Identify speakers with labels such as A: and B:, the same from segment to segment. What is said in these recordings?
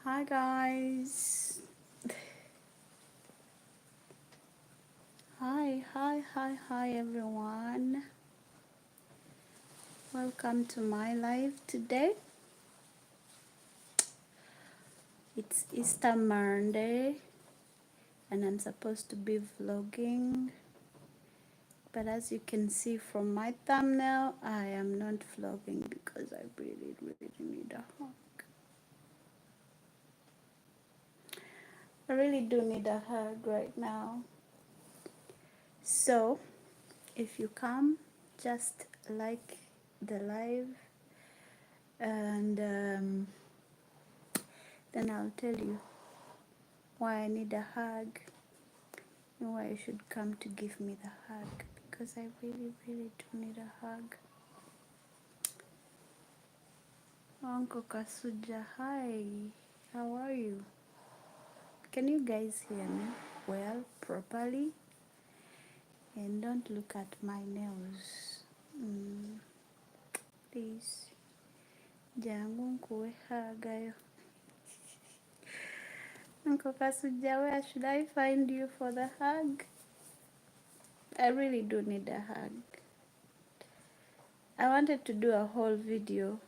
A: Hi guys. Hi everyone. Welcome to my live today. It's Easter Monday and I'm supposed to be vlogging. But as you can see from my thumbnail, I am not vlogging because I really need a hug. I really do need a hug right now. So, if you come, just like the live and then I'll tell you why I need a hug and why you should come to give me the hug, because I really do need a hug. Uncle Kasuja, hi, how are you? Can you guys hear me well, properly? And don't look at my nails. Please. Jangu nkuwe hagayo. Uncle Kasuja, where should I find you for the hug? I really do need a hug. I wanted to do a whole video.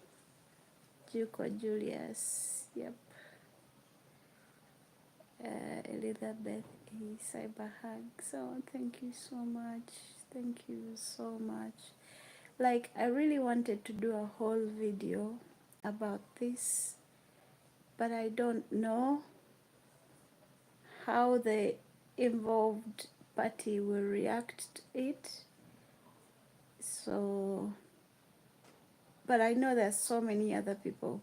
A: Juko Julius, yep. Elizabeth A. Cyber hug. So thank you so much. Thank you so much. Like, I really wanted to do a whole video about this, but I don't know how the involved party will react to it. So, but I know there's so many other people.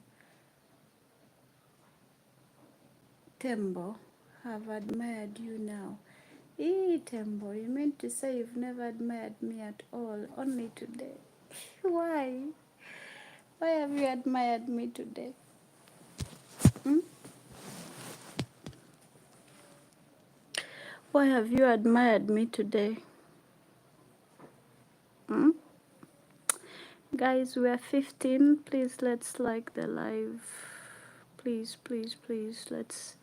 A: Tembo, have admired you now. Tembo, you meant to say you've never admired me at all, only today. Why? Why have you admired me today? Hmm? Why have you admired me today? Hmm? Guys, we are 15. Please, let's like the live. Please, let's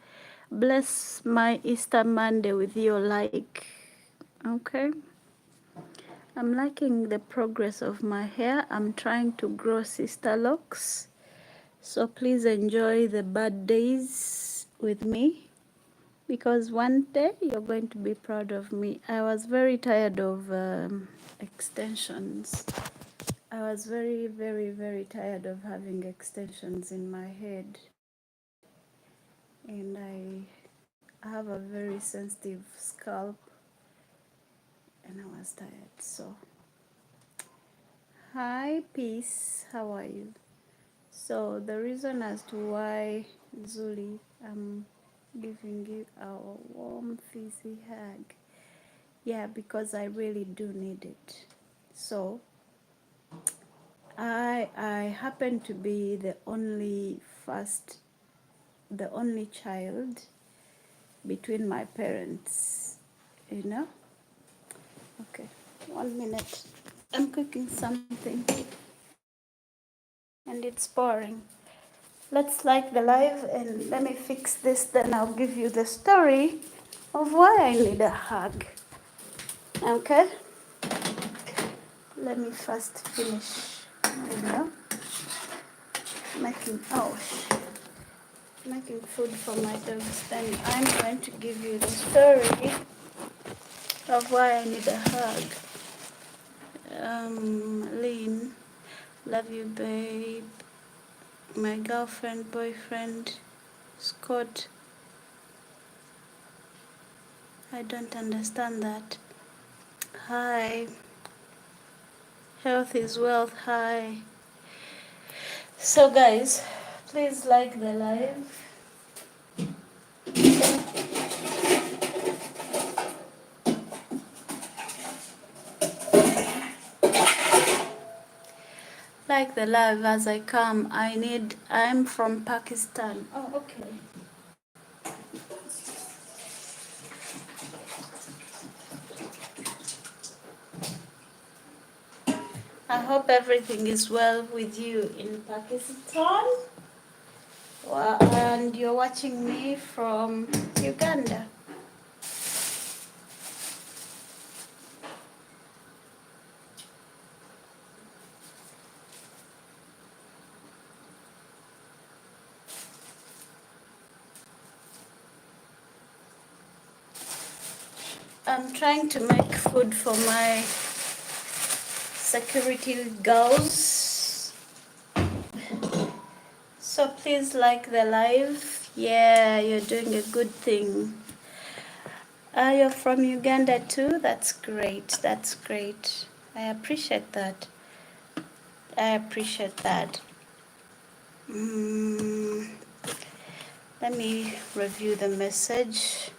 A: bless my Easter Monday with your like. Okay? I'm liking the progress of my hair. I'm trying to grow sister locks. So please enjoy the bad days with me, because one day you're going to be proud of me. I was very tired of extensions. I was very tired of having extensions in my head. And I have a very sensitive scalp. And I was tired. So, hi, peace. How are you? So the reason as to why, Zuli, I'm giving you a warm, fizzy hug. Yeah, because I really do need it. So I happen to be the only child between my parents, you know? Okay, 1 minute. I'm cooking something and it's pouring. Let's like the live and let me fix this, then I'll give you the story of why I need a hug. Okay? Let me first finish, you know, making food for my dogs. Then I'm going to give you the story of why I need a hug. Lynn, love you, babe. My girlfriend, boyfriend, Scott. I don't understand that. Hi. Health is wealth. Hi. So guys, please like the live. Like the live as I come. I'm from Pakistan. Oh, okay. I hope everything is well with you in Pakistan. and you're watching me from Uganda. I'm trying to make food for my security girls. So please like the live. Yeah, you're doing a good thing. You're from Uganda too? That's great. That's great. I appreciate that. I appreciate that. Let me review the message.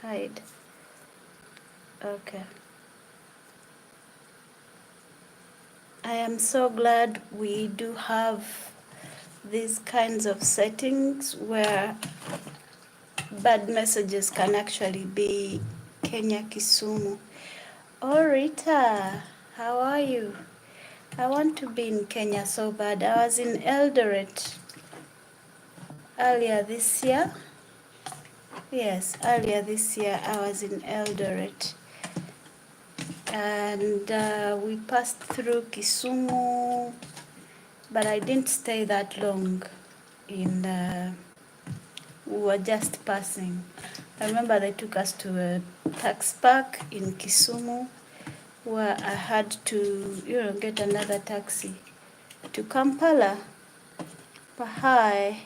A: Hide. Okay. I am so glad we do have these kinds of settings where bad messages can actually be Kenya, Kisumu. Oh, Rita, how are you? I want to be in Kenya so bad. I was in Eldoret earlier this year. Yes, earlier this year I was in Eldoret. And we passed through Kisumu, but I didn't stay that long. We were just passing. I remember they took us to a tax park in Kisumu, where I had to, get another taxi to Kampala. But hi,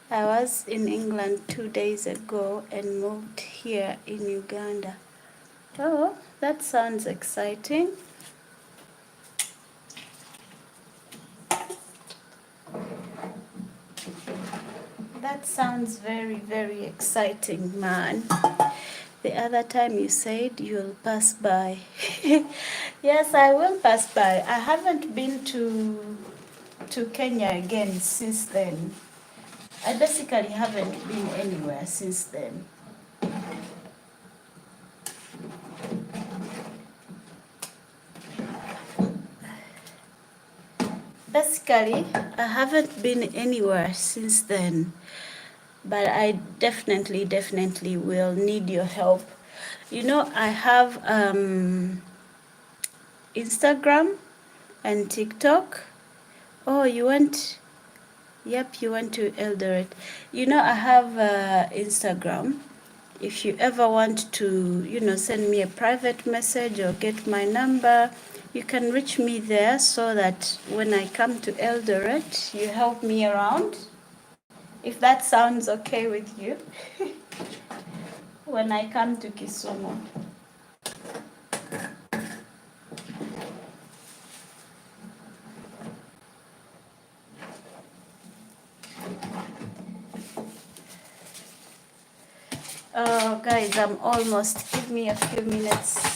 A: I was in England 2 days ago and moved here in Uganda. Oh, that sounds exciting. That sounds very, very exciting, man. The other time you said you'll pass by. Yes, I will pass by. I haven't been to Kenya again since then. I basically haven't been anywhere since then. Basically, I haven't been anywhere since then. But I definitely will need your help. I have Instagram and TikTok. Oh, you went? Yep, you went to Eldoret. I have Instagram. If you ever want to, send me a private message or get my number, you can reach me there so that when I come to Eldoret, you help me around. If that sounds okay with you, when I come to Kisumu. Oh, guys, I'm almost. Give me a few minutes.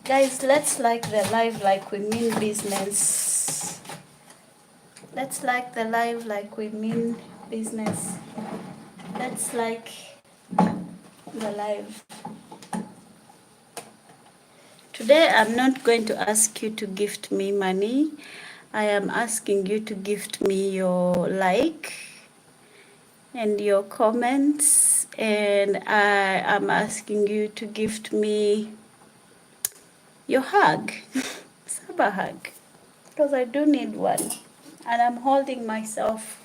A: Guys, let's like the live like we mean business. Let's like the live like we mean business. Let's like the live. Today, I'm not going to ask you to gift me money. I am asking you to gift me your like and your comments, and I am asking you to gift me your hug, Saba hug, because I do need one, and I'm holding myself.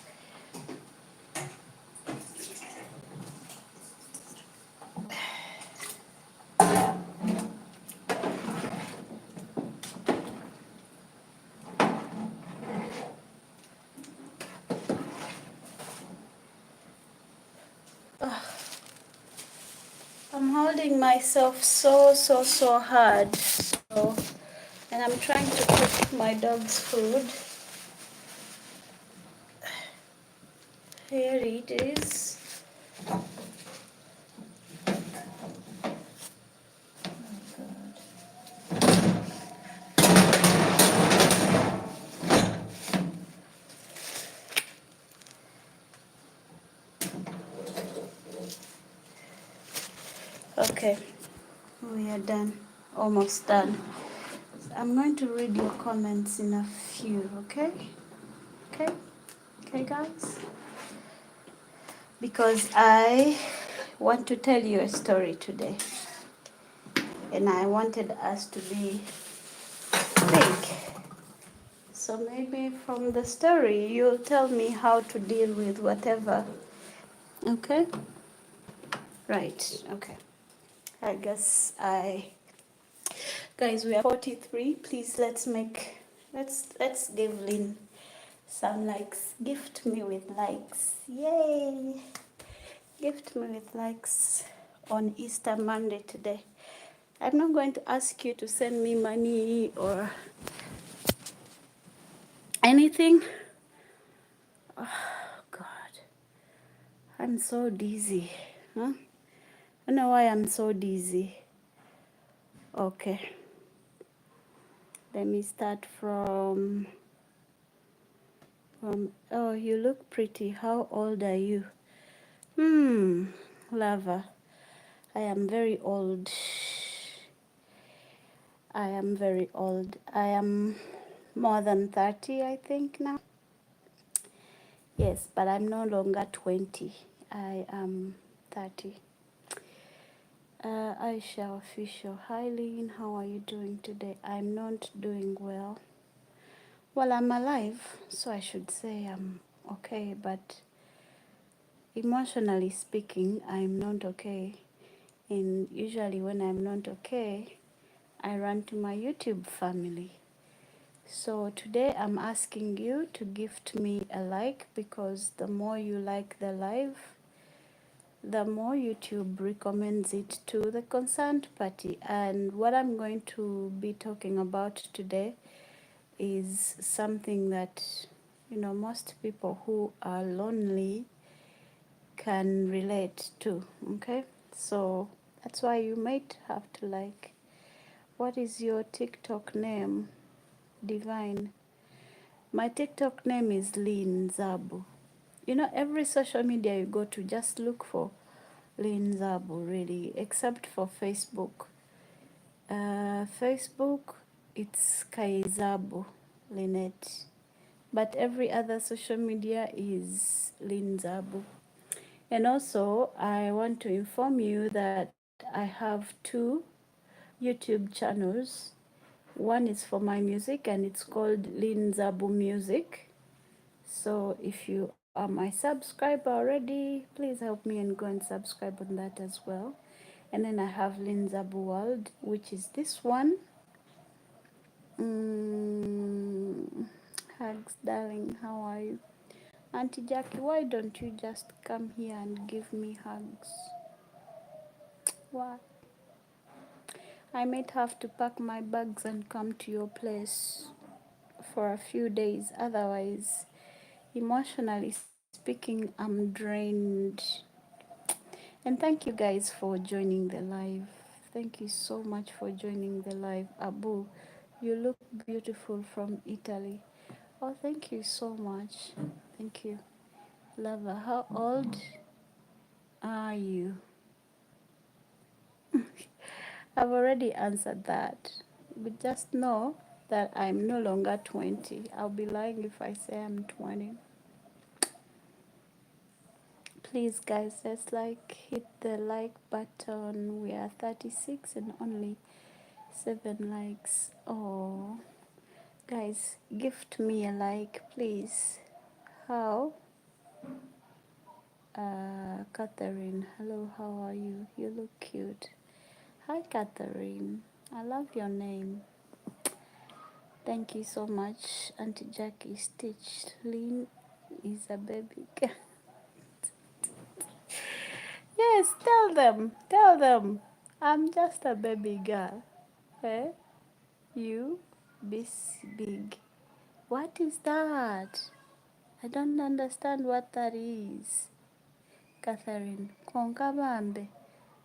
A: I'm holding myself so hard. And I'm trying to cook my dog's food. Here it is. Okay, we are done. Almost done. I'm going to read your comments in a few, okay? Okay? Okay, guys? Because I want to tell you a story today. And I wanted us to be think. So maybe from the story, you'll tell me how to deal with whatever. Okay? Right. Okay. I guess I guys we are 43. Please let's give Lynn some likes. Gift me with likes. Yay! Gift me with likes on Easter Monday today. I'm not going to ask you to send me money or anything. Oh God. I'm so dizzy. Huh? I don't know why I'm so dizzy. Okay. Let me start from oh, you look pretty. How old are you? Lava. I am very old. I am very old. I am more than 30, I think now. Yes, but I'm no longer 20. I am 30. Aisha official. Hi Lynn, how are you doing today? I'm not doing well. Well, I'm alive, so I should say I'm okay, but emotionally speaking, I'm not okay. And usually when I'm not okay, I run to my YouTube family. So today I'm asking you to gift me a like, because the more you like the live, the more YouTube recommends it to the concerned party. And what I'm going to be talking about today is something that, most people who are lonely can relate to. Okay? So that's why you might have to like, what is your TikTok name? Divine. My TikTok name is Lynn Zabu. Every social media you go to, just look for Lynn Zabu, really, except for Facebook. Facebook, it's Kaizabu Lynette. But every other social media is Lynn Zabu. And also, I want to inform you that I have two YouTube channels. One is for my music and it's called Lynn Zabu Music. So if you are my subscriber already, please help me and go and subscribe on that as well. And then I have Lynn Zabu World, which is this one. Hugs, darling, how are you? Auntie Jackie, why don't you just come here and give me hugs? What? I might have to pack my bags and come to your place for a few days. Otherwise, emotionally speaking, I'm drained. And thank you guys for joining the live. Thank you so much for joining the live. Abu, you look beautiful from Italy. Oh, thank you so much. Thank you. Lover, how old are you? I've already answered that. But just know that I'm no longer 20. I'll be lying if I say I'm 20. Please, guys, let's hit the like button. We are 36 and only 7 likes. Oh, guys, gift me a like, please. How? Catherine, hello, how are you? You look cute. Hi, Catherine. I love your name. Thank you so much, Auntie Jackie Stitch. Lynn is a baby girl. Yes, tell them. I'm just a baby girl. Eh? You, big. What is that? I don't understand what that is. Catherine, konkabambe,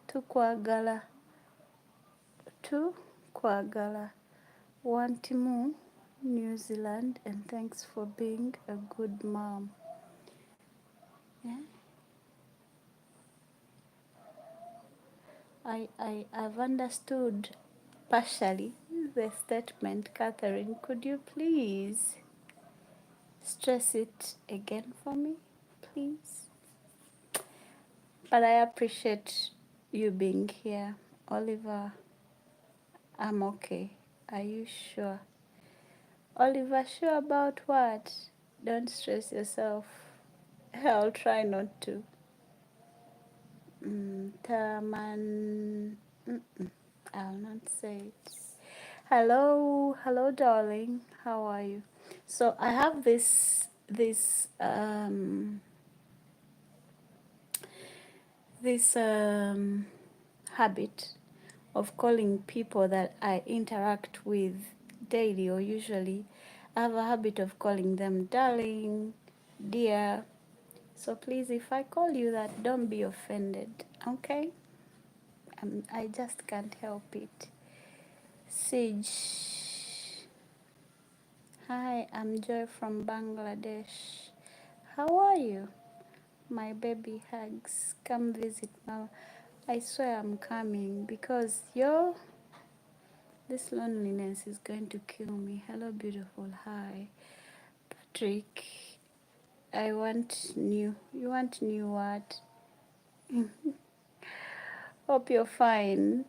A: tukwagala, tukwagala. Wantimu, New Zealand, and thanks for being a good mom. Yeah? I've understood partially the statement, Catherine. Could you please stress it again for me, please. But I appreciate you being here. Oliver, I'm okay. Are you sure? Oliver, sure about what? Don't stress yourself. I'll try not to. Taman, I'll not say it. Hello, hello, darling. How are you? So I have this habit of calling people that I interact with daily or usually. I have a habit of calling them darling, dear. So please, if I call you that, don't be offended, okay? I just can't help it. Sage, hi, I'm Joy from Bangladesh. How are you? My baby hugs. Come visit Mama. I swear I'm coming because this loneliness is going to kill me. Hello, beautiful. Hi, Patrick. I want new. You want new what? Hope you're fine.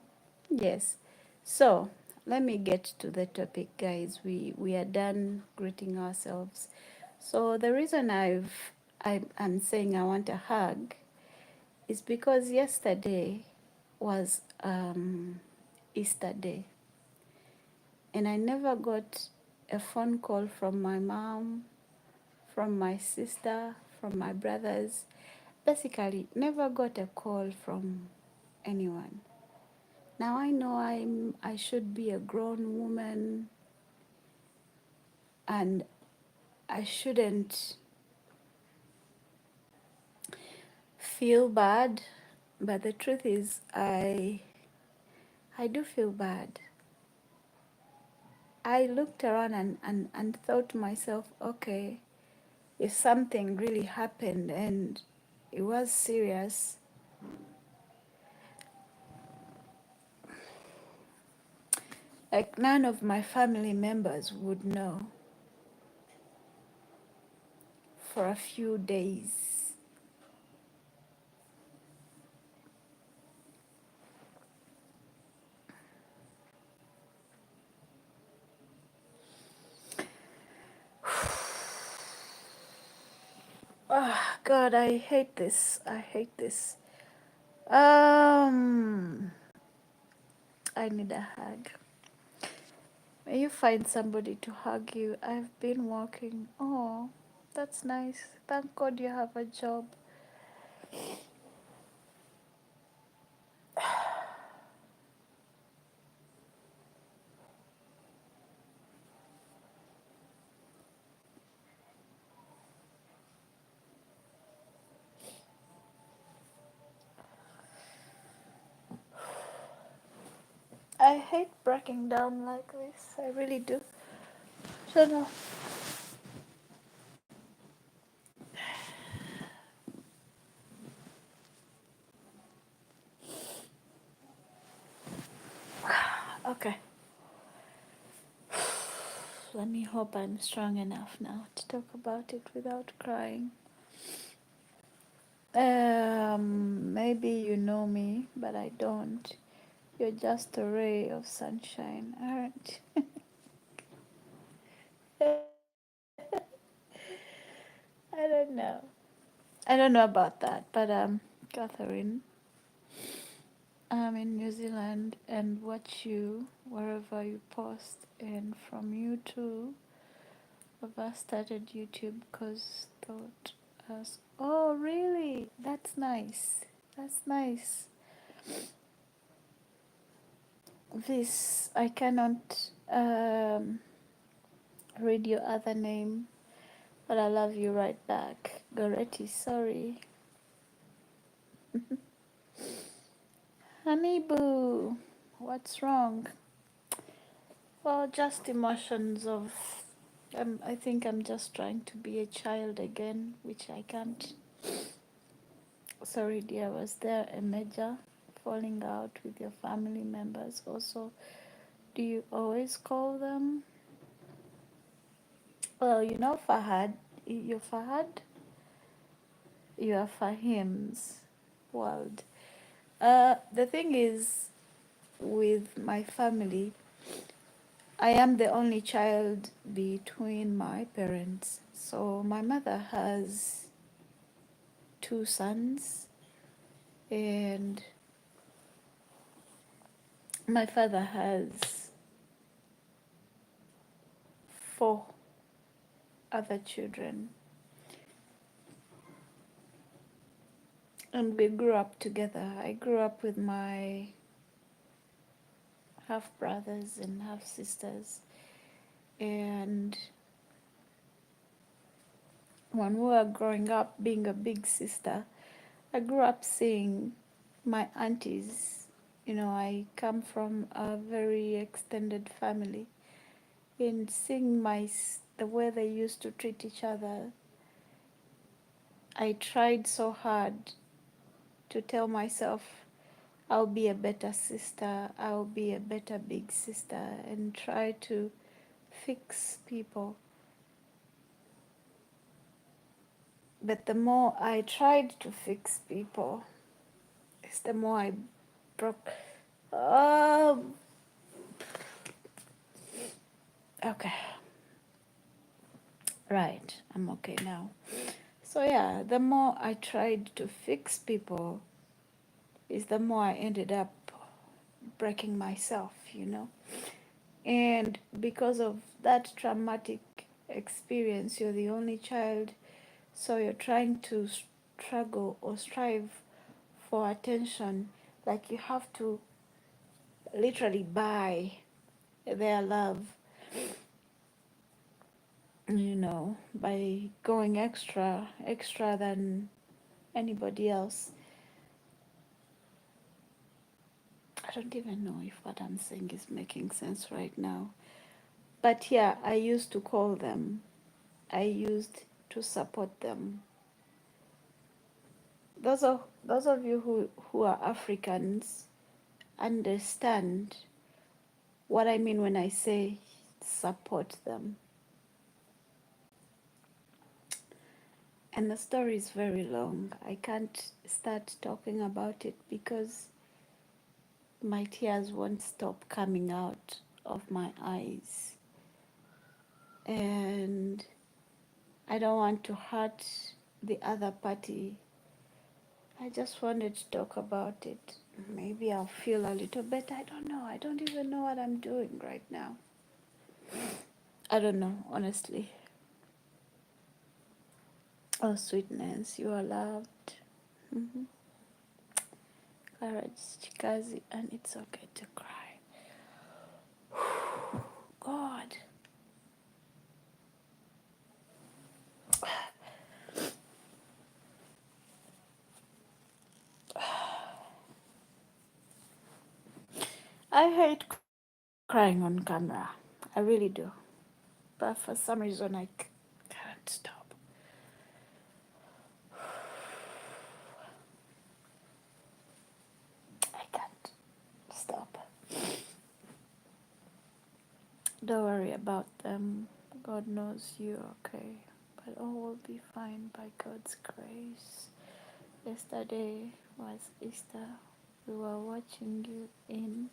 A: Yes. So let me get to the topic, guys. We are done greeting ourselves. So the reason I'm saying I want a hug is because yesterday was Easter Day, and I never got a phone call from my mom, from my sister, from my brothers. Basically, never got a call from anyone. Now I know I should be a grown woman and I shouldn't feel bad, but the truth is I do feel bad. I looked around and thought to myself, okay, if something really happened and it was serious, like none of my family members would know for a few days. Oh, God, I hate this. I hate this. I need a hug. May you find somebody to hug you. I've been working. Oh, that's nice. Thank God you have a job. I hate breaking down like this. I really do. So no. Okay. Let me hope I'm strong enough now to talk about it without crying. Maybe you know me, but I don't. You're just a ray of sunshine, aren't you? I don't know. I don't know about that, but Catherine, I'm in New Zealand and watch you wherever you post, and from you too. I've started YouTube because thought us. Oh, really? That's nice. That's nice. This I cannot read your other name, but I love you right back. Goretti, sorry. Honey boo, what's wrong? Well, just emotions of. I think I'm just trying to be a child again, which I can't. Sorry, dear, was there a major falling out with your family members? Also, do you always call them? Well, you know, Fahad, your Fahad, your Fahim's world. The thing is, with my family, I am the only child between my parents. So my mother has two sons, and my father has four other children. And we grew up together. I grew up with my half brothers and half sisters. And when we were growing up, being a big sister, I grew up seeing my aunties. You know, I come from a very extended family. And seeing the way they used to treat each other, I tried so hard to tell myself I'll be a better sister, I'll be a better big sister, and try to fix people. But the more I tried to fix people, it's the more I broke. Um, okay, right, I'm okay now. So yeah, the more I tried to fix people, is the more I ended up breaking myself, you know. And because of that traumatic experience, you're the only child, so you're trying to struggle or strive for attention. Like you have to literally buy their love, you know, by going extra than anybody else. I don't even know if what I'm saying is making sense right now. But yeah, I used to call them. I used to support them. Those of you who are Africans understand what I mean when I say support them. And the story is very long. I can't start talking about it because my tears won't stop coming out of my eyes. And I don't want to hurt the other party. I just wanted to talk about it. Maybe I'll feel a little better. I don't know. I don't even know what I'm doing right now. I don't know, honestly. Oh, sweetness, you are loved. Mm-hmm. Courage, chikazi, and it's okay to cry. God. I hate crying on camera. I really do. But for some reason, I can't stop. I can't stop. Don't worry about them. God knows you're okay. But all will be fine by God's grace. Yesterday was Easter. We were watching you in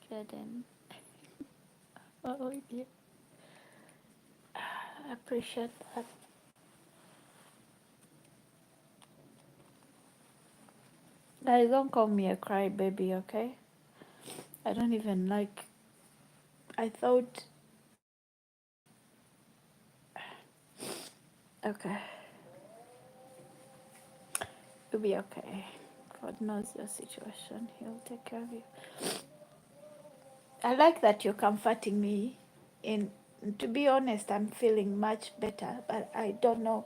A: Jordan. Oh, yeah. I appreciate that. Guys, don't call me a crybaby, okay? I don't even like. I thought. Okay. You'll be okay. God knows your situation. He'll take care of you. I like that you're comforting me. In To be honest, I'm feeling much better, but I don't know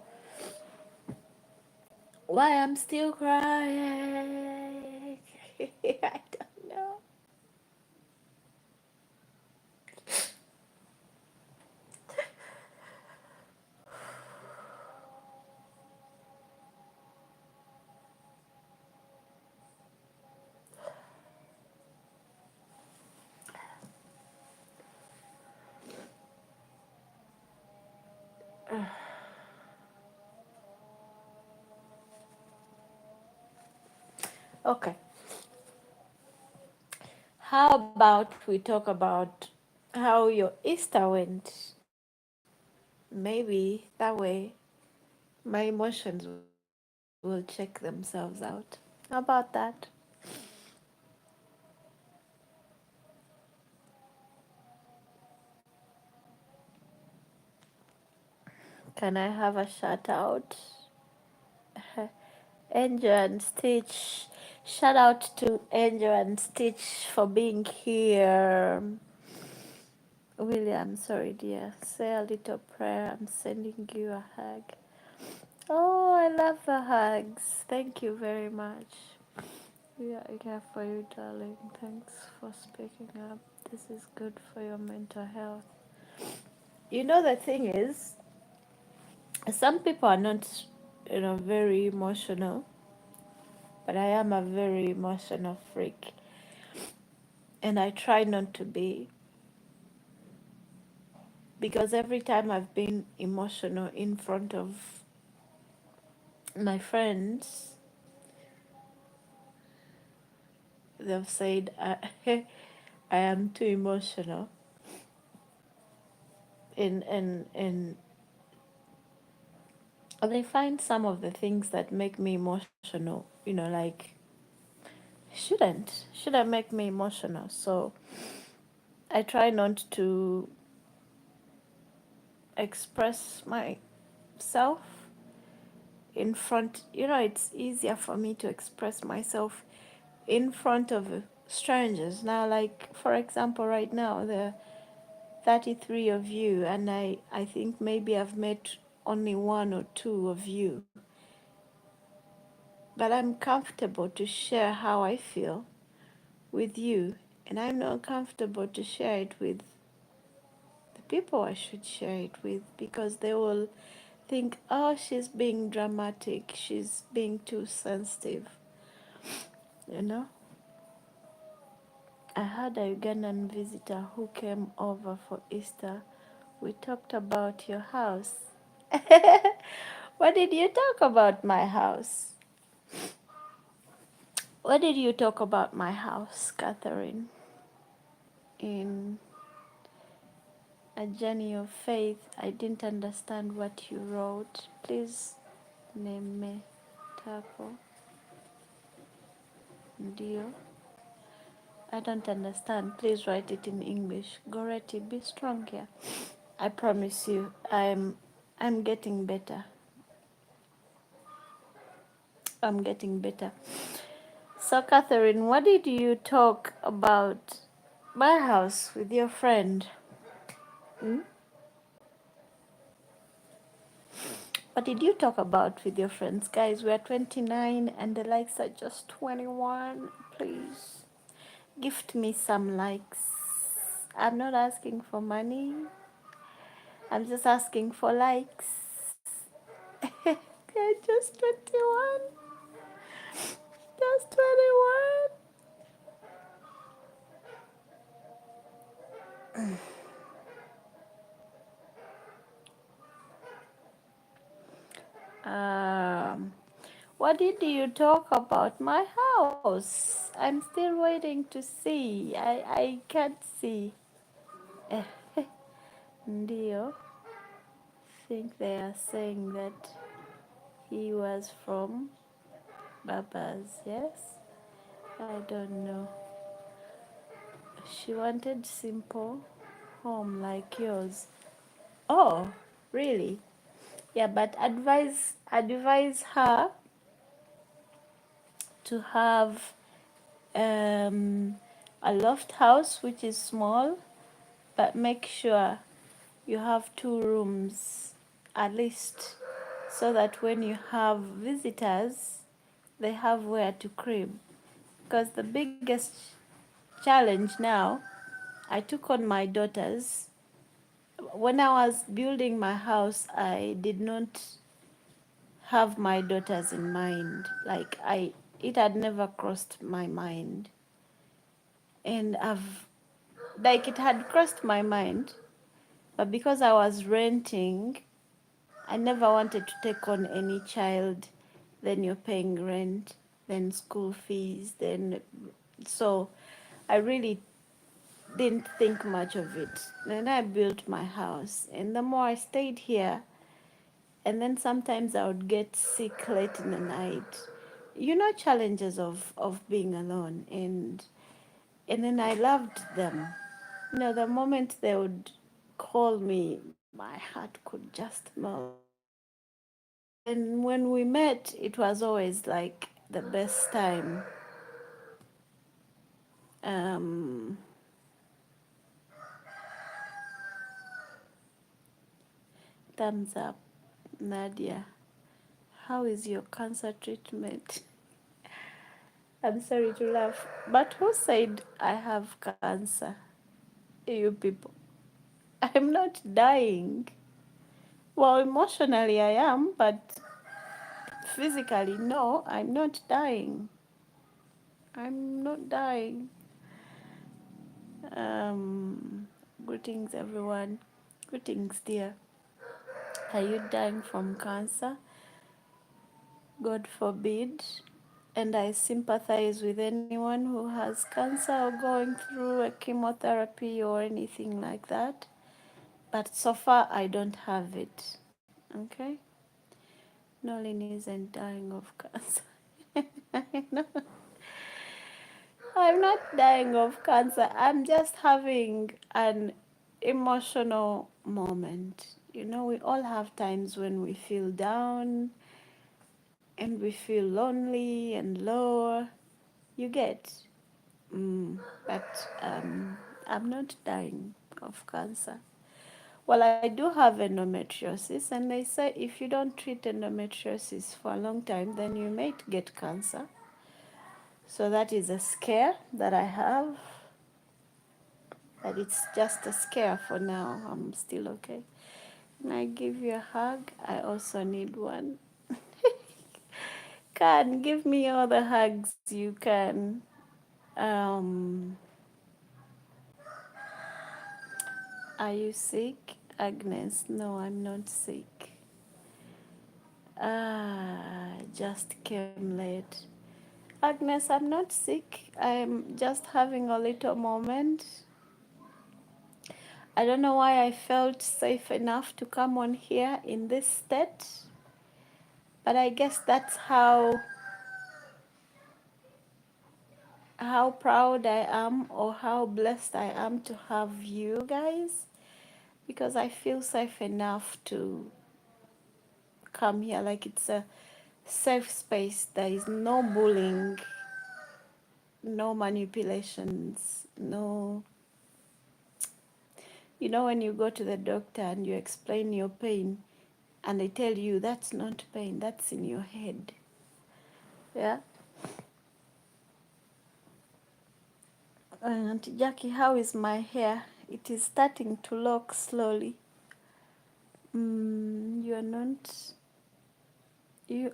A: why I'm still crying. I don't know. Okay. How about we talk about how your Easter went? Maybe that way my emotions will check themselves out. How about that? Can I have a shout out? Angel and Stitch. Shout out to Angel and Stitch for being here. William, sorry dear. Say a little prayer. I'm sending you a hug. Oh, I love the hugs. Thank you very much. We are here for you, darling. Thanks for speaking up. This is good for your mental health. You know, the thing is, some people are not, very emotional, but I am a very emotional freak. And I try not to be, because every time I've been emotional in front of my friends, they've said I am too emotional, and they find some of the things that make me emotional, like shouldn't make me emotional. So I try not to express myself in front. It's easier for me to express myself in front of strangers now. Like, for example, right now there are 33 of you, and I think maybe I've met only one or two of you, but I'm comfortable to share how I feel with you, and I'm not comfortable to share it with the people I should share it with, because they will think, oh, she's being dramatic, she's being too sensitive, you know. I had a Ugandan visitor who came over for Easter. We talked about your house. What did you talk about my house? What did you talk about my house, Catherine? In A Journey of Faith, I didn't understand what you wrote. Please name me. Taco. Ndio. I don't understand. Please write it in English. Goretti, be strong here. I promise you, I'm getting better. I'm getting better. So, Catherine, what did you talk about my house with your friend? Hmm? What did you talk about with your friends? Guys, we are 29 and the likes are just 21. Please gift me some likes. I'm not asking for money. I'm just asking for likes. They're just 21. Just 21. Um, what did you talk about my house? I'm still waiting to see. I can't see. Ndio. Think they are saying that he was from Baba's, yes? I don't know. She wanted simple home like yours. Oh, really? Yeah, but advise her to have a loft house which is small, but make sure you have 2 rooms at least, so that when you have visitors, they have where to crib. Because the biggest challenge now, I took on my daughters. When I was building my house, I did not have my daughters in mind. It had never crossed my mind. And it had crossed my mind, but because I was renting, I never wanted to take on any child, then you're paying rent. then school fees, then so I really didn't think much of it. Then I built my house, and the more I stayed here, and then sometimes I would get sick late in the night. You know, challenges of being alone, and then I loved them. You know, the moment they would call me, my heart could just melt. And when we met, it was always like the best time. Um, Thumbs up, Nadia. How is your cancer treatment? I'm sorry to laugh, but who said I have cancer? You people. I'm not dying. Well, emotionally I am, but physically, no, I'm not dying. I'm not dying. Um, Greetings, everyone. Greetings, dear. Are you dying from cancer? God forbid. And I sympathize with anyone who has cancer or going through a chemotherapy or anything like that. But so far, I don't have it. Okay? Nolin isn't dying of cancer. No, I'm not dying of cancer. I'm just having an emotional moment. You know, we all have times when we feel down and we feel lonely and low. You get. But I'm not dying of cancer. Well, I do have endometriosis, and they say if you don't treat endometriosis for a long time, then you might get cancer. So that is a scare that I have, but it's just a scare for now. I'm still okay. Can I give you a hug? I also need one. Can give me all the hugs you can. Um, are you sick, Agnes? No, I'm not sick. Just came late. Agnes, I'm not sick. I'm just having a little moment. I don't know why I felt safe enough to come on here in this state, but I guess that's how proud I am or how blessed I am to have you guys, because I feel safe enough to come here like it's a safe space. There is no bullying, no manipulations, no. You know, when you go to the doctor and you explain your pain, and they tell you that's not pain, that's in your head. Yeah. Auntie Jackie, how is my hair? It is starting to lock slowly. You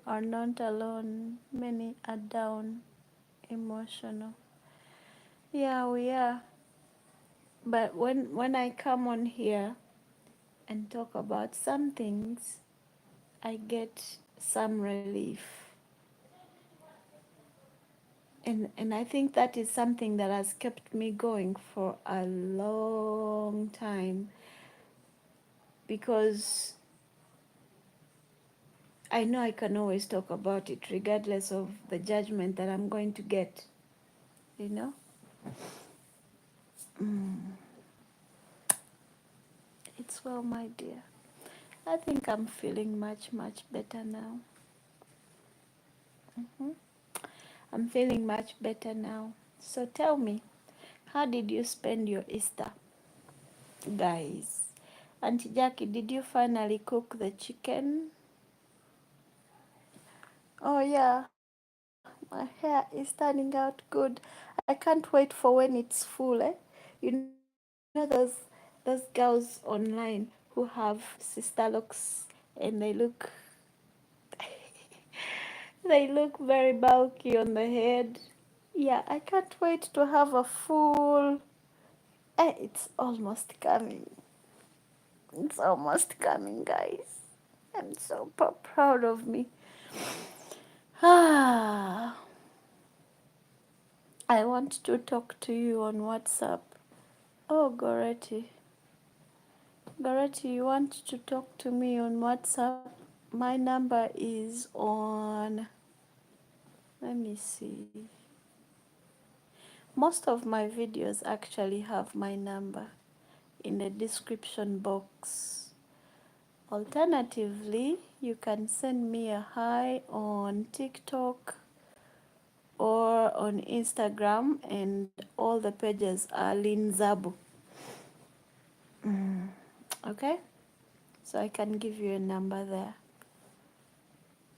A: are not alone. Many are down, emotional. Yeah, we are. But when I come on here and talk about some things, I get some relief. And I think that is something that has kept me going for a long time, because I know I can always talk about it regardless of the judgment that I'm going to get, you know? It's well, my dear. I think I'm feeling much, much better now. hmm I'm feeling much better now. So tell me, how did you spend your Easter, guys? Auntie Jackie, did you finally cook the chicken? Oh yeah, my hair is turning out good. I can't wait for when it's full, eh? You know those girls online who have sister locks and they look very bulky on the head. Yeah, I can't wait to have a full. It's almost coming. It's almost coming, guys. I'm so proud of me. Ah. I want to talk to you on WhatsApp. Oh, Goretti, you want to talk to me on WhatsApp? My number is on, let me see. Most of my videos actually have my number in the description box. Alternatively, you can send me a hi on TikTok or on Instagram, and all the pages are Linzabu. Okay? So I can give you a number there.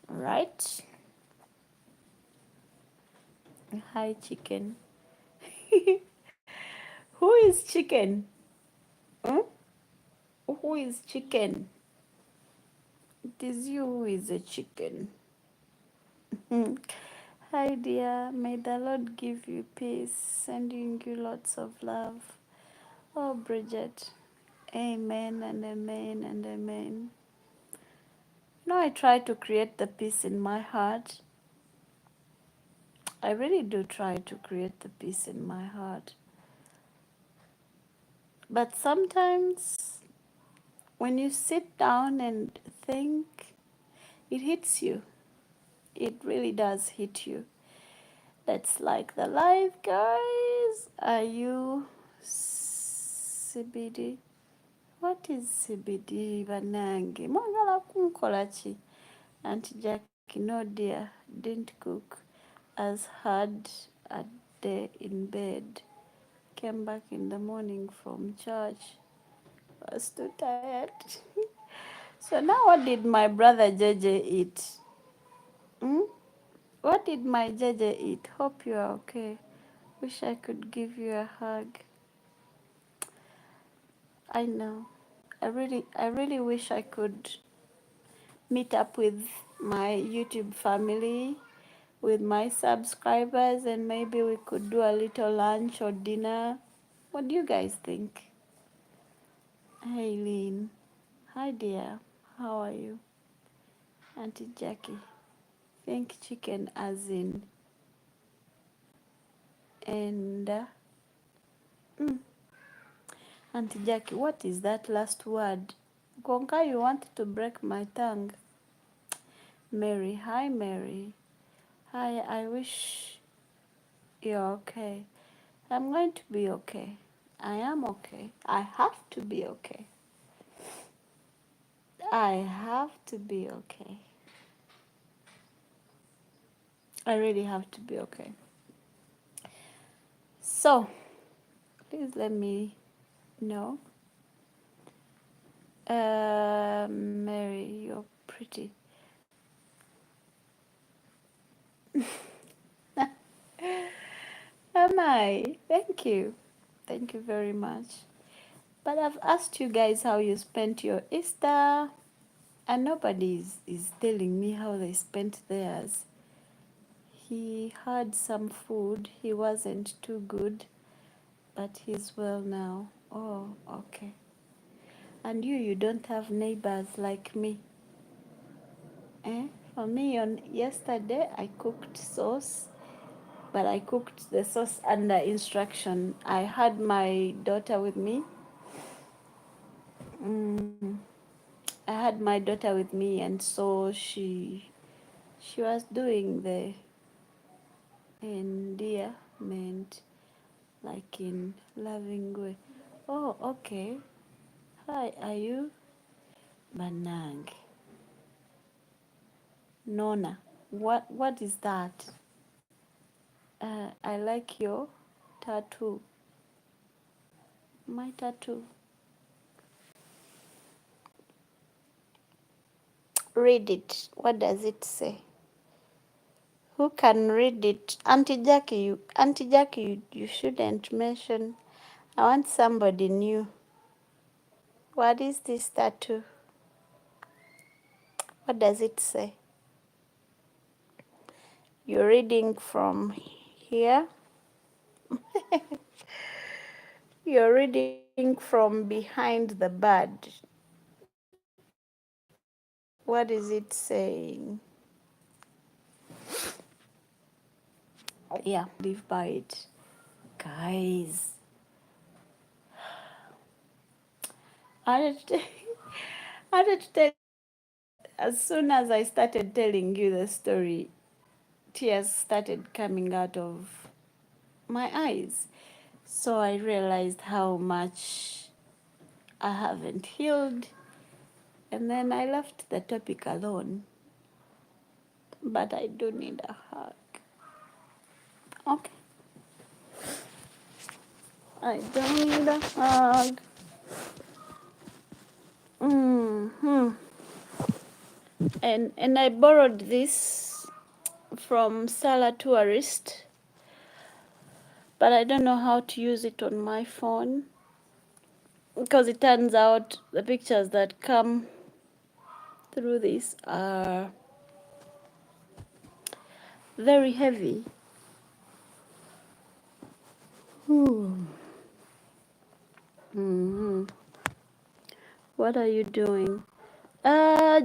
A: Right? Hi, chicken. Who is chicken? Hmm? Who is chicken? It is you who is a chicken. Hi, dear. May the Lord give you peace, sending you lots of love. Oh, Bridget. Amen and amen and amen. I try to create the peace in my heart. I really do try to create the peace in my heart. But sometimes when you sit down and think, it hits you. It really does hit you. That's like the life, guys. Are you CBD? What is CBD, banange? Mwagala kunkola ki? Auntie Jackie, no dear, didn't cook. As hard a day in bed. Came back in the morning from church. Was too tired. So now what did my brother JJ eat? Hmm? What did my JJ eat? Hope you are okay. Wish I could give you a hug. I know. I really wish I could meet up with my YouTube family, with my subscribers, and maybe we could do a little lunch or dinner. What do you guys think? Hey, Lynn. Hi, dear. How are you? Auntie Jackie. Think chicken as in. And, mm, Auntie Jackie, what is that last word? Gonka, you wanted to break my tongue. Mary. Hi, Mary. Hi, I wish you're okay. I'm going to be okay. I am okay. I have to be okay. I have to be okay. I really have to be okay. So, please let me know. Mary, you're pretty. Am I? Thank you. Thank you very much. But I've asked you guys how you spent your Easter, and nobody is telling me how they spent theirs. He had some food. He wasn't too good, but he's well now. Oh, okay. And you don't have neighbors like me. Eh? For me, on yesterday, I cooked sauce, but I cooked the sauce under instruction. I had my daughter with me. Mm, I had my daughter with me, and so she was doing the endearment, like in loving way. Oh, okay. Hi, are you Banang? Nona. What is that? I like your tattoo. My tattoo. Read it. What does it say? Who can read it? Auntie Jackie, you shouldn't mention. I want somebody new. What is this tattoo? What does it say? You're reading from here. You're reading from behind the bird. What is it saying? What does it say? Yeah, live by it. Guys, I had to, I had to tell, as soon as I started telling you the story, tears started coming out of my eyes. So I realized how much I haven't healed. And then I left the topic alone. But I do need a hug. Okay. I don't need a hug. hmm And I borrowed this from Sala Tourist, but I don't know how to use it on my phone because it turns out the pictures that come through this are very heavy. Mm-hmm. What are you doing?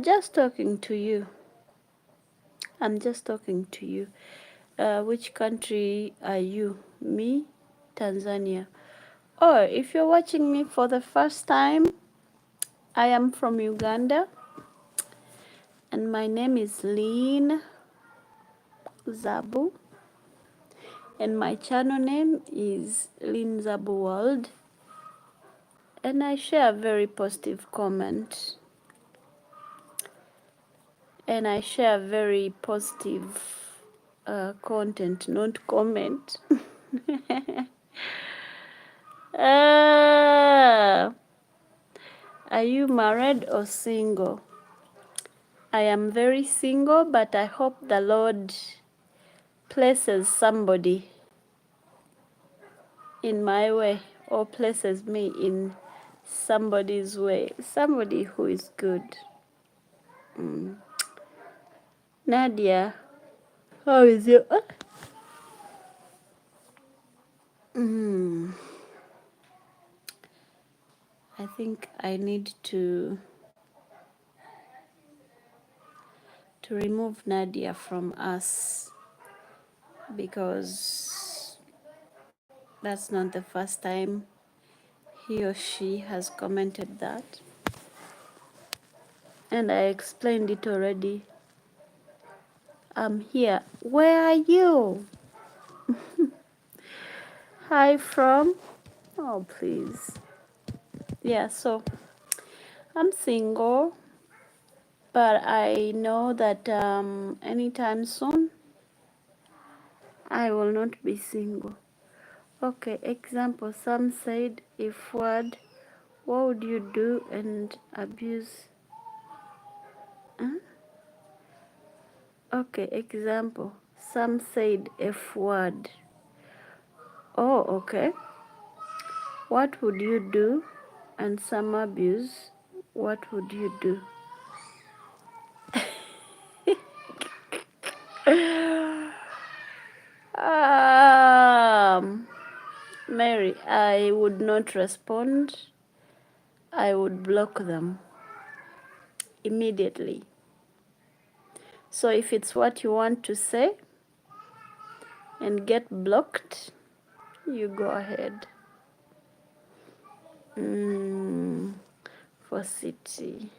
A: Just talking to you. I'm just talking to you. Which country are you? Me? Tanzania. Or if you're watching me for the first time, I am from Uganda and my name is Lynn Zabu and my channel name is Lynn Zabu World, and I share very positive comment and I share very positive content, not comment. uh, are you married or single? I am very single, but I hope the Lord places somebody in my way or places me in somebody's way, somebody who is good. Nadia, how is you? I think I need to remove Nadia from us because that's not the first time he or she has commented that. And I explained it already. I'm here. Where are you? Hi from? Oh, please. Yeah, so I'm single, but I know that anytime soon I will not be single. Okay, example, some said if what would you do and abuse? Huh? Okay, example, some said F word. Oh, okay. What would you do? And some abuse. What would you do? Mary, I would not respond. I would block them immediately. So if it's what you want to say and get blocked, you go ahead. For city,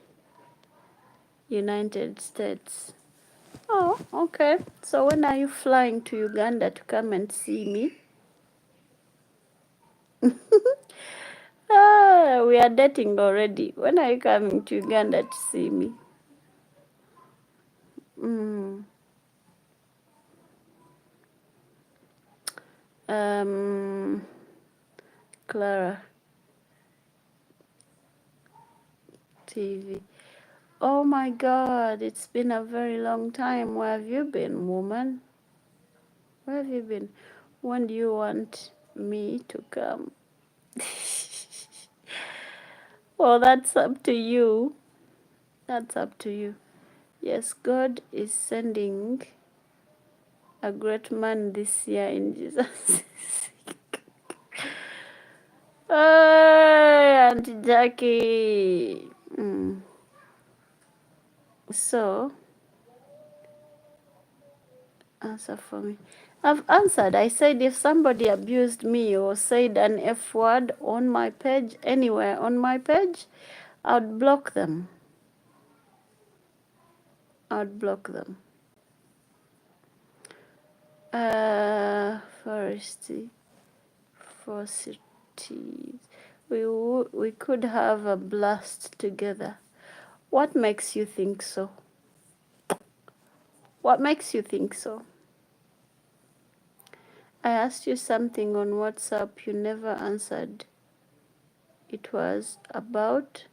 A: United States. Oh, okay. So when are you flying to Uganda to come and see me? We are dating already. When are you coming to Uganda to see me? Um, Clara TV. Oh my God, it's been a very long time. Where have you been, woman? Where have you been? When do you want me to come? Well, that's up to you. That's up to you. Yes, God is sending a great man this year in Jesus. Hey, Auntie Jackie. So, Answer for me. I've answered. I said if somebody abused me or said an F word on my page, anywhere on my page, I'd block them. I'd block them. Foresty. We could have a blast together. What makes you think so? What makes you think so? I asked you something on WhatsApp, you never answered. It was about...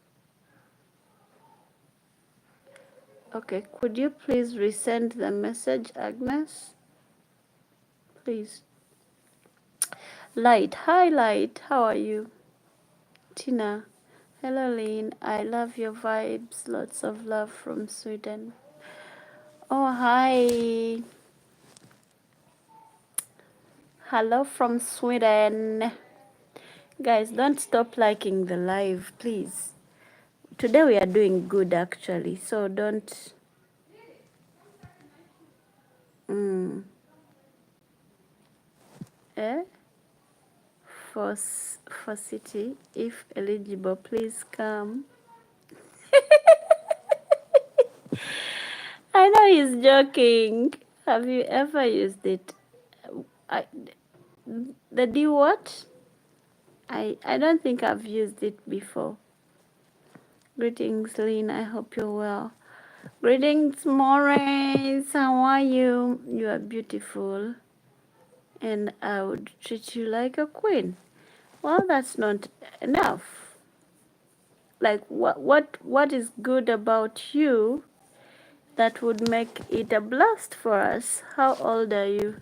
A: Okay, could you please resend the message, Agnes? Please. Light, hi Light, how are you? Tina, hello Lynn, I love your vibes, lots of love from Sweden. Oh, hi. Hello from Sweden. Guys, don't stop liking the live, please. Today we are doing good actually, so don't... Eh? For city, if eligible, please come. I know he's joking. Have you ever used it? I, the D what? I don't think I've used it before. Greetings, Lynn. I hope you're well. Greetings, Maurice. How are you? You are beautiful. And I would treat you like a queen. Well, that's not enough. Like, what is good about you that would make it a blast for us? How old are you?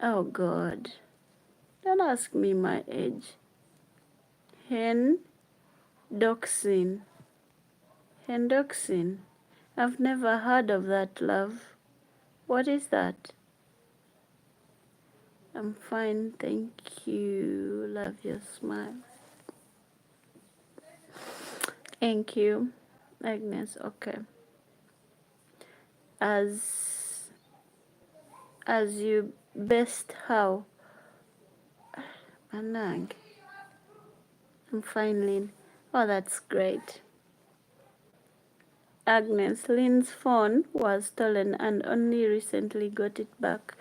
A: Oh, God. Don't ask me my age. Hendoxin. Hendoxin. I've never heard of that, love. What is that? I'm fine, thank you. Love your smile. Thank you, Agnes. Okay. As you best how? Anag. I'm fine, Lynn. Oh, that's great. Agnes, Lynn's phone was stolen and only recently got it back.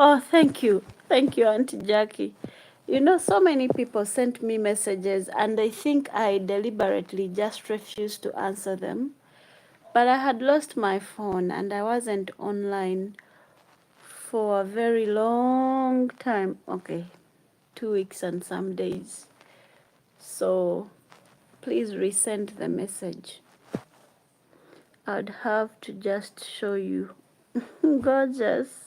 A: Oh, thank you. Thank you, Auntie Jackie. You know, so many people sent me messages and I think I deliberately just refused to answer them. But I had lost my phone and I wasn't online for a very long time. Okay, 2 weeks and some days. So please resend the message. I'd have to just show you. Gorgeous.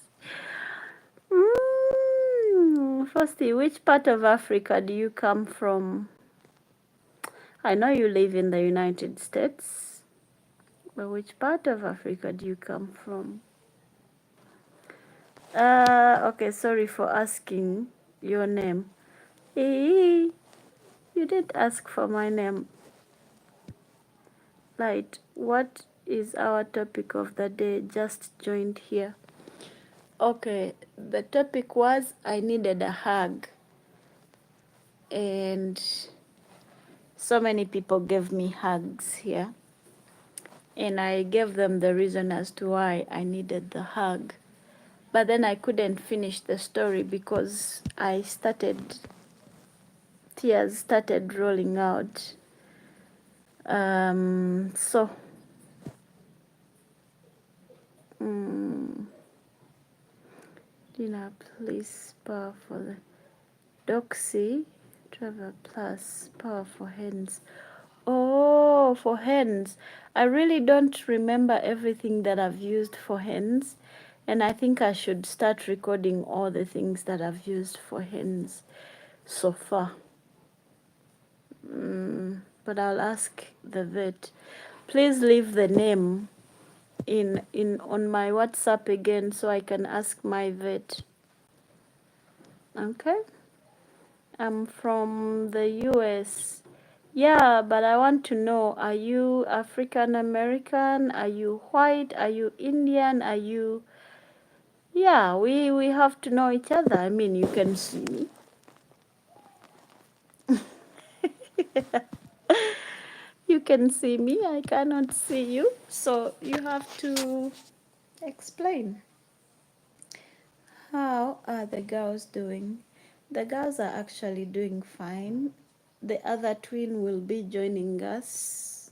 A: Firstly, which part of Africa do you come from? I know you live in the United States, but which part of Africa do you come from? Okay, sorry for asking your name. You didn't ask for my name. Light, what is our topic of the day? Just joined here. Okay, the topic was I needed a hug. And so many people gave me hugs here. And I gave them the reason as to why I needed the hug. But then I couldn't finish the story because tears started rolling out. So, Dina, please, power for the Doxy, Trevor Plus, power for hands. Oh, for hands. I really don't remember everything that I've used for hands. And I think I should start recording all the things that I've used for hands so far. But I'll ask the vet. Please leave the name in on my WhatsApp again so I can ask my vet. Okay? I'm from the US. Yeah, but I want to know, are you African American? Are you white? Are you Indian? Are you Yeah, we have to know each other. I mean, you can see me. You can see me, I cannot see you. So you have to explain. How are the girls doing? The girls are actually doing fine. The other twin will be joining us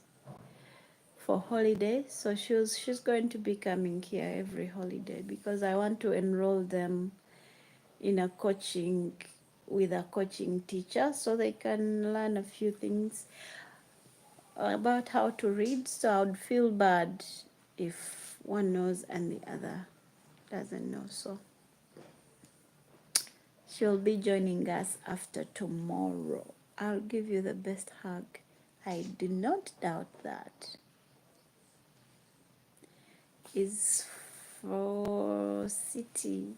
A: for holiday. So she's going to be coming here every holiday because I want to enroll them in a coaching with a coaching teacher so they can learn a few things about how to read. So I would feel bad if one knows and the other doesn't know. So she'll be joining us after tomorrow. I'll give you the best hug. I do not doubt that. Is for City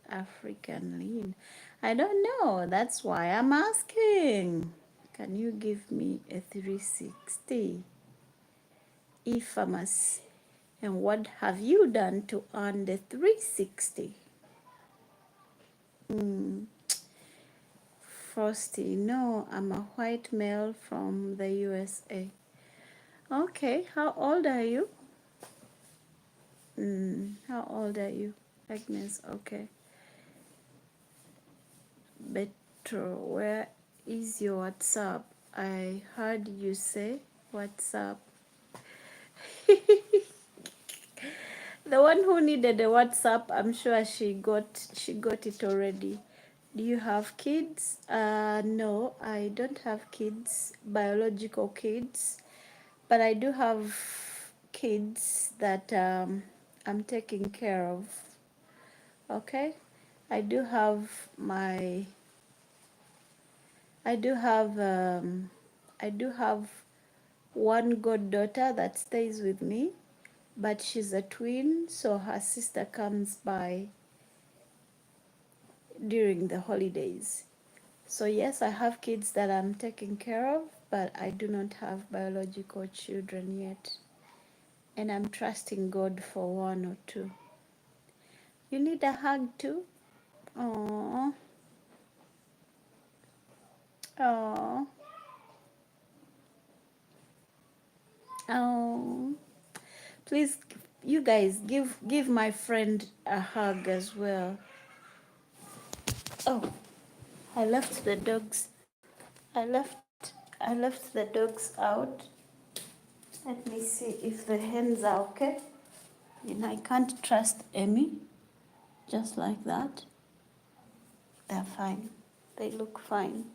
A: African Lean. I don't know. That's why I'm asking. Can you give me a 360? E-pharmacy. And what have you done to earn the 360? Frosty, no, I'm a white male from the USA. Okay, how old are you? How old are you? Agnes, okay. Betro, where is your WhatsApp? I heard you say WhatsApp. The one who needed a WhatsApp, I'm sure she got it already. Do you have kids? No, I don't have kids, biological kids, but I do have kids that I'm taking care of. Okay, I do have my, I do have, I do have one goddaughter that stays with me, but she's a twin, so her sister comes by during the holidays. So yes, I have kids that I'm taking care of, but I do not have biological children yet. And I'm trusting God for one or two. You need a hug too? Oh, oh, oh. Please, you guys, give my friend a hug as well. Oh, I left the dogs. I left the dogs out. Let me see if the hens are okay. And I can't trust Emmy just like that. They're fine. They look fine.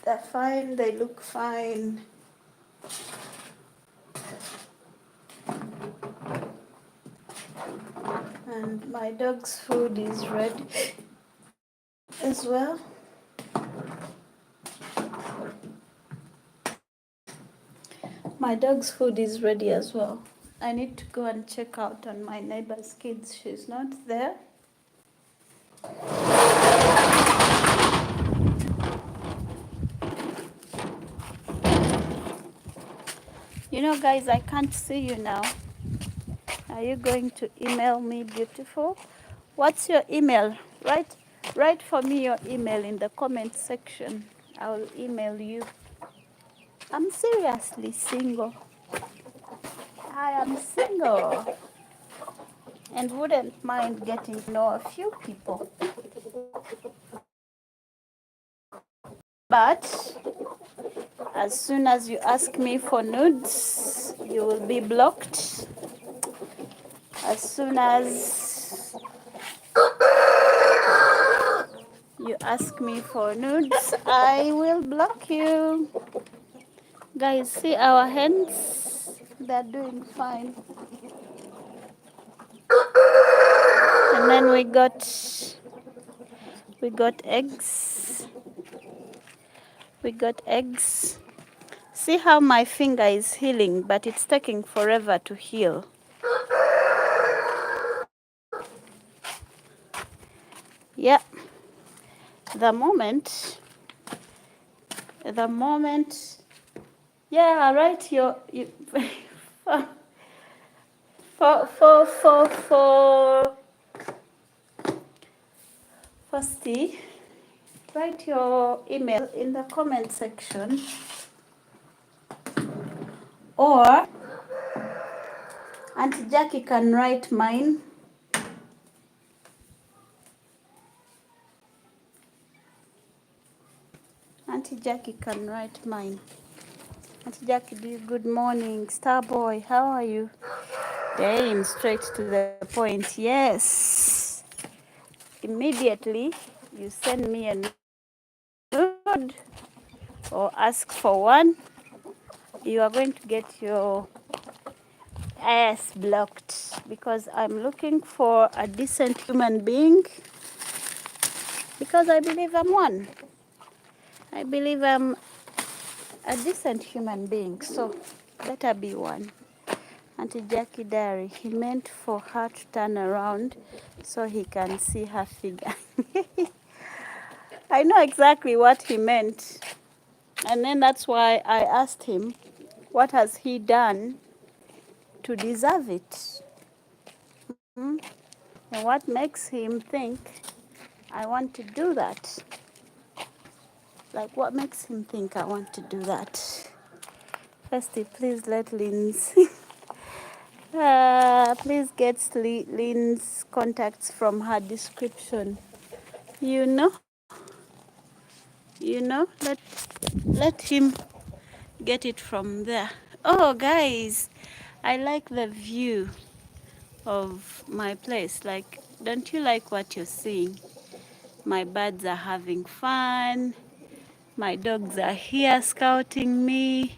A: They're fine. They look fine. And my dog's food is ready as well. My dog's food is ready as well. I need to go and check out on my neighbor's kids. She's not there. You know, guys, I can't see you now. Are you going to email me, beautiful? What's your email? Write for me your email in the comment section. I will email you. I'm seriously single. I am single and wouldn't mind getting to know a few people. But as soon as you ask me for nudes, you will be blocked. As soon as you ask me for nudes, I will block you. Guys, see our hens? They're doing fine. And then we got eggs. We got eggs. See how my finger is healing, but it's taking forever to heal. Yeah. The moment, yeah, right, For Firstly, write your email in the comment section, or Auntie Jackie can write mine. Auntie Jackie can write mine. Auntie Jackie, good morning. Starboy, how are you? Damn, straight to the point. Yes. Immediately, you send me a nude or ask for one, you are going to get your ass blocked, because I'm looking for a decent human being, because I believe I'm one. I believe I'm a decent human being, so better be one. Auntie Jackie Diary, he meant for her to turn around so he can see her figure. I know exactly what he meant. And then that's why I asked him, what has he done to deserve it? Hmm? And what makes him think I want to do that? Like, what makes him think I want to do that? Firstly, please let Lynn's, please get Lynn's contacts from her description. You know, let him get it from there. Oh, guys, I like the view of my place. Like, don't you like what you're seeing? My birds are having fun. My dogs are here scouting me.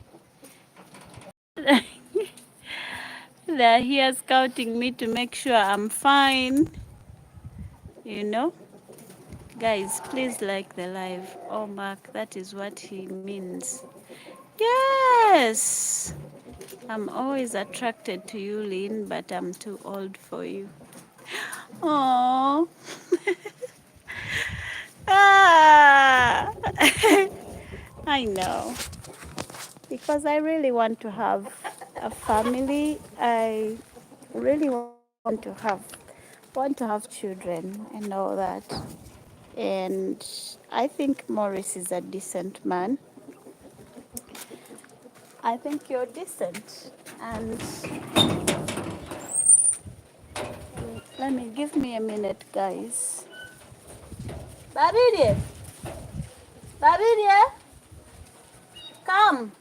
A: They're here scouting me to make sure I'm fine. You know? Guys, please like the live. Oh, Mark, that is what he means. Yes! I'm always attracted to you, Lynn, but I'm too old for you. Oh. Ah. I know. Because I really want to have a family. I really want to have children and all that. And I think Morris is a decent man. I think you're decent. And give me a minute, guys. Babidia, come.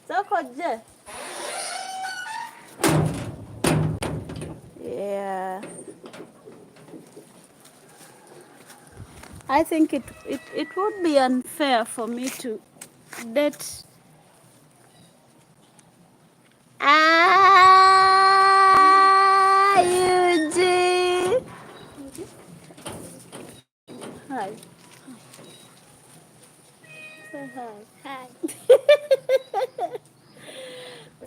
A: Zokoje. Yeah. I think it would be unfair for me to date. Eugene. Hi. Say hi. Hi.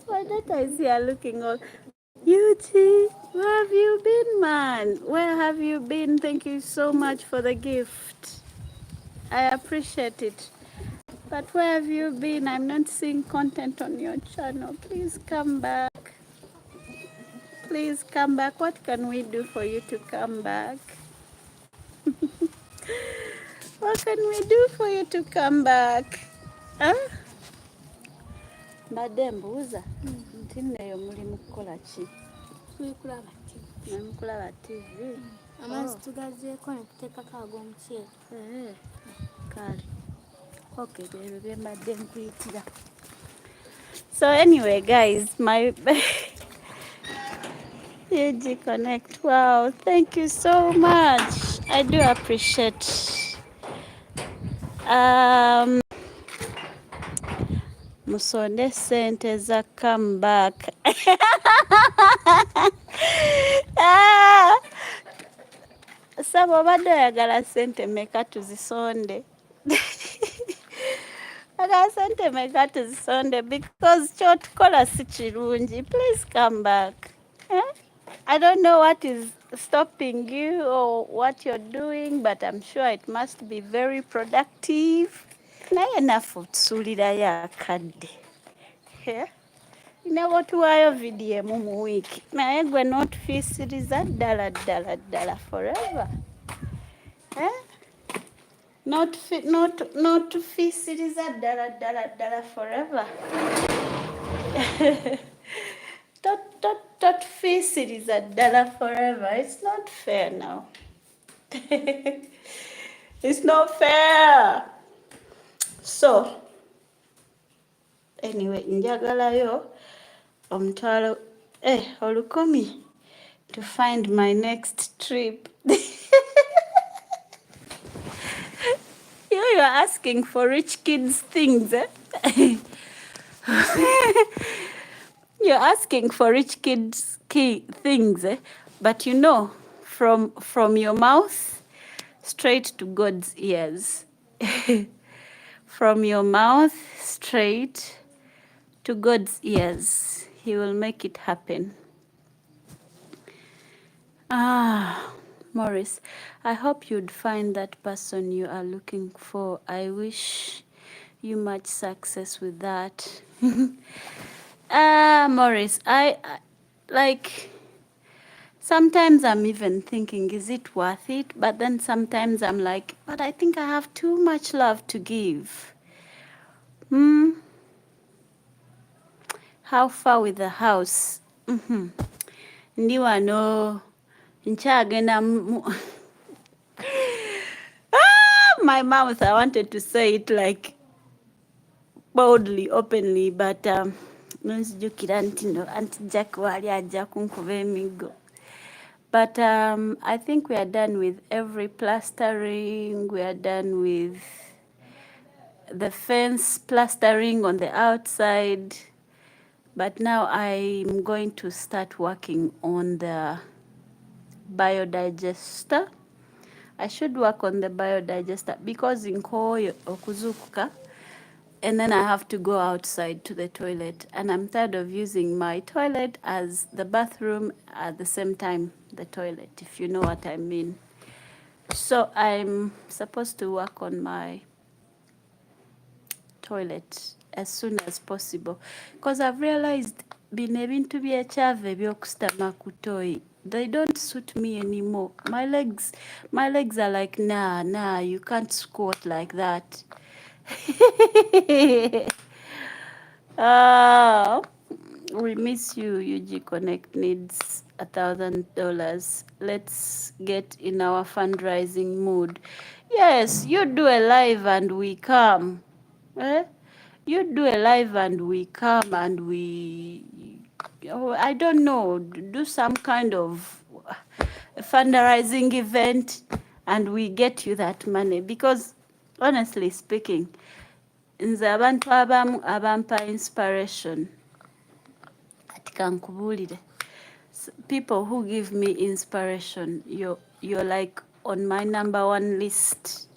A: Why that I see her looking all. Eugene, where have you been, man? Where have you been? Thank you so much for the gift. I appreciate it. But where have you been? I'm not seeing content on your channel. Please come back. Please come back. What can we do for you to come back? What can we do for you to come back? Huh? Mbadde mbuuza nti nno eyo mulimu kukola ki? Mulimu TV. Amazzi tugazeeko ne tuteekako ag'omuceere. Kale. Okay, ebyo bye mbadde nkuyitira. So anyway, guys, my UG Connect. Wow, thank you so much. I do appreciate. Musonde sente za come back. Sabo obadde oyagala sente meka tuzisonde. Agala sente meka tuzisonde because kyotukola si kirungi. Please come back. I don't know what is stopping you or what you're doing, but I'm sure it must be very productive. Naye naffe otusuulirayo akadde. Inawatuwayo video mu week naye gwe notufisiriza ddala ddala ddala forever. Notufisiriza ddala ddala ddala forever. Totufisiriza ddala forever. It's not fair now. It's not fair. So anyway, njagalayo omutwalo olukumi to find my next trip. You're asking for rich kids things, eh? You're asking for rich kids things, eh? But you know, from your mouth straight to God's ears. From your mouth straight to God's ears. He will make it happen. Maurice, I hope you'd find that person you are looking for. I wish you much success with that. Maurice, I like, sometimes I'm even thinking, is it worth it? But then sometimes I'm like, but I think I have too much love to give. How far with the house? Ndi wano nkyagenda my mouth, I wanted to say it like boldly, openly, but nonzijukira nti no Auntie Jack wali ajja kunkuba emigo. But I think we are done with every plastering. We are done with the fence plastering on the outside. But now I'm going to start working on the biodigester. I should work on the biodigester because in Koyo okuzukuka, and then I have to go outside to the toilet, and I'm tired of using my toilet as the bathroom at the same time the toilet, if you know what I mean. So I'm supposed to work on my toilet as soon as possible because I've realized bino ebintu byekyava ebyokusitama ku toy, they don't suit me anymore. My legs are like, nah, you can't squat like that. We miss you. UG Connect needs $1,000. Let's get in our fundraising mood. Yes, you do a live and we come. You do a live and we come and we, I don't know, do some kind of fundraising event and we get you that money. Because honestly speaking, nze abantu abamu abampa inspiration, ati kankubulire, people who give me inspiration, you're like on my #1 list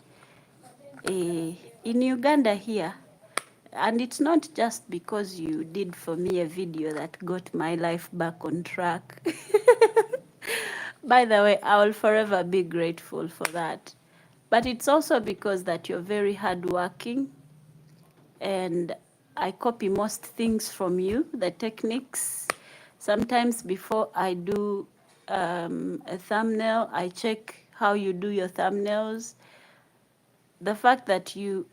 A: in Uganda here. And it's not just because you did for me a video that got my life back on track. By the way, I will forever be grateful for that. But it's also because that you're very hardworking, and I copy most things from you, the techniques. Sometimes before I do a thumbnail, I check how you do your thumbnails. The fact that you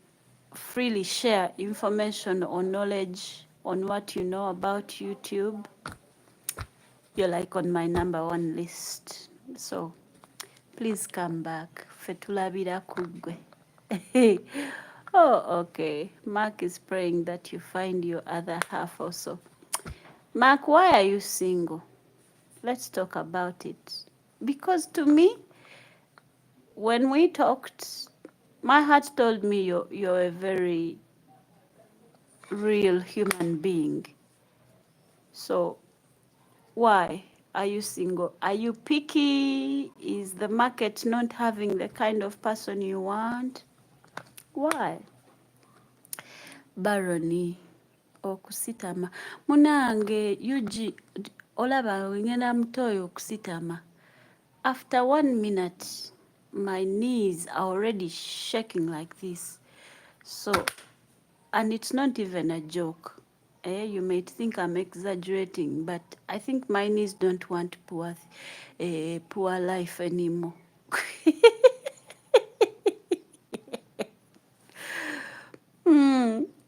A: freely share information or knowledge on what you know about YouTube, you're like on my #1 list. So please come back. Fetulabira kugwe. Oh, okay. Mark is praying that you find your other half also. Mark, why are you single? Let's talk about it. Because to me, when we talked, my heart told me you're a very real human being. So why are you single? Are you picky? Is the market not having the kind of person you want? Why? Baroni okusitama. Munange yuji olaba ngena mutoyo okusitama. After 1 minute, my knees are already shaking like this. So, and it's not even a joke. You might think I'm exaggerating, but I think my knees don't want poor life anymore.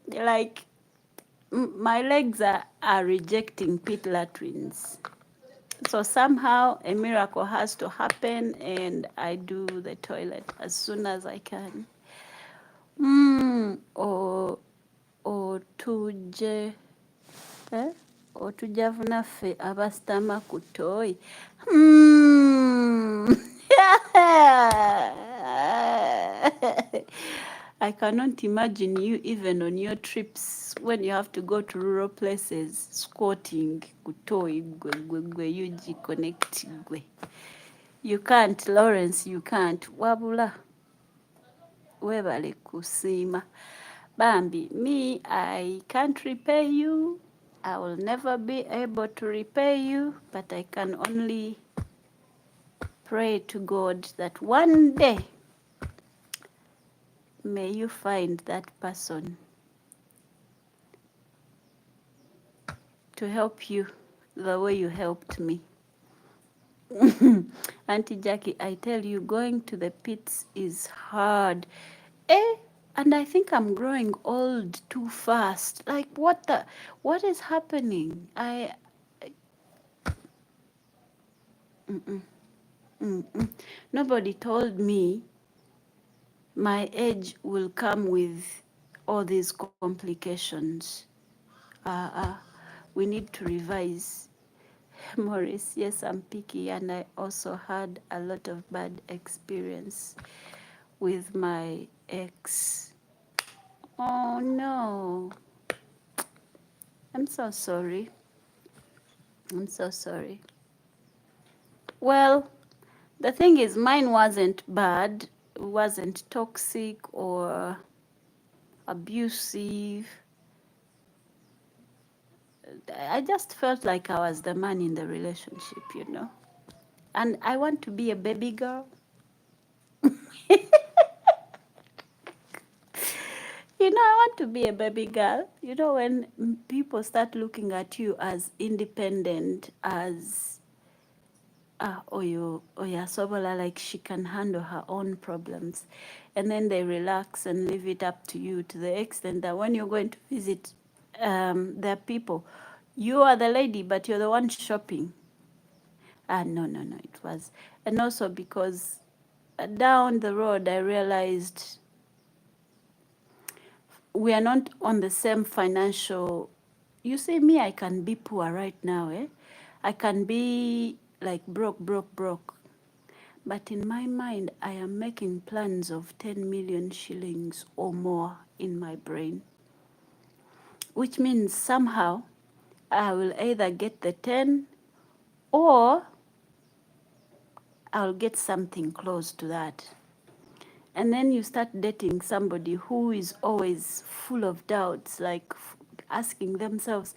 A: Like my legs are rejecting pit latrines. So somehow a miracle has to happen, and I do the toilet as soon as I can. Otuje otujavuna ffe abasitama ku ttooyi. I cannot imagine you even on your trips when you have to go to rural places squatting ku ttooyi gwe UG connect gwe. You can't, Lawrence, you can't. Wabula weebale kusiima. Bambi, me, I can't repay you. I will never be able to repay you, but I can only pray to God that one day may you find that person to help you the way you helped me. Auntie Jackie, I tell you, going to the pits is hard. And I think I'm growing old too fast. Like, what is happening? Nobody told me my age will come with all these complications. We need to revise. Maurice, yes, I'm picky, and I also had a lot of bad experience with my ex. Oh no. I'm so sorry. I'm so sorry. Well, the thing is, mine wasn't bad, wasn't toxic or abusive. I just felt like I was the man in the relationship, you know. And I want to be a baby girl. You know, I want to be a baby girl. You know, when people start looking at you as independent, as Sobola, like she can handle her own problems. And then they relax and leave it up to you to the extent that when you're going to visit their people, you are the lady, but you're the one shopping. No, it was. And also because down the road, I realized we are not on the same financial. You see, me, I can be poor right now, eh? I can be like broke. But in my mind, I am making plans of 10 million shillings or more in my brain, which means somehow I will either get the 10 or I'll get something close to that. And then you start dating somebody who is always full of doubts, like asking themselves,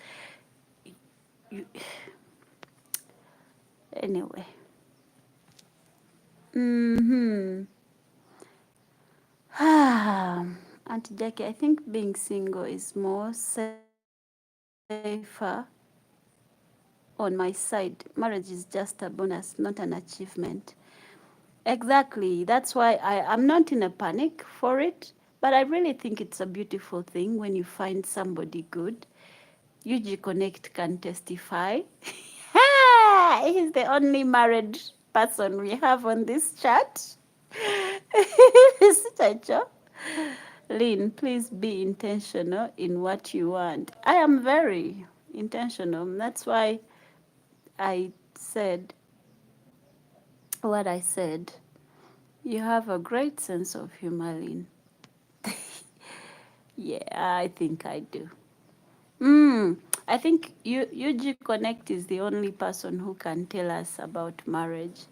A: anyway. Auntie Jackie, I think being single is more safer on my side. Marriage is just a bonus, not an achievement. Exactly. That's why I'm not in a panic for it, but I really think it's a beautiful thing when you find somebody good. UG Connect can testify. He's the only married person we have on this chat. Chacho. Lynn, please be intentional in what you want. I am very intentional. That's why I said what I said. You have a great sense of humor, Lynn. Yeah, I think I do. I think UG Connect is the only person who can tell us about marriage.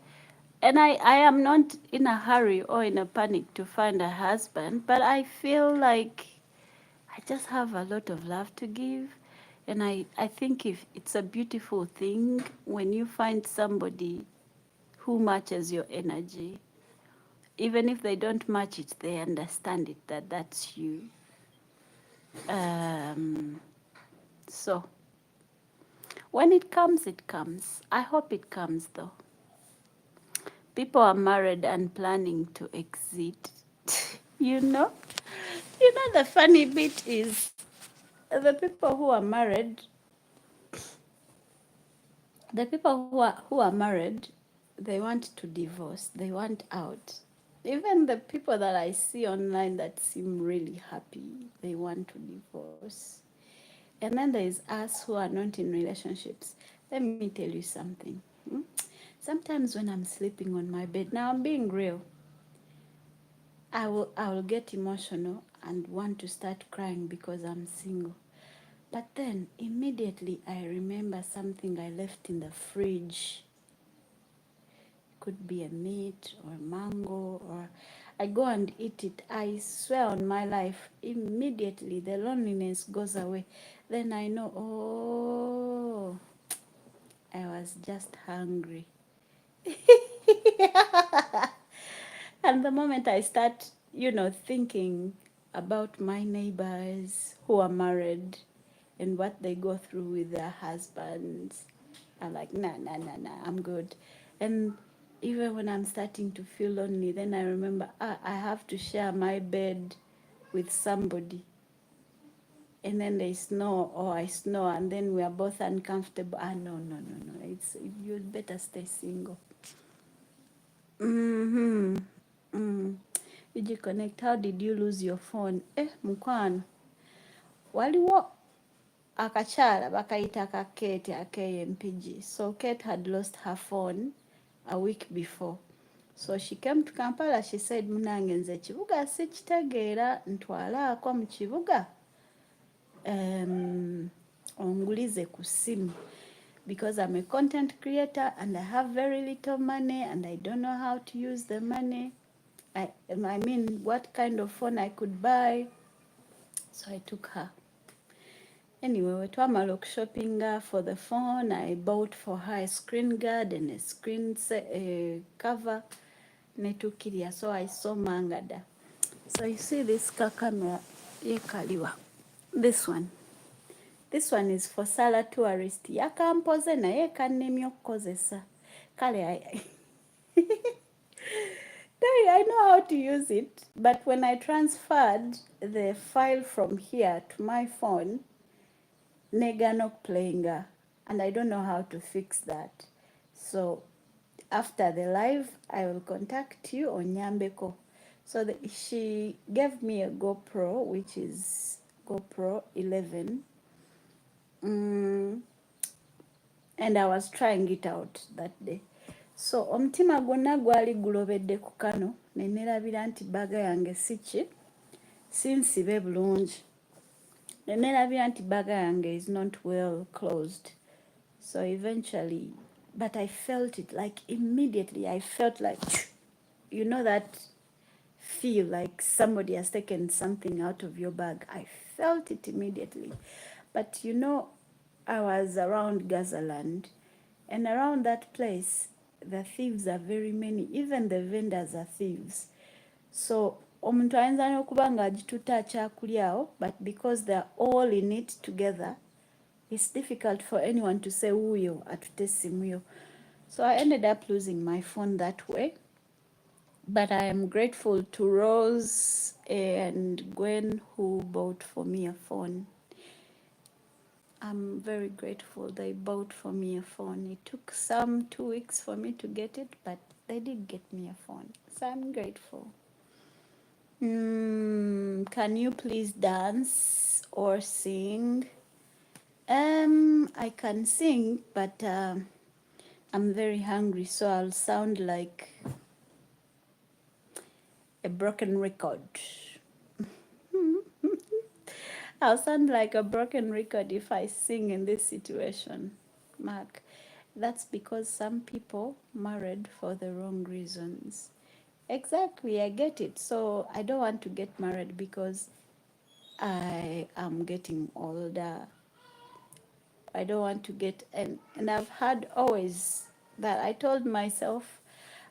A: And I am not in a hurry or in a panic to find a husband, but I feel like I just have a lot of love to give. And I think if it's a beautiful thing when you find somebody who matches your energy. Even if they don't match it, they understand it, that that's you. So when it comes, it comes. I hope it comes though. People are married and planning to exit. you know? You know, the funny bit is the people who are married, they want to divorce. They want out. Even the people that I see online that seem really happy, they want to divorce. And then there is us who are not in relationships. Let me tell you something. Sometimes when I'm sleeping on my bed, now I'm being real, I will get emotional and want to start crying because I'm single. But then immediately I remember something I left in the fridge. Could be a meat or a mango, or I go and eat it. I swear on my life, immediately the loneliness goes away. Then I know, oh, I was just hungry. And the moment I start, thinking about my neighbors who are married and what they go through with their husbands, I'm like, nah, I'm good. And even when I'm starting to feel lonely, then I remember, I have to share my bed with somebody. And then they snore or I snore, and then we are both uncomfortable. No. You'd better stay single. Did you connect? How did you lose your phone? Mukwano. Waliwo akakyala bakayita ka Kate MPG. So Kate had lost her phone a week before. So she came to Kampala. She said, munange nze ekibuga sikitegeera, ntwalaako mu kibuga ongulize ku ssimu, because I'm a content creator and I have very little money and I don't know how to use the money. I mean, what kind of phone I could buy. So I took her. Anyway, we twamala okushoppinga for the phone. I bought for her a screen guard and a screen cover. Netukiria. So I saw Mangada. So you see this camera, yekaliwa. This one. This one is for Sala tourist. Yakampoze naye kannemye okukozesa. Kale I know how to use it, but when I transferred the file from here to my phone, negano playing, and I don't know how to fix that. So after the live, I will contact you on Nyambeko. So she gave me a GoPro, which is GoPro 11. And I was trying it out that day. So omutima gwonna gwali gulobedde ku kano, ne nerabira nti bbaga yange sinsibe bulungi. Ne nerabira nti bbaga yange is not well closed. So eventually, but I felt it like immediately. I felt like, you know that feel like somebody has taken something out of your bag. I felt it immediately. But I was around Gazaland, and around that place, the thieves are very many. Even the vendors are thieves. So omuntu ayinza n'okuba ng'agituta kyakulyawo, but because they're all in it together, it's difficult for anyone to say uyo atute simu. So I ended up losing my phone that way. But I am grateful to Rose and Gwen who bought for me a phone. I'm very grateful they bought for me a phone. It took some 2 weeks for me to get it, but they did get me a phone. So I'm grateful. Can you please dance or sing? I can sing, but I'm very hungry, so I'll sound like a broken record. I'll sound like a broken record if I sing in this situation, Mark. That's because some people married for the wrong reasons. Exactly, I get it. So I don't want to get married because I am getting older. I don't want to get, and I've had always that I told myself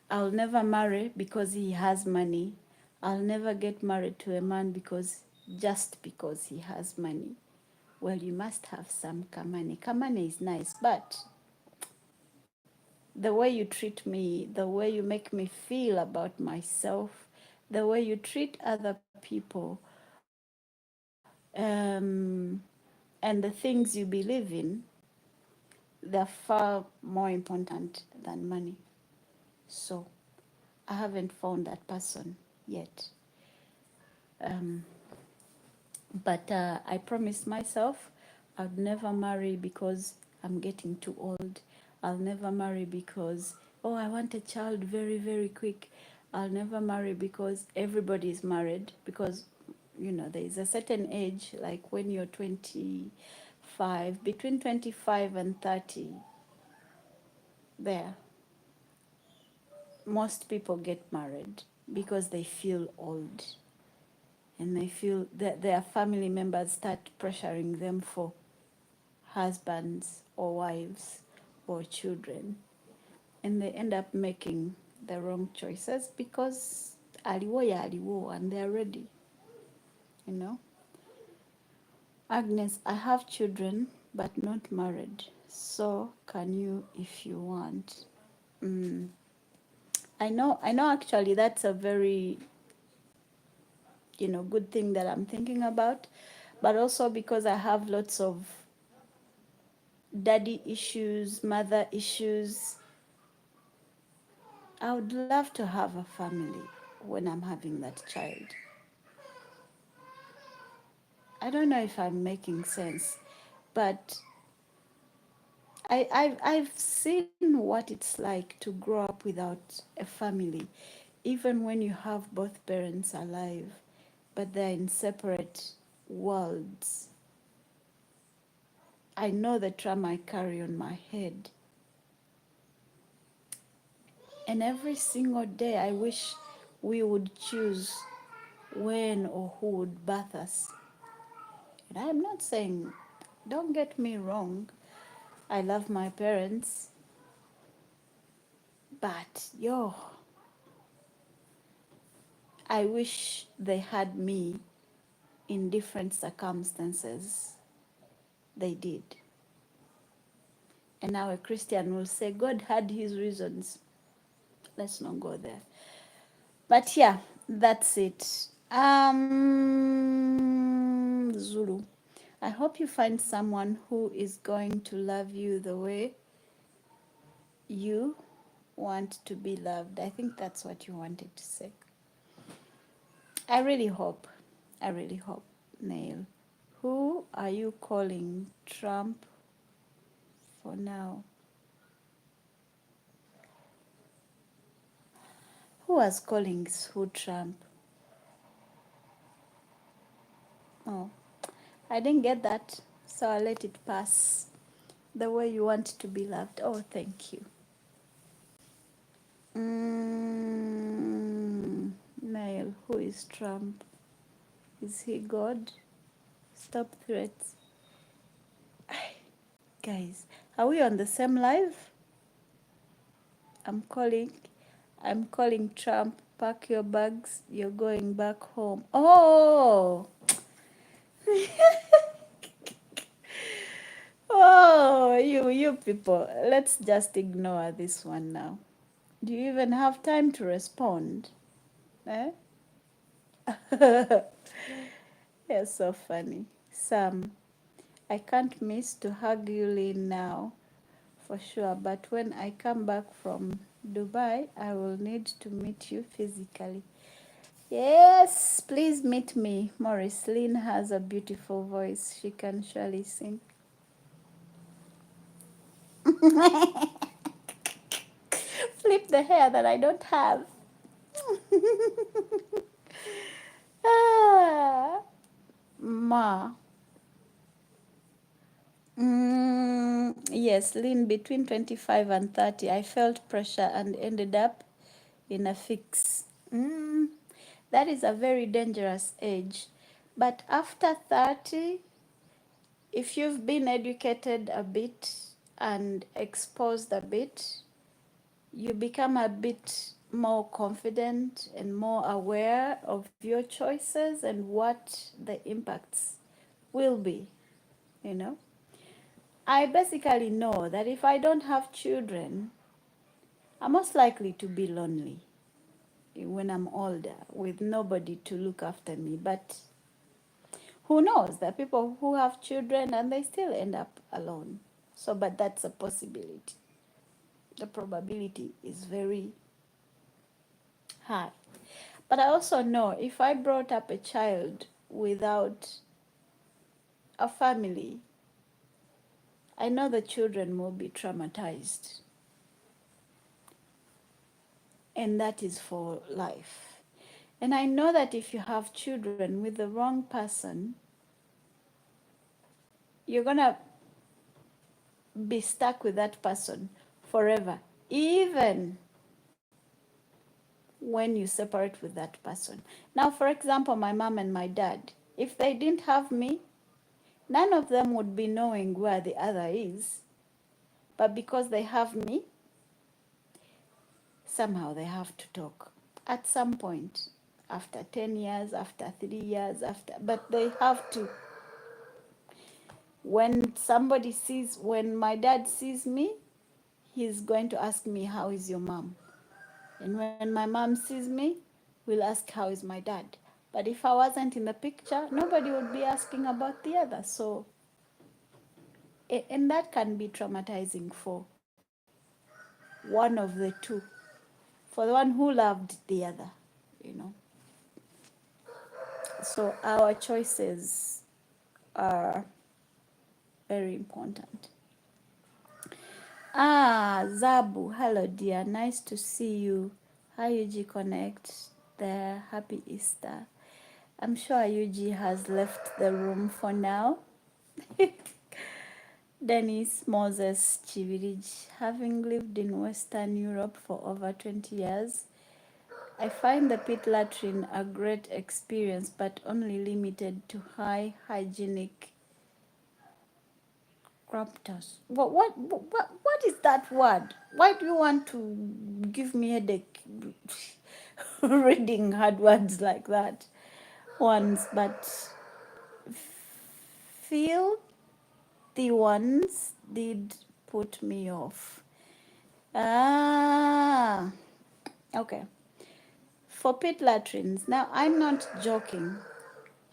A: I'll never marry because he has money. I'll never get married to a man just because he has money. well, you must have some kamani. Kamani is nice, but the way you treat me, the way you make me feel about myself, the way you treat other people, and the things you believe in, they're far more important than money. So I haven't found that person yet. Um, but I promised myself I'd never marry because I'm getting too old. I'll never marry because, oh, I want a child very, very quick. I'll never marry because everybody is married. Because, you know, there is a certain age, like when you're 25, between 25 and 30, there, most people get married because they feel old and they feel that their family members start pressuring them for husbands or wives or children, and they end up making the wrong choices because aliwo ya aliwo and they're ready, you know. Agnes, I have children but not married, so can you if you want. mm. I know actually that's a very, you know, good thing that I'm thinking about, but also because I have lots of daddy issues, mother issues. I would love to have a family when I'm having that child. I don't know if I'm making sense, but I've seen what it's like to grow up without a family, even when you have both parents alive, but they're in separate worlds. I know the trauma I carry on my head. And every single day I wish we would choose when or who would birth us. And I'm not saying, don't get me wrong, I love my parents, but yo, I wish they had me in different circumstances. They did. And now a Christian will say God had his reasons. Let's not go there. But yeah, that's it. Zulu. I hope you find someone who is going to love you the way you want to be loved. I think that's what you wanted to say. I really hope. I really hope, Neil. Who are you calling Trump for now? Who was calling who Trump? Oh, I didn't get that, so I'll let it pass. The way you want to be loved. Oh, thank you. Neil, who is Trump? Is he God? Stop threats. Guys, are we on the same live? I'm calling. I'm calling Trump. Pack your bags. You're going back home. Oh, oh, you people. Let's just ignore this one now. Do you even have time to respond? Eh? You're so funny. Sam, I can't miss to hug you, Lynn, now, for sure. But when I come back from Dubai, I will need to meet you physically. Yes, please meet me. Morris, Lynn has a beautiful voice. She can surely sing. Flip the hair that I don't have. Ah, Ma. Yes, Lynn, between 25 and 30, I felt pressure and ended up in a fix. That is a very dangerous age. But after 30, if you've been educated a bit and exposed a bit, you become a bit more confident and more aware of your choices and what the impacts will be. you know. I basically know that if I don't have children, I'm most likely to be lonely when I'm older with nobody to look after me. But who knows? There are people who have children and they still end up alone. So, but that's a possibility. The probability is very high. But I also know if I brought up a child without a family, I know the children will be traumatized. And that is for life. And I know that if you have children with the wrong person, you're going to be stuck with that person forever, even when you separate with that person. Now, for example, my mom and my dad, if they didn't have me, none of them would be knowing where the other is. But because they have me, somehow they have to talk at some point, after 10 years, after 3 years, after, but they have to. When my dad sees me, he's going to ask me, how is your mom? And when my mom sees me, we'll ask, how is my dad? But if I wasn't in the picture, nobody would be asking about the other. So, and that can be traumatizing for one of the two, for the one who loved the other, you know. So our choices are very important. Zabu, hello dear, nice to see you. Hi UG Connect there, happy Easter. I'm sure UG has left the room for now. Dennis Moses Chivirij, having lived in Western Europe for over 20 years, I find the pit latrine a great experience, but only limited to high hygienic Raptors. What is that word? Why do you want to give me headache reading hard words like that once? But feel the ones did put me off. Ah, okay. For pit latrines, now I'm not joking.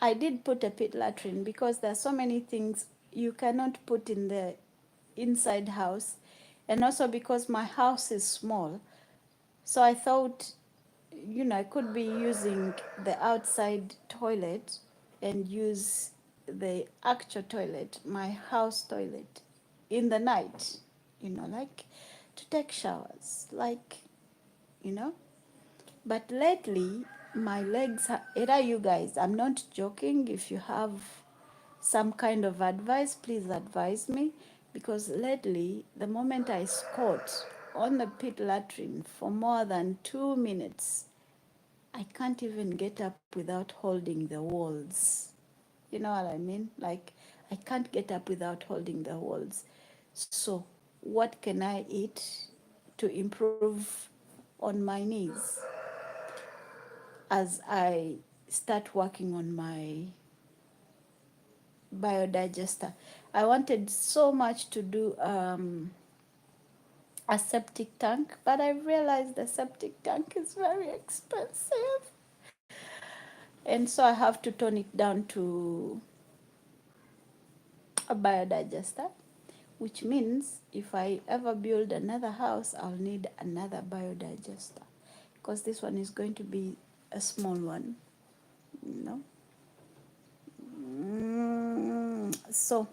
A: I did put a pit latrine because there are so many things you cannot put in the inside house, and also because my house is small, so I thought, I could be using the outside toilet and use the actual toilet, my house toilet, in the night, like to take showers, like, you know. But lately, my legs, either you guys, I'm not joking, if you have some kind of advice, please advise me, because lately, the moment I squat on the pit latrine for more than 2 minutes, I can't even get up without holding the walls. You know what I mean? Like, I can't get up without holding the walls. So, what can I eat to improve on my knees as I start working on my biodigester? I wanted so much to do a septic tank, but I realized the septic tank is very expensive. And so I have to tone it down to a biodigester, which means if I ever build another house, I'll need another biodigester, because this one is going to be a small one, you know. So,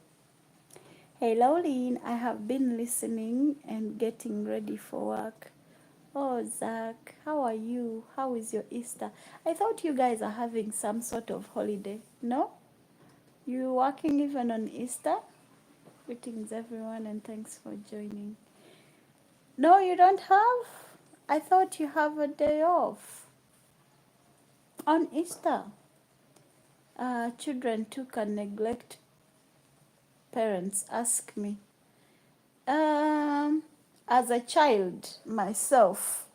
A: hey Lauline, I have been listening and getting ready for work. Oh, Zach, how are you? How is your Easter? I thought you guys are having some sort of holiday. No? You working even on Easter? Greetings, everyone, and thanks for joining. No, you don't have? I thought you have a day off on Easter. Children too can neglect parents. Ask me. As a child myself,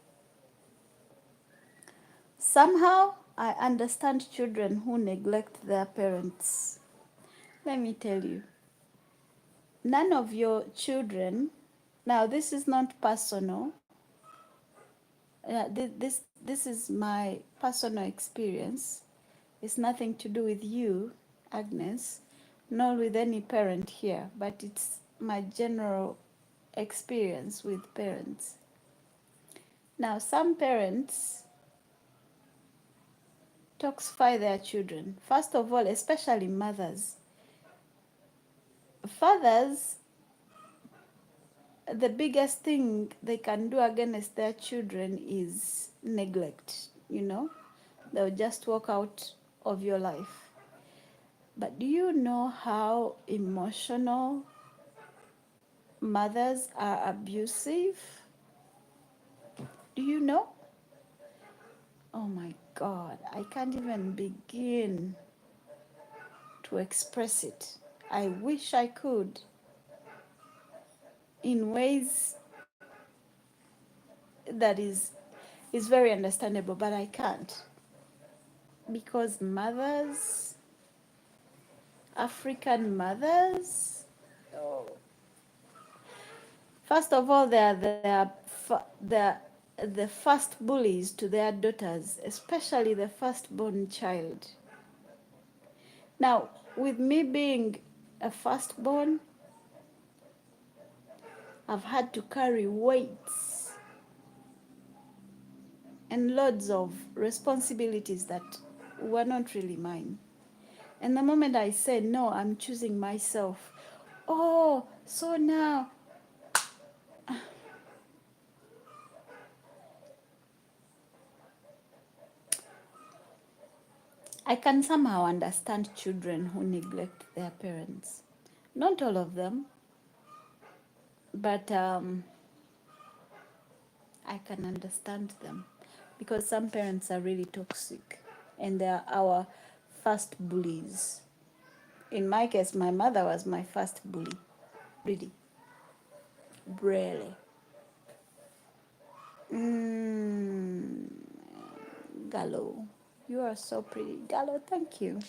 A: somehow I understand children who neglect their parents. Let me tell you. none of your children, now this is not personal, this is my personal experience. It's nothing to do with you, Agnes, nor with any parent here, but it's my general experience with parents. Now, some parents toxify their children. First of all, especially mothers. Fathers, the biggest thing they can do against their children is neglect, you know. They'll just walk out of your life. But do you know how emotional mothers are abusive? Do you know? Oh my God, I can't even begin to express it. I wish I could in ways that is very understandable, but I can't. Because mothers, African mothers, oh, first of all, they're the first bullies to their daughters, especially the firstborn child. Now, with me being a firstborn, I've had to carry weights and loads of responsibilities that were not really mine. And the moment I said, no, I'm choosing myself, oh, so now, I can somehow understand children who neglect their parents. Not all of them, but I can understand them because some parents are really toxic and they are our first bullies. In my case, my mother was my first bully. Really. Really. Gallo, you are so pretty. Gallo, thank you.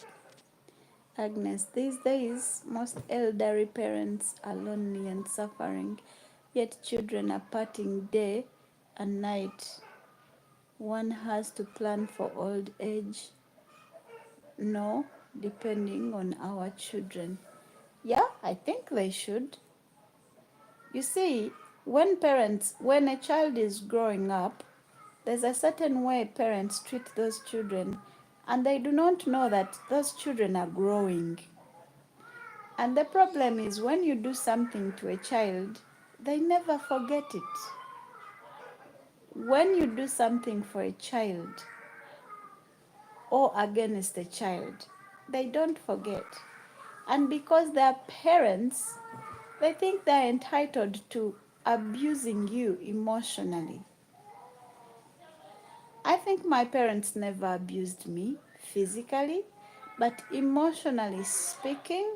A: Agnes, these days, most elderly parents are lonely and suffering, yet children are parting day and night. One has to plan for old age. No, depending on our children. Yeah, I think they should. You see, when a child is growing up, there's a certain way parents treat those children, and they do not know that those children are growing. And the problem is when you do something to a child, they never forget it. When you do something for a child or against a child, they don't forget. And because they're parents, they think they're entitled to abusing you emotionally. I think my parents never abused me physically, but emotionally speaking,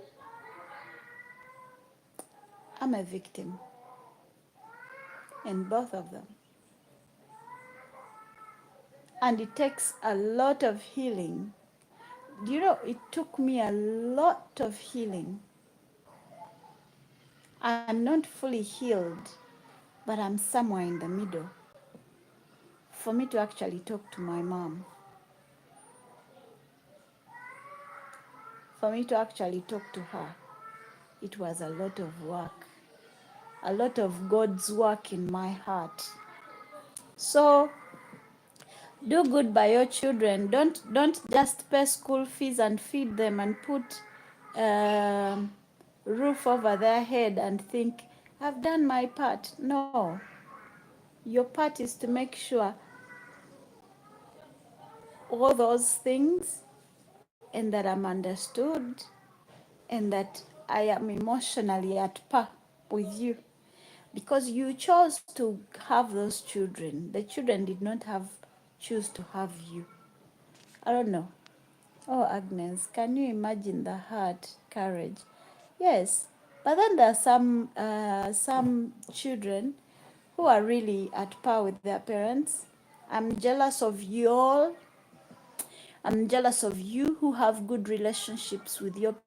A: I'm a victim in both of them. And it takes a lot of healing. You know, it took me a lot of healing. I'm not fully healed, but I'm somewhere in the middle. For me to actually talk to my mom, for me to actually talk to her, it was a lot of work, a lot of God's work in my heart. So do good by your children. Don't just pay school fees and feed them and put roof over their head and think, I've done my part. No. Your part is to make sure all those things and that I'm understood and that I am emotionally at par with you. Because you chose to have those children. The children did not choose to have you. I don't know. Oh, Agnes, can you imagine the heart, courage? Yes, but then there are some children who are really at par with their parents. I'm jealous of you all. I'm jealous of you who have good relationships with your parents.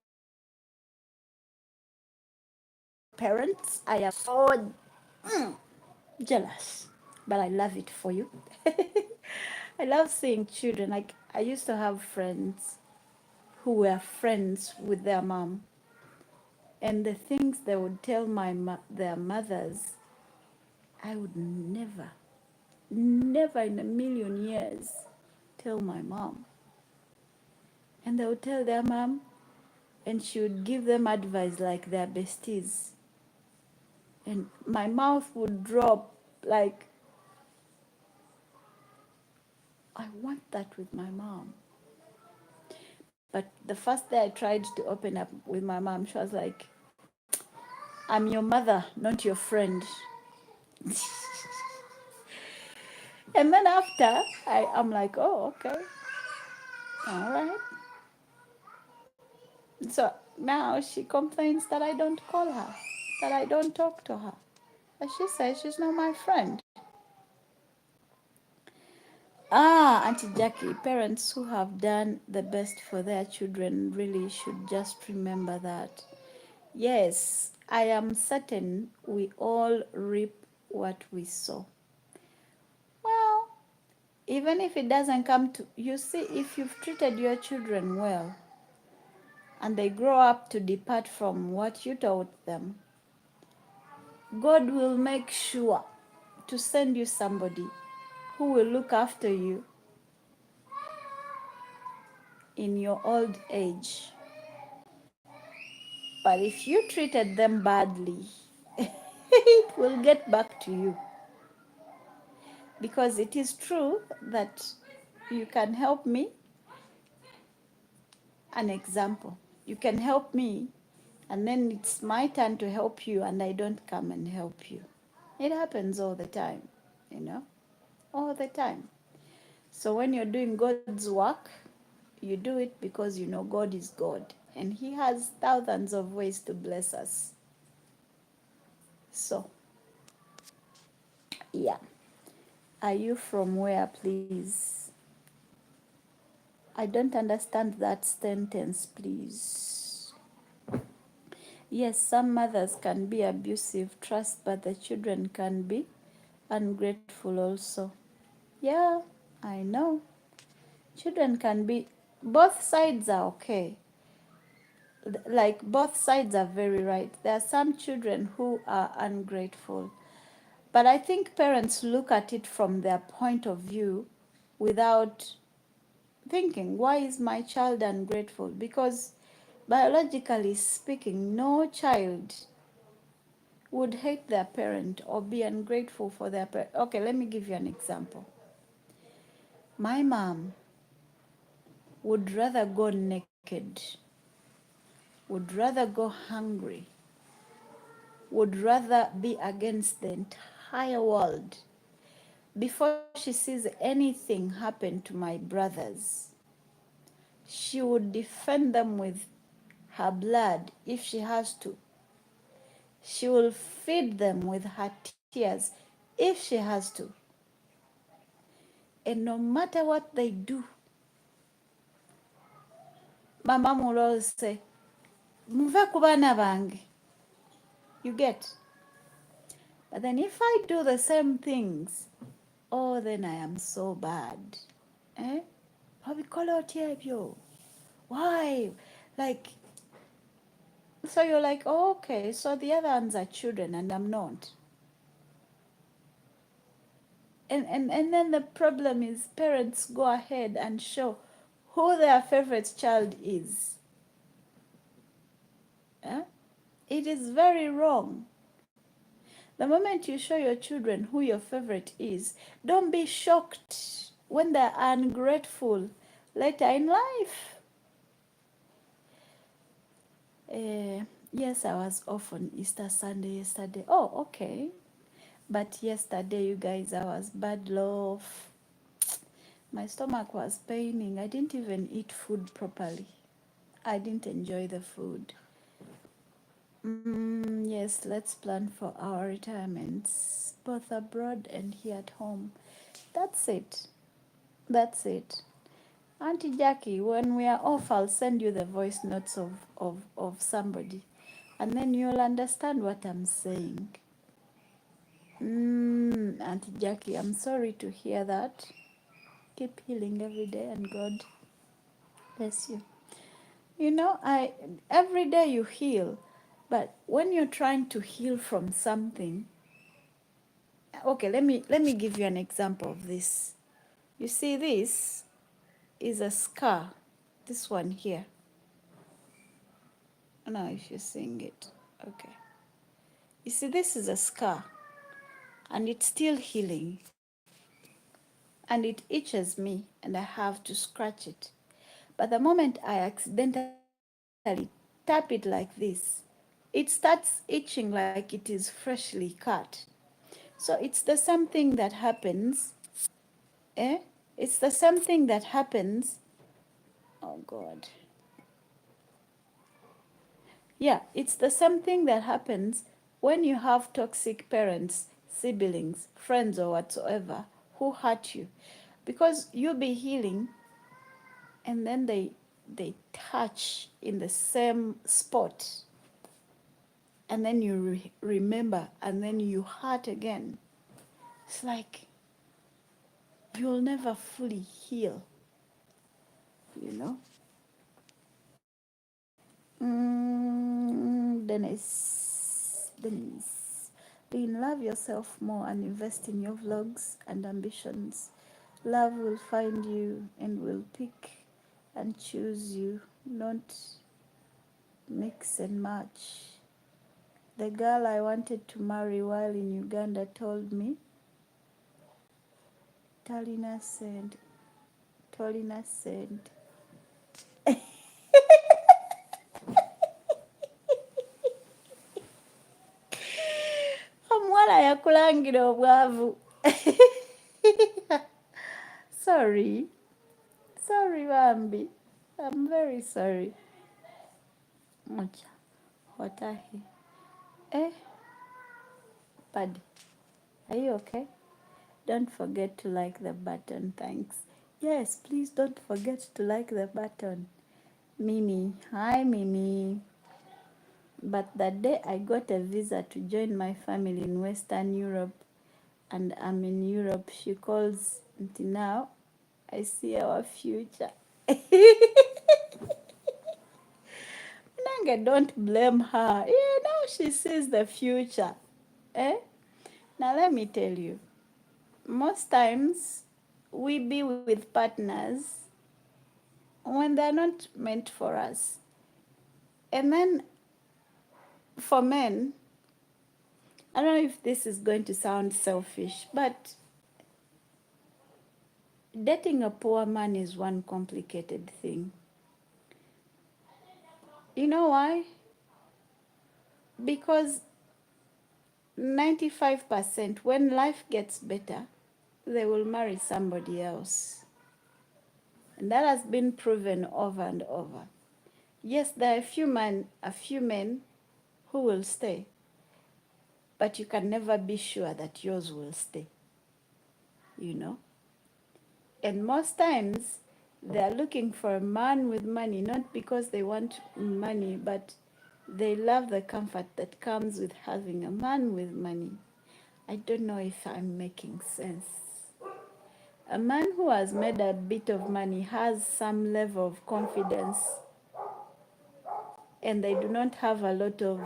A: parents. I am so jealous, but I love it for you. I love seeing children. Like, I used to have friends who were friends with their mom, and the things they would tell their mothers, I would never, never in a million years tell my mom. And they would tell their mom, and she would give them advice like their besties. And my mouth would drop like, I want that with my mom. But the first day I tried to open up with my mom, she was like, I'm your mother, not your friend. And then after, I'm like, oh, okay, all right. So now she complains that I don't call her, that I don't talk to her. And she says she's not my friend. Ah, Auntie Jackie, parents who have done the best for their children really should just remember that. Yes, I am certain we all reap what we sow. Well, even if it doesn't come to, you see, if you've treated your children well and they grow up to depart from what you taught them, God will make sure to send you somebody who will look after you in your old age. But if you treated them badly, it will get back to you. Because it is true that you can help me. An example, you can help me, and then it's my turn to help you, and I don't come and help you. It happens all the time, you know, all the time. So when you're doing God's work, you do it because you know God is God, and He has thousands of ways to bless us. So, yeah. Are you from where, please? I don't understand that sentence, please. Yes, some mothers can be abusive, trust, but the children can be ungrateful also. Yeah, I know. Children can be, both sides are okay. Like, both sides are very right. There are some children who are ungrateful. But I think parents look at it from their point of view without thinking, why is my child ungrateful? Because biologically speaking, no child would hate their parent or be ungrateful for their parent. Okay, let me give you an example. My mom would rather go naked, would rather go hungry, would rather be against the entire world before she sees anything happen to my brothers. She would defend them with her blood if she has to. She will feed them with her tears if she has to. And no matter what they do, my mom will always say, Muve ku bana bange. You get? But then if I do the same things, oh, then I am so bad. Eh? Why? Like, so you're like, oh, okay, so the other ones are children and I'm not. And then the problem is parents go ahead and show who their favorite child is. Eh? It is very wrong. The moment you show your children who your favorite is, don't be shocked when they're ungrateful later in life. Yes, I was off on Easter Sunday yesterday. Oh, okay. But yesterday, you guys, I was bad loaf. My stomach was paining. I didn't even eat food properly. I didn't enjoy the food. Yes, let's plan for our retirements, both abroad and here at home. That's it. That's it. Auntie Jackie, when we are off, I'll send you the voice notes of somebody And then you'll understand what I'm saying. Auntie Jackie, I'm sorry to hear that. Keep healing every day and God bless you. You know, every day you heal, but when you're trying to heal from something, okay, let me give you an example of this. You see, this is a scar. This one here. I don't know if you're seeing it. Okay. You see, this is a scar, and it's still healing. And it itches me, and I have to scratch it. But the moment I accidentally tap it like this, it starts itching like it is freshly cut. So it's the same thing that happens. Eh? It's the same thing that happens. Oh God. Yeah, it's the same thing that happens when you have toxic parents, siblings, friends, or whatsoever who hurt you. Because you'll be healing and then they touch in the same spot, and then you remember, and then you hurt again. It's like you'll never fully heal, you know. Dennis, Lynn, love yourself more and invest in your vlogs and ambitions. Love will find you and will pick and choose you, not mix and match. The girl I wanted to marry while in Uganda told me, Tolina said, omuwala yakulangira obwavu. Sorry. Sorry, Bambi. I'm very sorry. Mocha. Watahi. Eh, Buddy. Are you okay? Don't forget to like the button. Thanks. Yes, please don't forget to like the button. Mimi. Hi, Mimi. But that day I got a visa to join my family in Western Europe, and I'm in Europe. She calls until now. I see our future. Nanga, don't blame her. Yeah, now she sees the future. Eh? Now let me tell you. Most times we be with partners when they're not meant for us. And then for men, I don't know if this is going to sound selfish, but dating a poor man is one complicated thing. You know why? Because 95% when life gets better, they will marry somebody else. And that has been proven over and over. Yes, there are a few men who will stay, but you can never be sure that yours will stay, you know. And most times they're looking for a man with money, not because they want money, but they love the comfort that comes with having a man with money. I don't know if I'm making sense. A man who has made a bit of money has some level of confidence, and they do not have a lot of,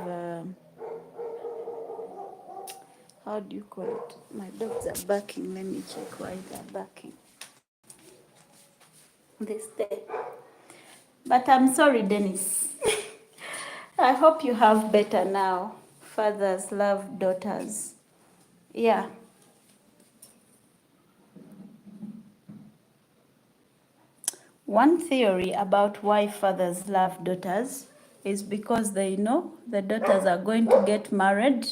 A: how do you call it? My dogs are barking. Let me check why they're barking. They stay. But I'm sorry, Dennis. I hope you have better now. Fathers love daughters. Yeah. One theory about why fathers love daughters is because they know the daughters are going to get married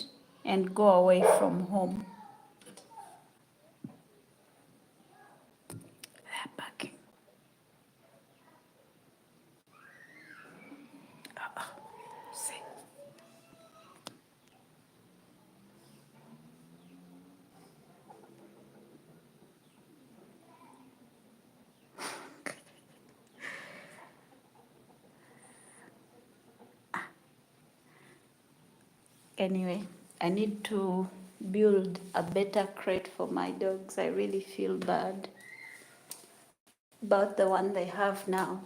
A: and go away from home. They're barking. See. Anyway, I need to build a better crate for my dogs. I really feel bad about the one they have now.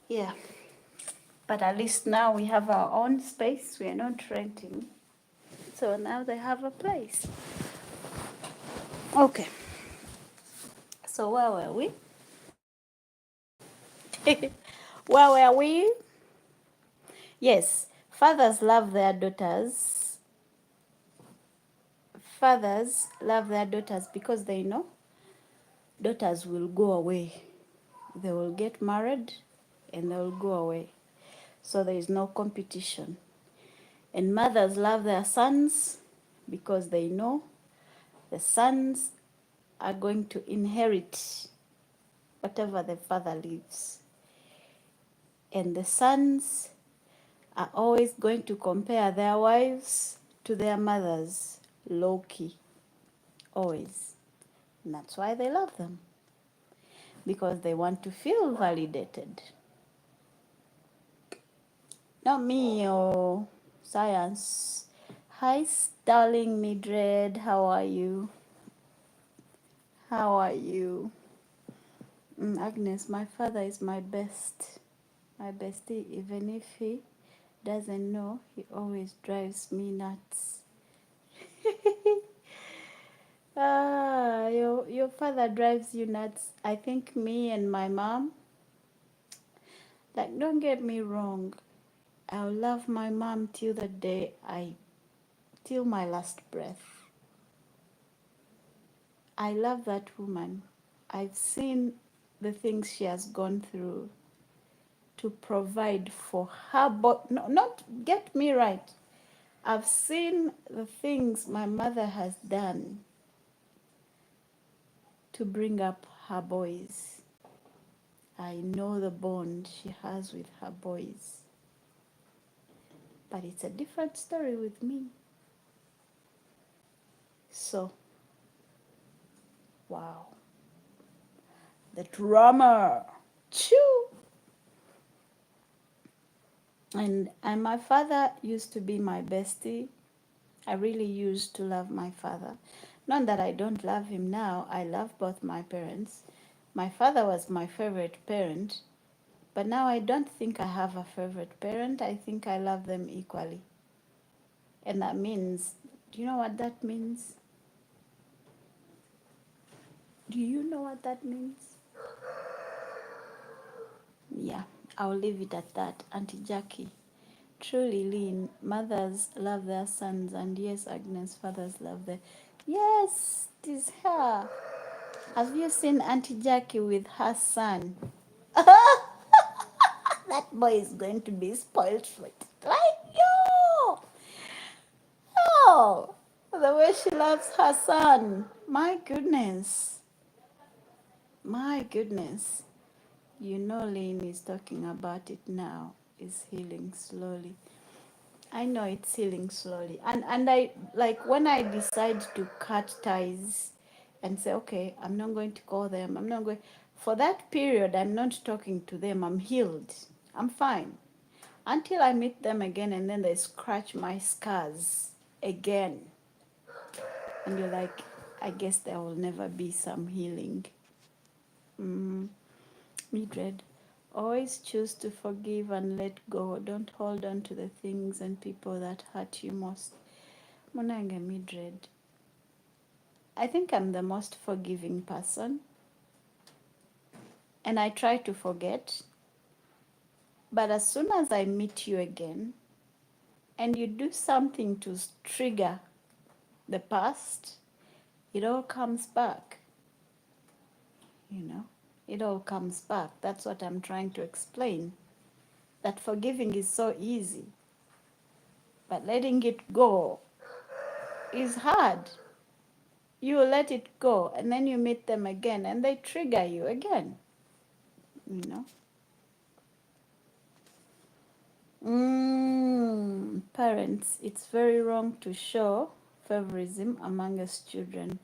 A: Yeah, but at least now we have our own space. We are not renting. So now they have a place. Okay, so where were we? Where were we? Yes, fathers love their daughters. Fathers love their daughters because they know daughters will go away. They will get married and they will go away. So there is no competition. And mothers love their sons because they know the sons are going to inherit whatever the father leaves. And the sons are always going to compare their wives to their mothers, low key, always. And that's why they love them, because they want to feel validated. Not me, oh, science. Hi, darling Mildred, how are you? How are you? Agnes, my father is my best. My bestie, even if he doesn't know, he always drives me nuts. Your father drives you nuts. I think me and my mom, like, don't get me wrong, I'll love my mom till the day till my last breath. I love that woman. I've seen the things she has gone through to provide for her, but no, not get me right. I've seen the things my mother has done to bring up her boys. I know the bond she has with her boys. But it's a different story with me. So, wow. The drama. Choo! And my father used to be my bestie. I really used to love my father. Not that I don't love him now. I love both my parents. My father was my favorite parent, but now I don't think I have a favorite parent. I think I love them equally. And that means, do you know what that means? Do you know what that means? Yeah, I'll leave it at that. Auntie Jackie. Truly, Lynn, mothers love their sons, and yes, Agnes, fathers love their. Yes, it is her. Have you seen Auntie Jackie with her son? That boy is going to be spoiled for it. Like, yo! Oh, the way she loves her son. My goodness. My goodness. You know Lynn is talking about it now. Is healing slowly. I know it's healing slowly. And I, like, when I decide to cut ties and say, okay, I'm not going to call them, I'm not going, for that period, I'm not talking to them, I'm healed, I'm fine. Until I meet them again and then they scratch my scars again. And you're like, I guess there will never be some healing. Mildred, always choose to forgive and let go. Don't hold on to the things and people that hurt you most. Munanga Mildred, I think I'm the most forgiving person. And I try to forget. But as soon as I meet you again and you do something to trigger the past, it all comes back. You know, it all comes back. That's what I'm trying to explain. That forgiving is so easy. But letting it go is hard. You let it go and then you meet them again and they trigger you again. You know? Parents, it's very wrong to show favoritism among us children.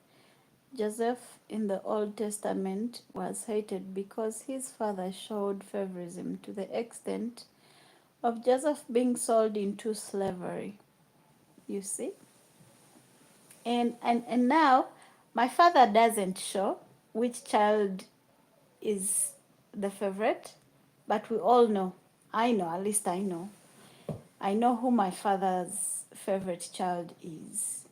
A: Joseph in the Old Testament was hated because his father showed favoritism to the extent of Joseph being sold into slavery. You see? And now my father doesn't show which child is the favorite, but we all know. I know, at least I know. I know who my father's favorite child is,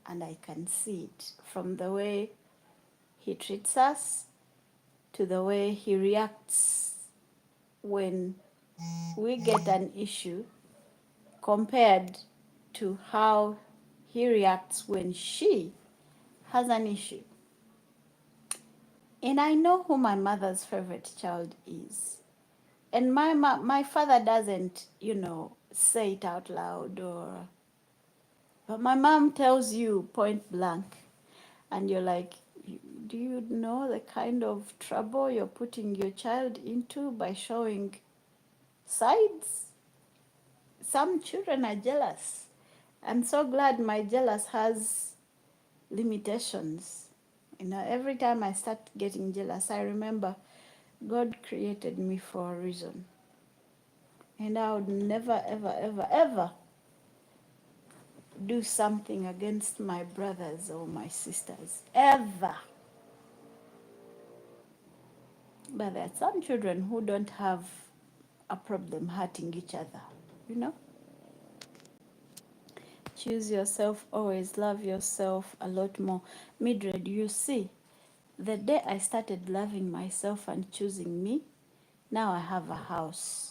A: and I can see it from the way he treats us to the way he reacts when we get an issue compared to how he reacts when she has an issue. And I know who my mother's favorite child is. And my father doesn't, say it out loud, but my mom tells you point blank, and you're like, do you know the kind of trouble you're putting your child into by showing sides? Some children are jealous. I'm so glad my jealous has limitations. Every time I start getting jealous, I remember God created me for a reason. And I would never, ever, ever, ever do something against my brothers or my sisters. Ever. But there are some children who don't have a problem hurting each other. You know? Choose yourself always. Love yourself a lot more. Mildred, you see, the day I started loving myself and choosing me, now I have a house.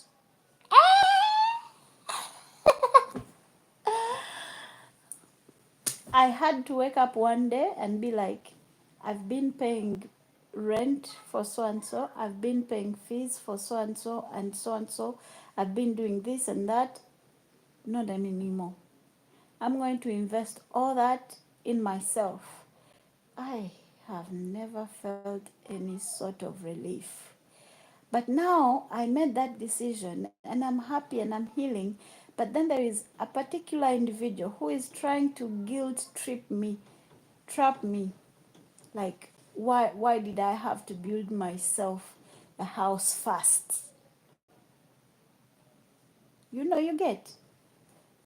A: I had to wake up one day and be like, I've been paying rent for so and so, I've been paying fees for so and so and so and so, I've been doing this and that. Not anymore. I'm going to invest all that in myself. I have never felt any sort of relief. But now I made that decision and I'm happy and I'm healing. But then there is a particular individual who is trying to guilt trap me. Like, why did I have to build myself a house first? You get.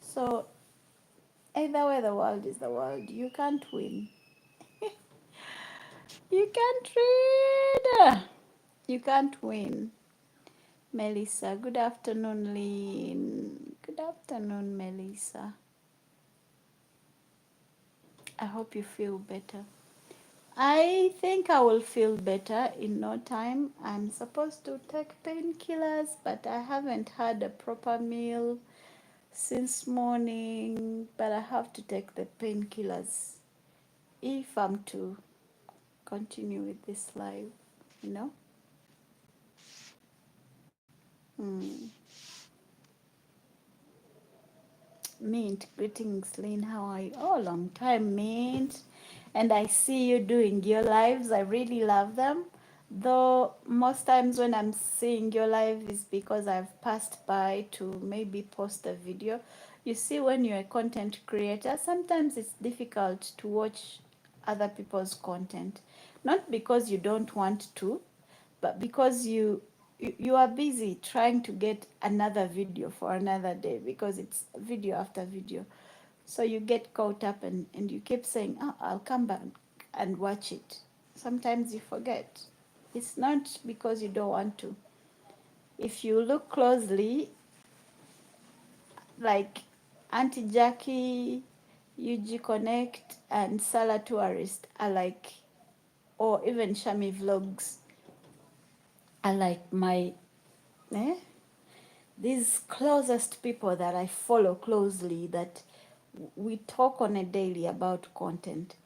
A: So either way, the world is the world. You can't win. You can't win. You can't win. Melissa, good afternoon, Lynn. Good afternoon, Melissa. I hope you feel better. I think I will feel better in no time. I'm supposed to take painkillers, but I haven't had a proper meal since morning. But I have to take the painkillers if I'm to continue with this live, you know? Hmm. Mint, greetings, Lynn. How are you? Oh, long time, Mint. And I see you doing your lives. I really love them. Though most times when I'm seeing your live is because I've passed by to maybe post a video. You see, when you're a content creator, sometimes it's difficult to watch other people's content. Not because you don't want to, but because you are busy trying to get another video for another day because it's video after video. So you get caught up and you keep saying, oh, I'll come back and watch it. Sometimes you forget. It's not because you don't want to. If you look closely, like Auntie Jackie, UG Connect, and Sala Tourist are like, or even Shami Vlogs are like my, eh? These closest people that I follow closely that we talk on a daily about content.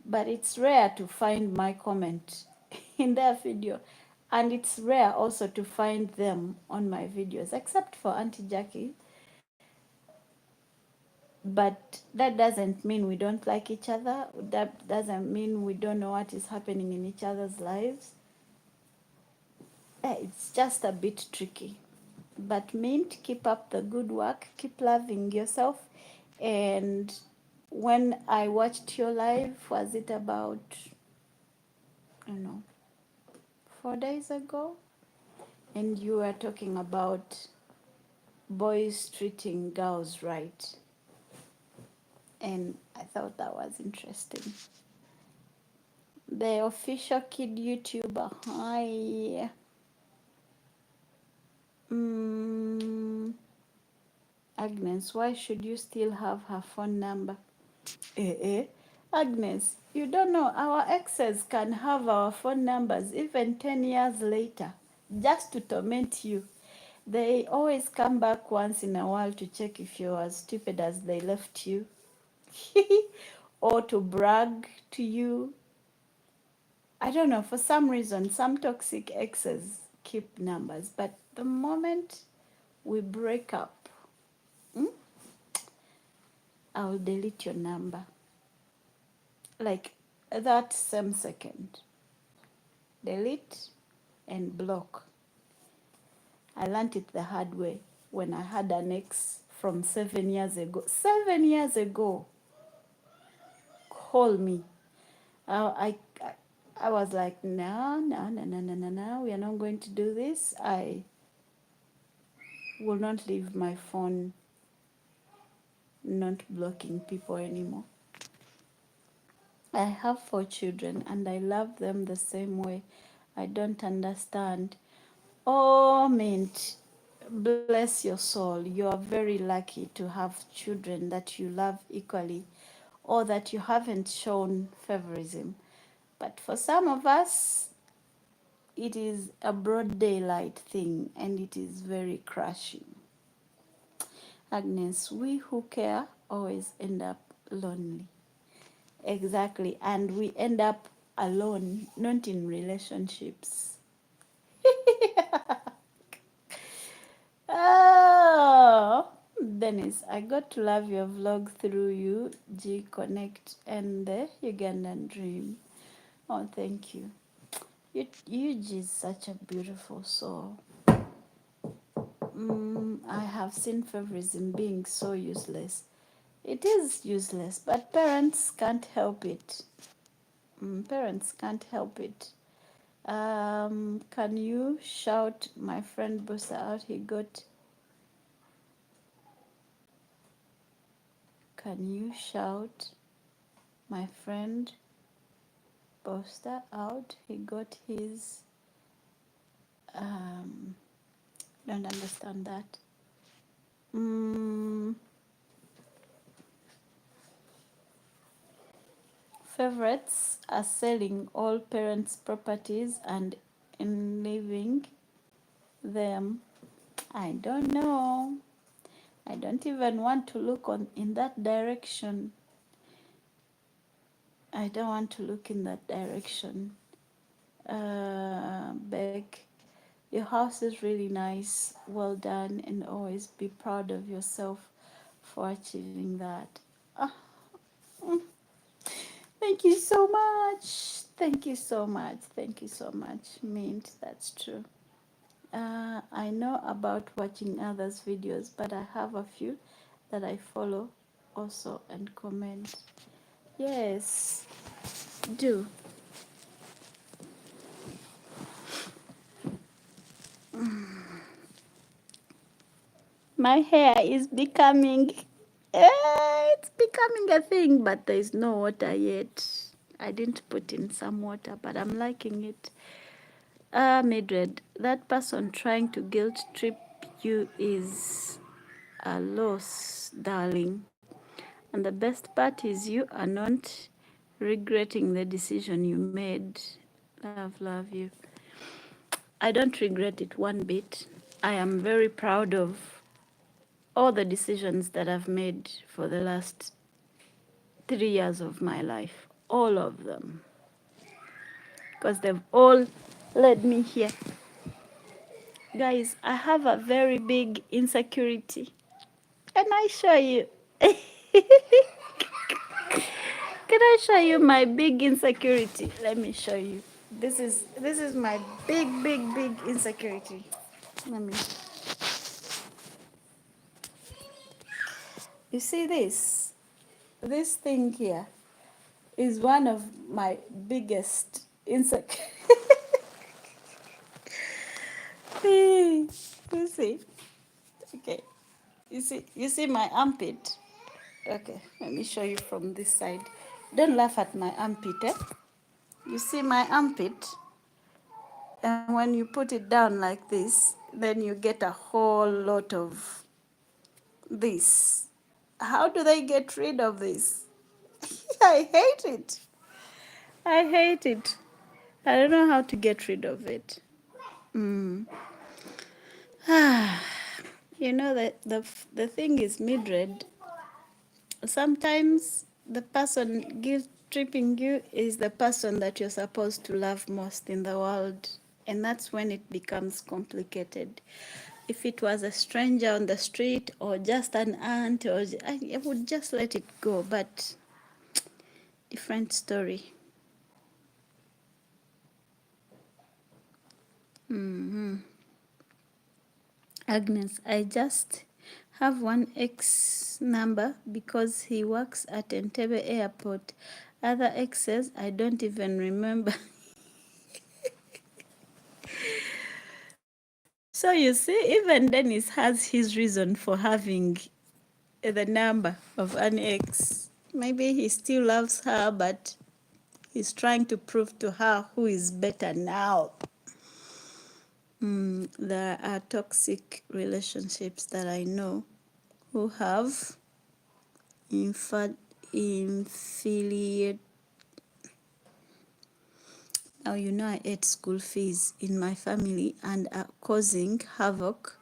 A: But it's rare to find my comment in their video. And it's rare also to find them on my videos, except for Auntie Jackie. But that doesn't mean we don't like each other. That doesn't mean we don't know what is happening in each other's lives. It's just a bit tricky. But Mint, keep up the good work. Keep loving yourself. And when I watched your live, was it about, I don't know, 4 days ago? And you were talking about boys treating girls right. And I thought that was interesting. The official kid YouTuber. Hi. Agnes, why should you still have her phone number? Agnes, you don't know our exes can have our phone numbers even 10 years later just to torment you. They always come back once in a while to check if you're as stupid as they left you or to brag to you. I don't know, for some reason, some toxic exes keep numbers, but the moment we break up, I'll delete your number. Like that same second. Delete and block. I learned it the hard way when I had an ex from 7 years ago. 7 years ago. Call me. I was like, no, we are not going to do this. I will not leave my phone not blocking people anymore. I have 4 children and I love them the same way. I don't understand. Oh, Mint, bless your soul. You are very lucky to have children that you love equally or that you haven't shown favoritism. But for some of us, it is a broad daylight thing and it is very crushing. Agnes, we who care always end up lonely. Exactly. And we end up alone, not in relationships. Oh, Dennis, I got to love your vlog through you, G Connect, and the Ugandan Dream. Oh, thank you. You G is such a beautiful soul. I have seen favoritism being so useless. It is useless, but parents can't help it. Parents can't help it. Can you shout my friend Busa out? Can you shout my friend Buster out? He got his. Don't understand that. Favorites are selling all parents' properties and leaving them. I don't know. I don't even want to look in that direction. I don't want to look in that direction. Beck, your house is really nice. Well done, and always be proud of yourself for achieving that. Mm. Thank you so much. Thank you so much. Thank you so much. Mint, that's true. I know about watching others' videos, but I have a few that I follow also and comment. Yes, do. My hair is becoming, it's becoming a thing, but there's no water yet. I didn't put in some water, but I'm liking it. Mildred, that person trying to guilt trip you is a loss, darling. And the best part is you are not regretting the decision you made. Love you. I don't regret it one bit. I am very proud of all the decisions that I've made for the last 3 years of my life. All of them. Because they've all led me here. Guys, I have a very big insecurity. Can I show you? Can I show you my big insecurity? Let me show you. This is my big insecurity. Let me. You see this? This thing here is one of my biggest insecurities. You see? Okay. You see my armpit? Okay, let me show you from this side. Don't laugh at my armpit, eh? You see my armpit? And when you put it down like this, then you get a whole lot of this. How do they get rid of this? I hate it. I hate it. I don't know how to get rid of it. Mm. You know that the thing is, Mildred, sometimes the person guilt tripping you is the person that you're supposed to love most in the world. And that's when it becomes complicated. If it was a stranger on the street or just an aunt, or I would just let it go, but different story. Mm-hmm. Agnes, I just have one ex number because he works at Entebbe Airport. Other exes, I don't even remember. So you see, even Dennis has his reason for having the number of an ex. Maybe he still loves her, but he's trying to prove to her who is better now. There are toxic relationships that I know who have infiliate. Now you know I ate school fees in my family and are causing havoc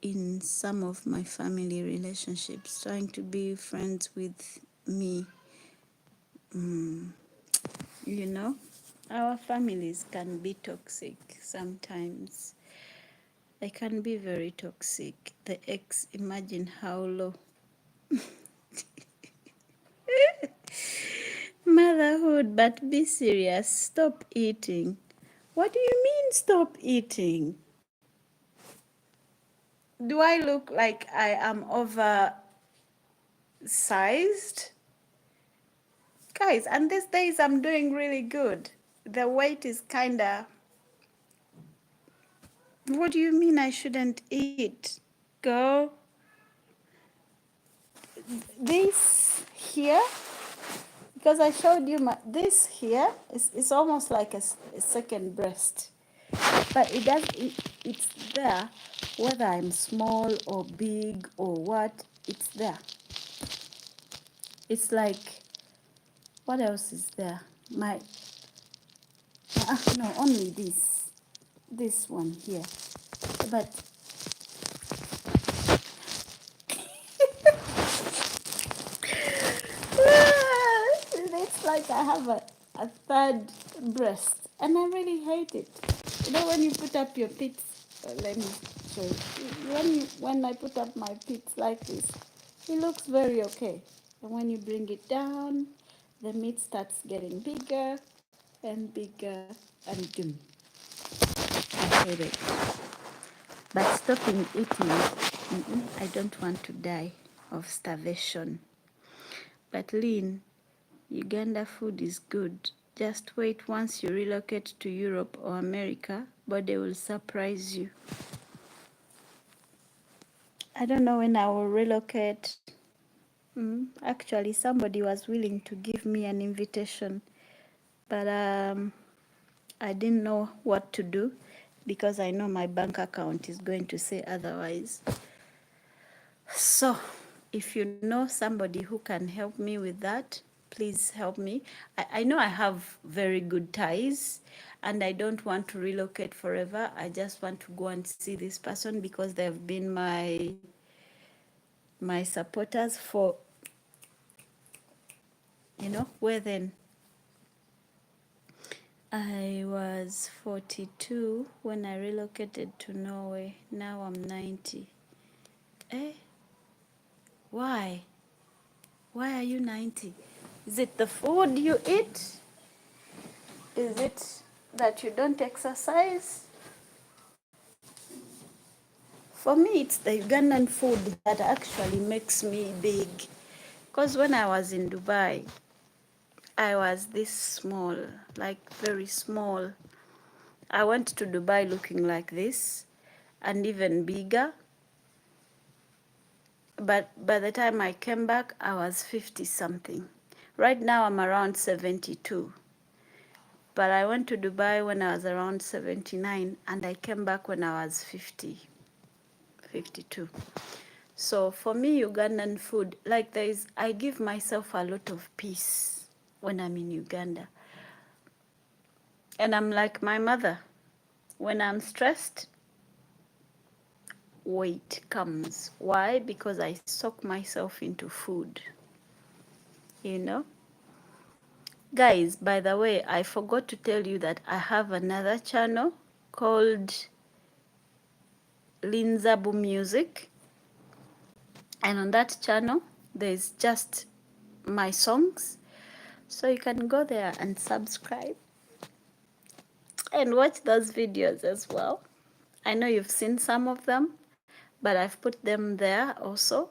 A: in some of my family relationships, trying to be friends with me. You know, our families can be toxic sometimes. They can be very toxic. The ex, imagine how low. Motherhood, but be serious. Stop eating. What do you mean stop eating? Do I look like I am oversized? Guys, and these days I'm doing really good. The weight is kinda... What do you mean I shouldn't eat? Girl, this here, because I showed you this here is almost like a second breast. But it's there, whether I'm small or big or what, it's there. It's like, what else is there? No, only this one here. But it's like I have a third breast, and I really hate it. You know, when you put up your pits, let me show you. When I put up my pits like this, it looks very okay. And when you bring it down, the meat starts getting bigger and bigger and dim. I hate it. But stopping eating, I don't want to die of starvation. But Lynn, Uganda food is good. Just wait, once you relocate to Europe or America, body will surprise you. I don't know when I will relocate. Actually, somebody was willing to give me an invitation, but I didn't know what to do because I know my bank account is going to say otherwise. So, if you know somebody who can help me with that, please help me. I know I have very good ties and I don't want to relocate forever. I just want to go and see this person because they've been my supporters for, where then I was 42 when I relocated to Norway. Now I'm 90. Why? Why are you 90? Is it the food you eat? Is it that you don't exercise? For me, it's the Ugandan food that actually makes me big. Because when I was in Dubai, I was this small, like very small. I went to Dubai looking like this and even bigger. But by the time I came back, I was 50 something. Right now I'm around 72. But I went to Dubai when I was around 79, and I came back when I was 50, 52. So for me, Ugandan food, like I give myself a lot of peace when I'm in Uganda. And I'm like my mother. When I'm stressed, weight comes. Why? Because I soak myself into food, you know? Guys, by the way, I forgot to tell you that I have another channel called Linzabu Music. And on that channel, there's just my songs. So you can go there and subscribe and watch those videos as well. I know you've seen some of them, but I've put them there also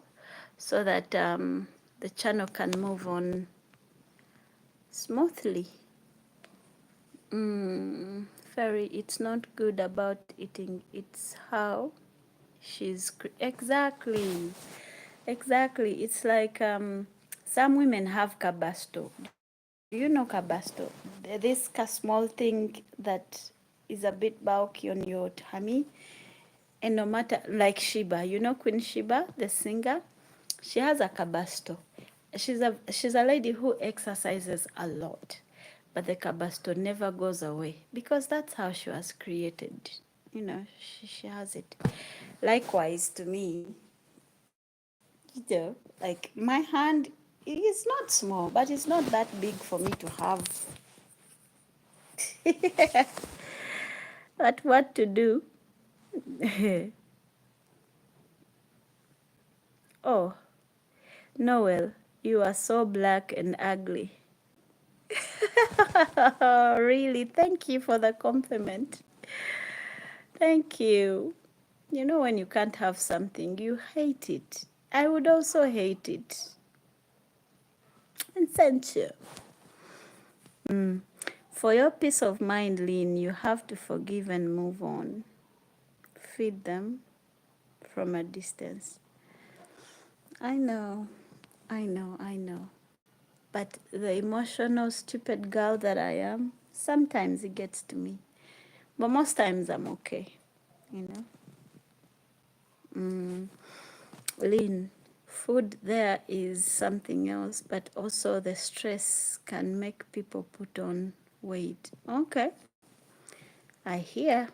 A: so that the channel can move on smoothly. Fairy, it's not good about eating, it's how exactly. It's like some women have kabasto. Do you know kabasto? This small thing that is a bit bulky on your tummy, and no matter, like Shiba, you know Queen Shiba, the singer, she has a kabasto. She's a lady who exercises a lot, but the kabasto never goes away because that's how she was created. You know, she has it. Likewise to me, like my hand is not small, but it's not that big for me to have. But what to do? Oh, Noel, you are so black and ugly. Really, thank you for the compliment. Thank you. You know, when you can't have something, you hate it. I would also hate it. And censure. For your peace of mind, Lynn, you have to forgive and move on. Feed them from a distance. I know. But the emotional, stupid girl that I am, sometimes it gets to me. But most times I'm okay, you know. Lynn, food there is something else, but also the stress can make people put on weight. Okay, I hear.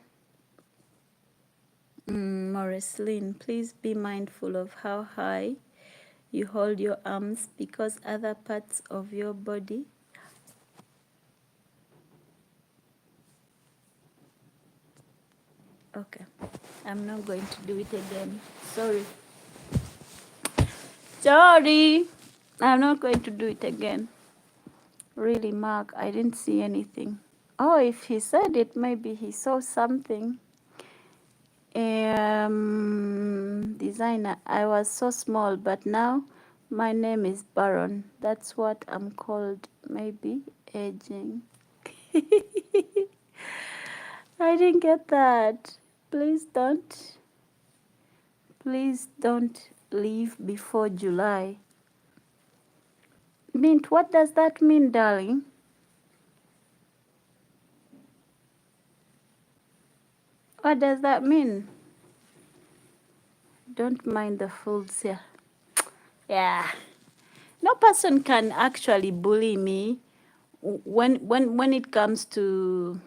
A: Morris, Lynn, please be mindful of how high you hold your arms because other parts of your body. Okay, I'm not going to do it again. Sorry. I'm not going to do it again. Really, Mark, I didn't see anything. Oh, if he said it, maybe he saw something. Designer, I was so small, but now my name is Baron. That's what I'm called, maybe aging. I didn't get that. Please don't. Please don't leave before July. Mint, what does that mean, darling? What does that mean? Don't mind the fools here. Yeah. No person can actually bully me when it comes to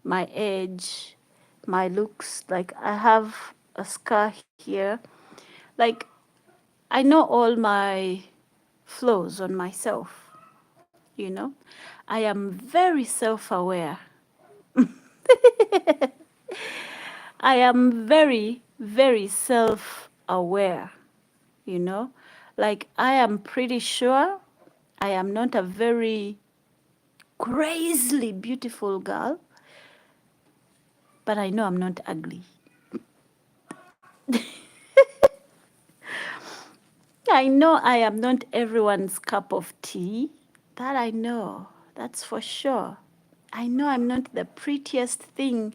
A: my age, my looks. Like I have a scar here. Like I know all my flaws on myself, you know. I am very self-aware. I am very, very self-aware, you know. Like I am pretty sure I am not a very crazily beautiful girl, but I know I'm not ugly. I know I am not everyone's cup of tea. That I know. That's for sure. I know I'm not the prettiest thing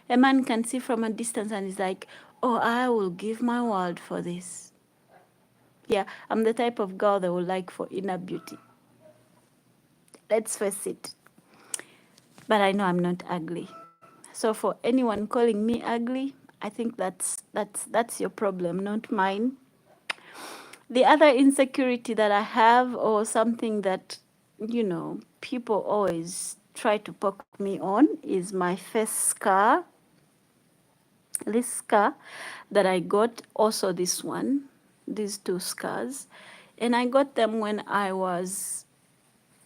A: a man can see from a distance and is like, oh, I will give my world for this. Yeah, I'm the type of girl they will like for inner beauty. Let's face it. But I know I'm not ugly. So for anyone calling me ugly, I think that's your problem, not mine. The other insecurity that I have, or something that, people always try to poke me on, is my face scar. This scar that I got, also this one, these two scars, and I got them when I was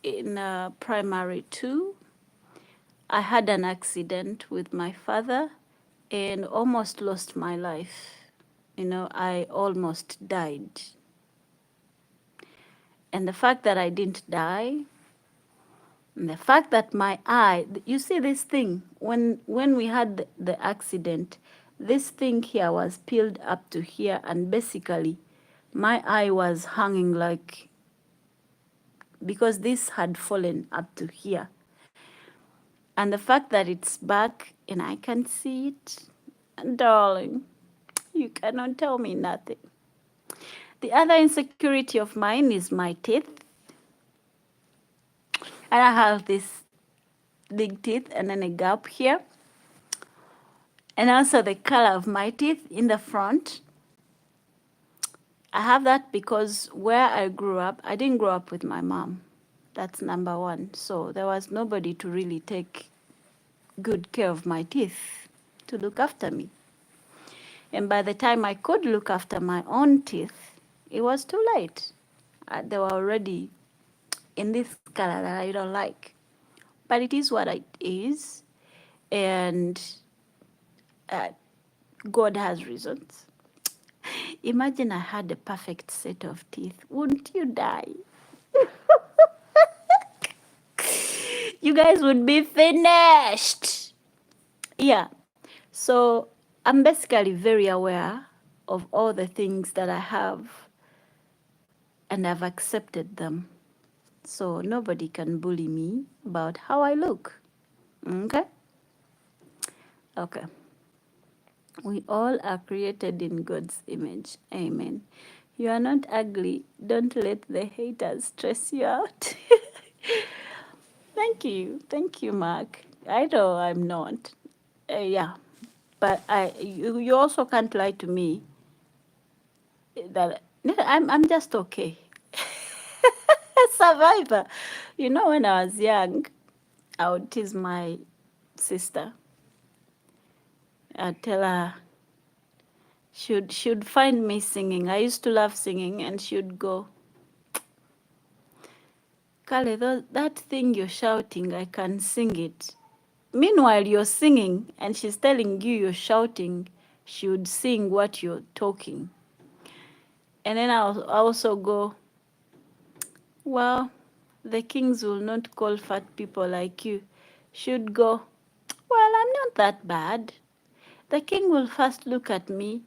A: in primary 2. I had an accident with my father and almost lost my life. I almost died. And the fact that I didn't die, and the fact that my eye, you see this thing, when we had the accident, this thing here was peeled up to here, and basically my eye was hanging like, because this had fallen up to here. And the fact that it's back and I can see it, darling, you cannot tell me nothing. The other insecurity of mine is my teeth. And I have this big teeth and then a gap here. And also the color of my teeth in the front. I have that because where I grew up, I didn't grow up with my mom. That's number one. So there was nobody to really take good care of my teeth, to look after me. And by the time I could look after my own teeth, it was too late. They were already in this color that I don't like. But it is what it is. And God has reasons. Imagine I had a perfect set of teeth. Wouldn't you die? You guys would be finished. Yeah. So I'm basically very aware of all the things that I have, and I've accepted them. So nobody can bully me about how I look. Okay? Okay. We all are created in God's image. Amen. You are not ugly. Don't let the haters stress you out. Thank you. Thank you, Mark. I know I'm not. Yeah. But you also can't lie to me that no, I'm just okay. Survivor. When I was young, I would tease my sister. I'd tell her she'd find me singing. I used to love singing, and she'd go, Kale, that thing you're shouting, I can sing it. Meanwhile, you're singing, and she's telling you you're shouting. She would sing what you're talking. And then I'll also go, well, the kings will not call fat people like you. She'd go, well, I'm not that bad. The king will first look at me,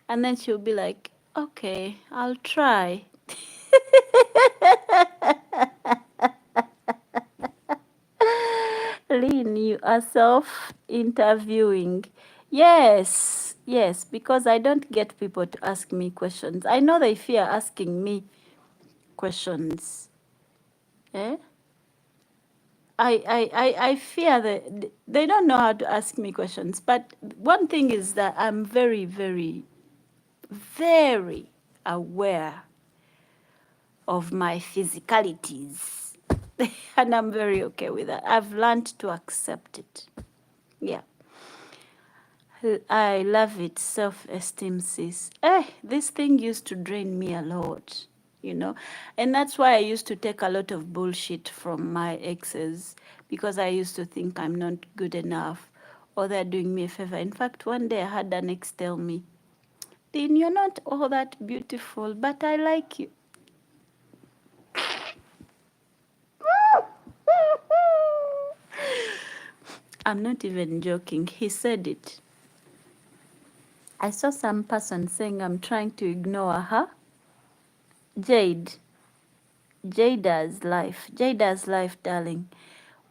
A: and then she'll be like, okay, I'll try. Lynn, you are self-interviewing. Yes, because I don't get people to ask me questions. I know they fear asking me questions. Eh? I fear that they don't know how to ask me questions. But one thing is that I'm very, very, very aware of my physicalities. And I'm very okay with that. I've learned to accept it. Yeah. I love it. Self-esteem, sis. This thing used to drain me a lot, And that's why I used to take a lot of bullshit from my exes, because I used to think I'm not good enough or they're doing me a favor. In fact, one day I had an ex tell me, Dean, you're not all that beautiful, but I like you. I'm not even joking. He said it. I saw some person saying I'm trying to ignore her. Jada's life, darling.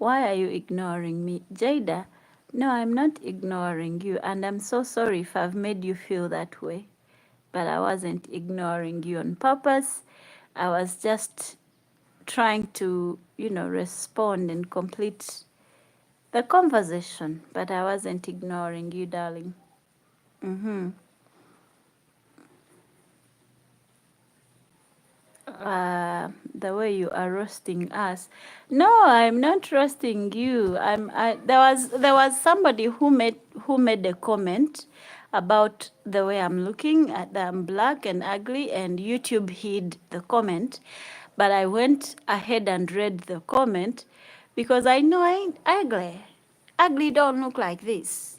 A: Why are you ignoring me? Jada, no, I'm not ignoring you, and I'm so sorry if I've made you feel that way. But I wasn't ignoring you on purpose. I was just trying to, respond and complete the conversation, but I wasn't ignoring you, darling. Mm-hmm. The way you are roasting us. No, I'm not roasting you. There was somebody who made a comment about the way I'm looking at that I'm black and ugly, and YouTube hid the comment. But I went ahead and read the comment because I know I ain't ugly. Ugly don't look like this.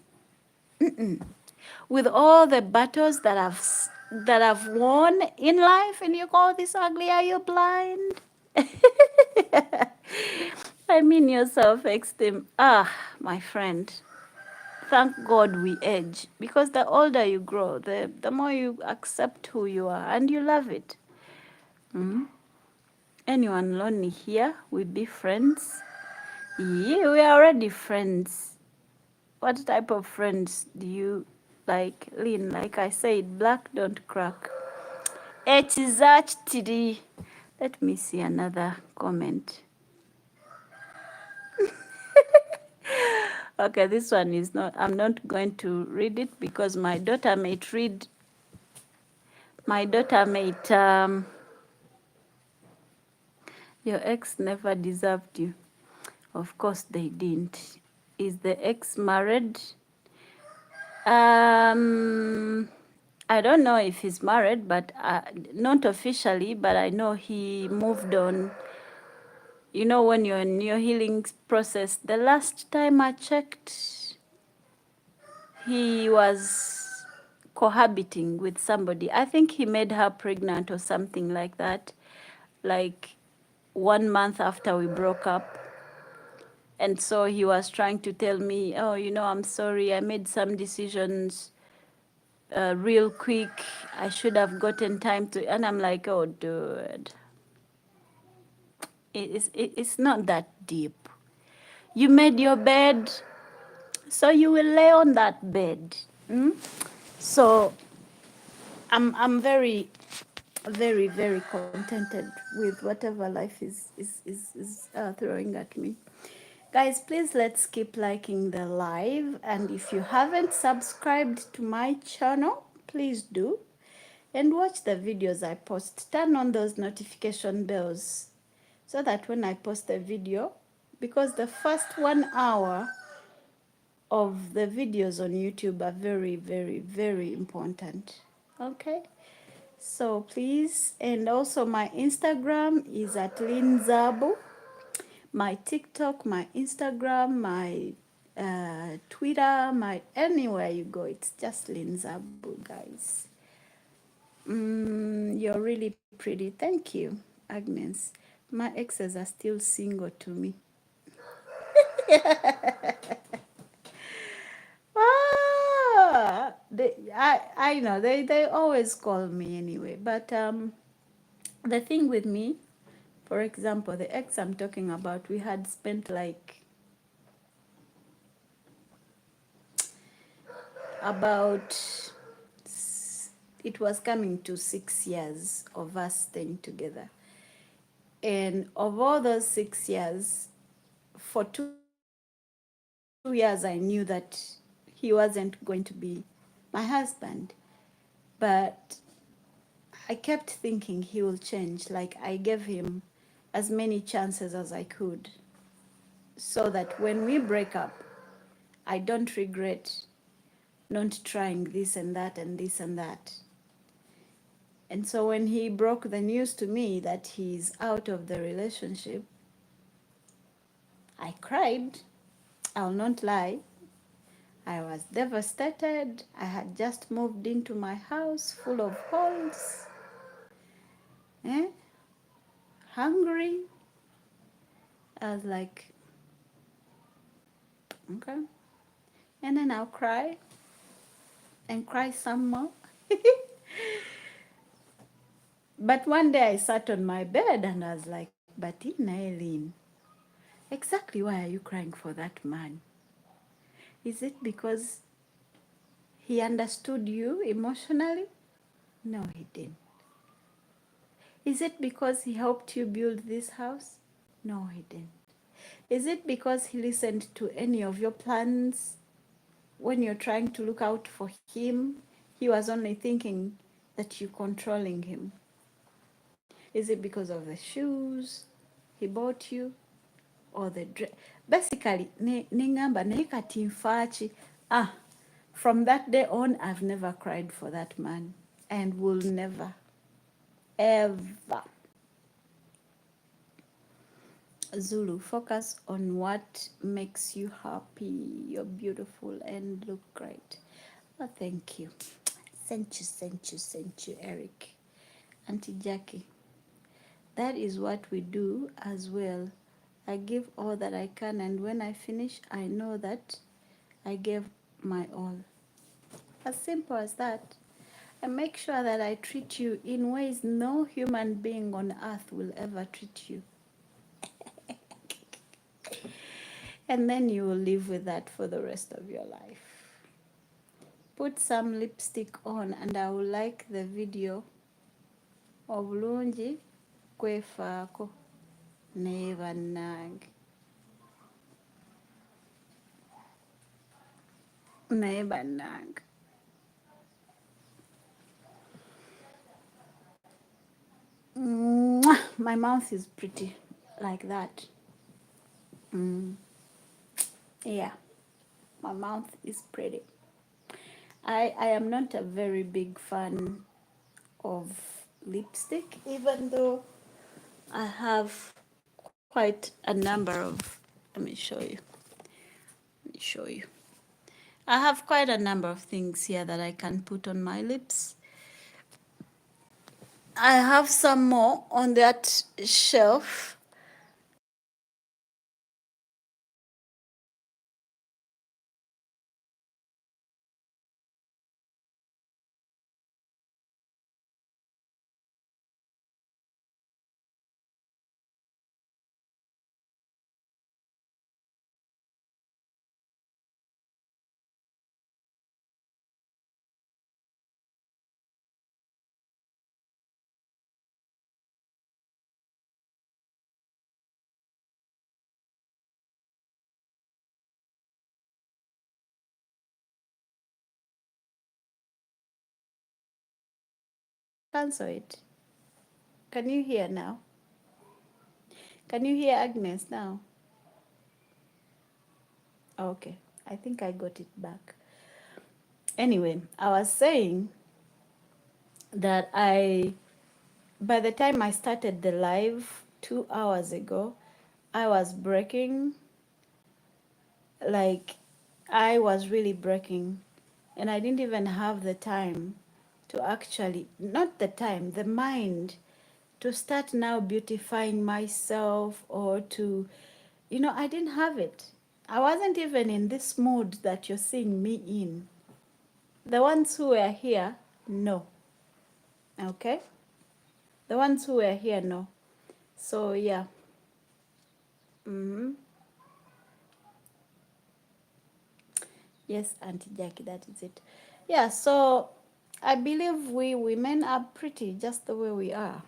A: With all the battles that I've won in life, and you call this ugly? Are you blind? I mean your self-esteem. My friend. Thank God we age, because the older you grow, the more you accept who you are and you love it. Mm? Anyone lonely here? We be friends. Yeah, we are already friends. What type of friends do you like, Lynn? Like I said, black don't crack. HZTD. Let me see another comment. Okay, this one is not, I'm not going to read it because my daughter might read, my daughter might, your ex never deserved you. Of course they didn't. Is the ex married? I don't know if he's married, but not officially, but I know he moved on. You know, when you're in your healing process, the last time I checked, he was cohabiting with somebody. I think he made her pregnant or something like that, like 1 month after we broke up. And so he was trying to tell me, oh, I'm sorry, I made some decisions real quick. I should have gotten time to, and I'm like, oh, dude, it's not that deep. You made your bed, so you will lay on that bed. So I'm very, very, very contented with whatever life is throwing at me. Guys, please let's keep liking the live, and if you haven't subscribed to my channel, please do, and watch the videos I post. Turn on those notification bells so that when I post a video, because the first 1 hour of the videos on YouTube are very, very, very important. Okay? So please, and also my Instagram is at Linzabu. My TikTok, my Instagram, my Twitter, my anywhere you go, it's just Linzabu, guys. You're really pretty. Thank you, Agnes. My exes are still single to me. I know they always call me anyway. But the thing with me, for example, the ex I'm talking about, we had spent like about, it was coming to 6 years of us staying together. And of all those 6 years, for 2 years I knew that he wasn't going to be my husband. But I kept thinking he will change. Like I gave him as many chances as I could, so that when we break up, I don't regret not trying this and that and this and that. And so when he broke the news to me that he's out of the relationship, I cried. I'll not lie. I was devastated. I had just moved into my house full of holes, eh? Hungry. I was like, okay. And then I'll cry and cry some more. But one day I sat on my bed and I was like, but Eileen, Exactly why are you crying for that man? Is it because he understood you emotionally? No, he didn't. Is it because he helped you build this house? No, he didn't. Is it because he listened to any of your plans when you're trying to look out for him? He was only thinking that you're controlling him. Is it because of the shoes he bought you or the dress? Basically, ningamba naye kati nfaaki. From that day on, I've never cried for that man and will never, ever. Zulu, focus on what makes you happy. You're beautiful and look great. Oh, thank you. Thank you, Eric. Auntie Jackie. That is what we do as well. I give all that I can, and when I finish, I know that I gave my all. As simple as that. I make sure that I treat you in ways no human being on earth will ever treat you. And then you will live with that for the rest of your life. Put some lipstick on, and I will like the video obulungi kwefaako naye bannange naye bannange my mouth is pretty like that. Yeah, my mouth is pretty. I am not a very big fan of lipstick, even though I have quite a number of, let me show you. I have quite a number of things here that I can put on my lips. I have some more on that shelf. Cancel it. Can you hear now? Can you hear Agnes now? Okay, I think I got it back. Anyway, I was saying that by the time I started the live 2 hours ago, I was breaking, like I was really breaking, and I didn't even have the time to actually, not the time, the mind to start now beautifying myself or to, I didn't have it. I wasn't even in this mood that you're seeing me in. The ones who were here, no. Okay? The ones who were here, no. So, yeah. Yes, Auntie Jackie, that is it. Yeah, so I believe we women are pretty just the way we are.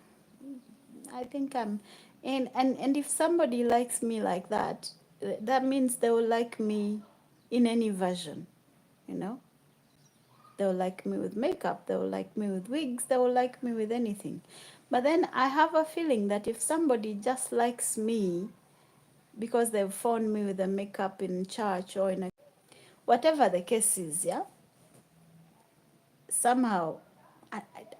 A: I think and if somebody likes me like that, that means they will like me in any version, you know? They will like me with makeup, they will like me with wigs, they will like me with anything. But then I have a feeling that if somebody just likes me because they've found me with the makeup in church or in a, whatever the case is, yeah, somehow, I don't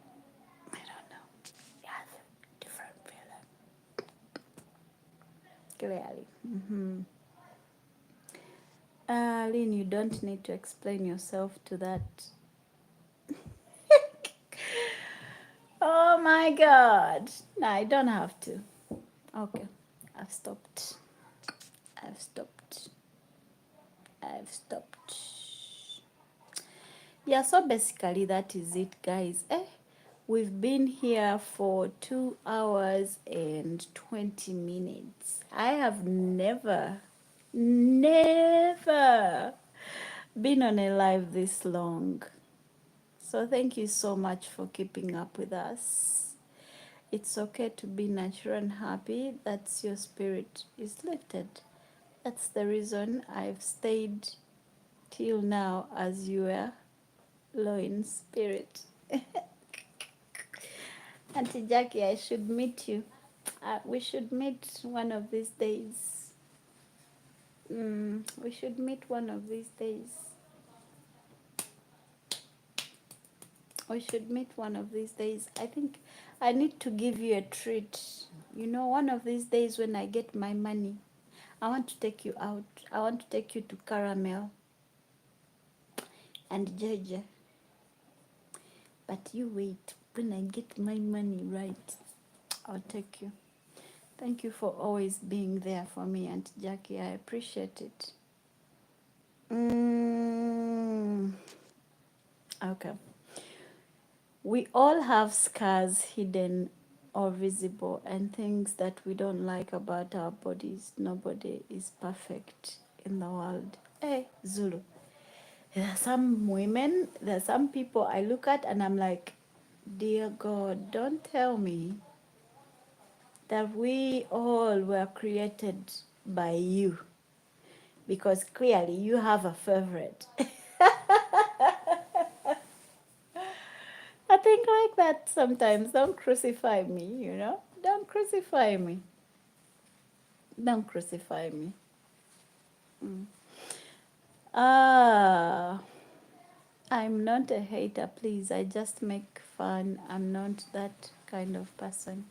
A: know, you have a different feeling, clearly. Lynn, you don't need to explain yourself to that. Oh my God. No, I don't have to. Okay, I've stopped. I've stopped. I've stopped. Yeah, so basically that is it, guys. We've been here for 2 hours and 20 minutes. I have never been on a live this long. So thank you so much for keeping up with us. It's okay to be natural and happy. That's your spirit is lifted. That's the reason I've stayed till now as you were low in spirit. Auntie Jackie, I should meet you. We should meet one of these days. We should meet one of these days. We should meet one of these days. I think I need to give you a treat. You know, one of these days when I get my money, I want to take you out. I want to take you to Caramel and Jeje. But you wait. When I get my money right, I'll take you. Thank you for always being there for me, Auntie Jackie. I appreciate it. Okay. We all have scars, hidden or visible, and things that we don't like about our bodies. Nobody is perfect in the world. Hey, Zulu. There are some women, there are some people I look at and I'm like, dear God, don't tell me that we all were created by you, because clearly you have a favorite. I think like that sometimes. Don't crucify me, you know? Don't crucify me. Don't crucify me. Ah, I'm not a hater, please. I just make fun. I'm not that kind of person.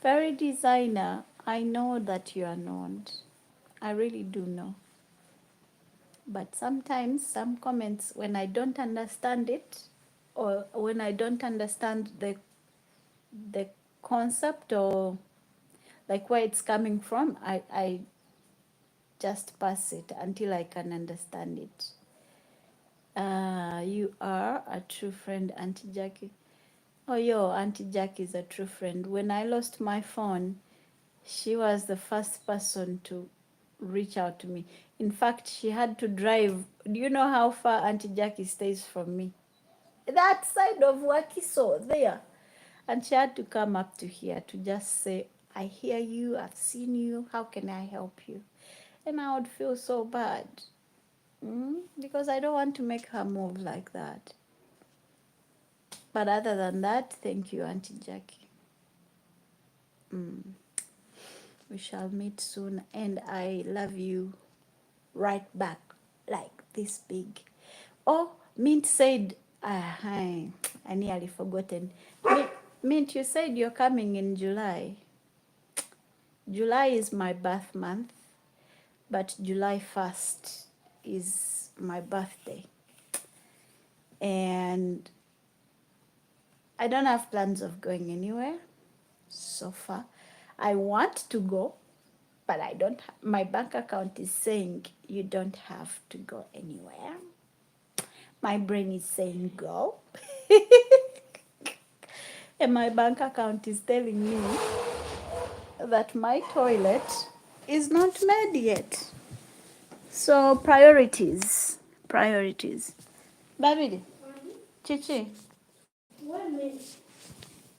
A: Fairy designer, I know that you are not. I really do know. But sometimes some comments, when I don't understand it, or when I don't understand the concept or like where it's coming from, I just pass it until I can understand it. You are a true friend, Auntie Jackie. Oh, yo, Auntie Jackie is a true friend. When I lost my phone, she was the first person to reach out to me. In fact, she had to drive. Do you know how far Auntie Jackie stays from me? That side of Wakiso, there. And she had to come up to here to just say, I hear you, I've seen you, how can I help you? And I would feel so bad. Because I don't want to make her move like that. But other than that, thank you, Auntie Jackie. We shall meet soon, and I love you right back, like this big. Oh, Mint said, I nearly forgotten. Mint, you said you're coming in July. July is my birth month, but July 1st is my birthday. And I don't have plans of going anywhere so far. I want to go, but I don't. My bank account is saying you don't have to go anywhere. My brain is saying go. And my bank account is telling me that my toilet is not made yet. So priorities. Babidi, Chichi,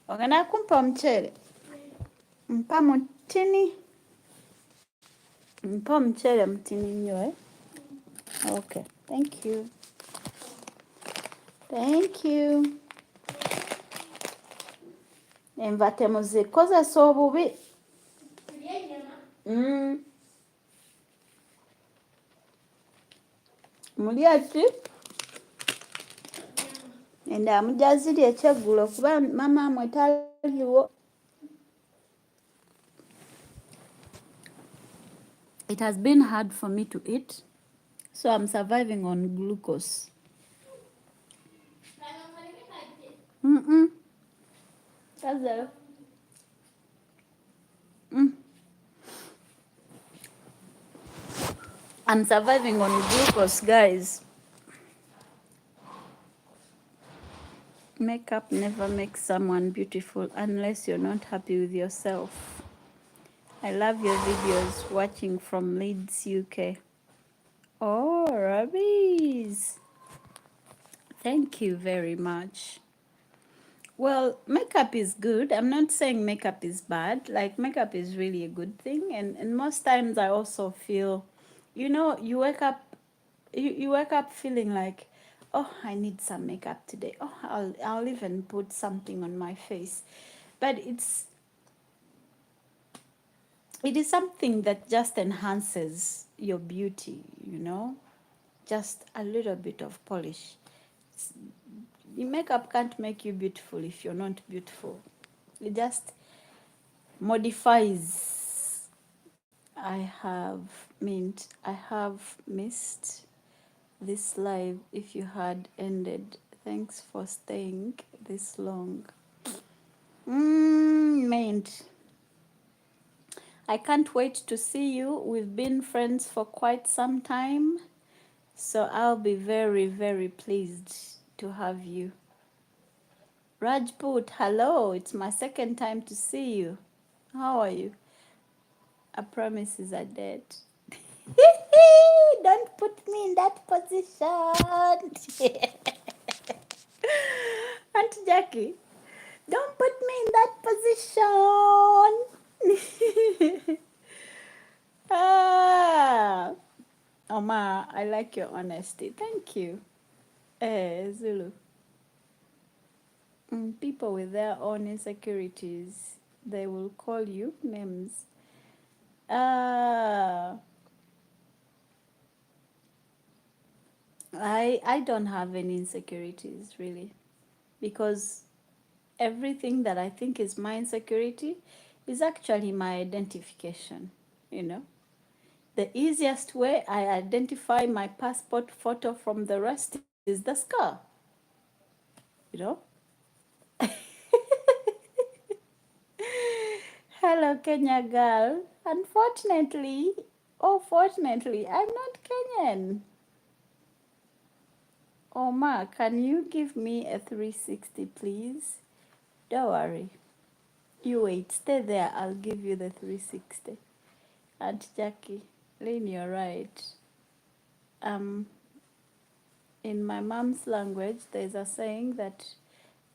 A: ogenda kumpa omuceere? Mpa mutini. Mpa omuceere mutini nnyo, eh? Okay, thank you. Thank you. Enva temuzikozesa obubi. Mulya ki? Enda mujazirya ekyeggulo kuba mama mwe taliwo. It has been hard for me to eat, so I'm surviving on glucose. That's I'm surviving on glucose, guys. Makeup never makes someone beautiful unless you're not happy with yourself. I love your videos watching from Leeds, UK. Oh, Rabbies. Thank you very much. Well, makeup is good. I'm not saying makeup is bad. Like, makeup is really a good thing. And most times I also feel, you wake up, you wake up feeling like, oh, I need some makeup today. Oh, I'll even put something on my face. But it is something that just enhances your beauty. Just a little bit of polish. The makeup can't make you beautiful if you're not beautiful. It just modifies. I have missed this live. If you had ended, thanks for staying this long. Mint. I can't wait to see you. We've been friends for quite some time, so I'll be very, very pleased to have you. Rajput, hello. It's my second time to see you. How are you? I promise is a dead. Don't put me in that position. Auntie Jackie, don't put me in that position. ah, Omar, I like your honesty. Thank you. Zulu. People with their own insecurities, they will call you names. Uh, I don't have any insecurities really, because everything that I think is my insecurity is actually my identification, you know. The easiest way I identify my passport photo from the rest is the scar, you know. Hello, Kenya girl. Unfortunately, fortunately, I'm not Kenyan. Omar, can you give me a 360, please? Don't worry. You wait, stay there. I'll give you the 360. Aunt Jackie, Lynn, you're right. Um, in my mom's language, there's a saying that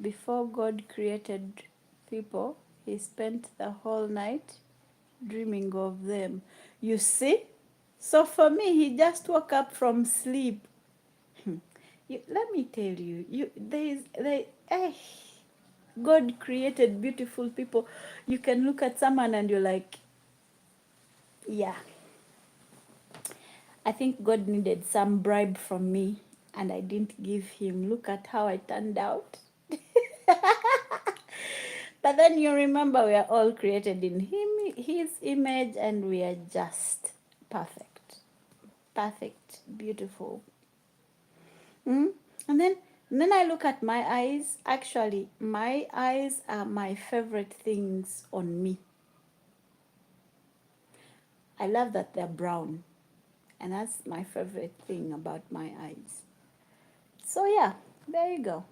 A: before God created people, he spent the whole night dreaming of them. You see? So for me, he just woke up from sleep. Let me tell you, God created beautiful people. You can look at someone and you're like, yeah, I think God needed some bribe from me and I didn't give him. Look at how I turned out. But then you remember we are all created in his image, and we are just perfect. Perfect, beautiful. Mm? And then I look at my eyes. Actually, my eyes are my favorite things on me. I love that they're brown. And that's my favorite thing about my eyes. So yeah, there you go.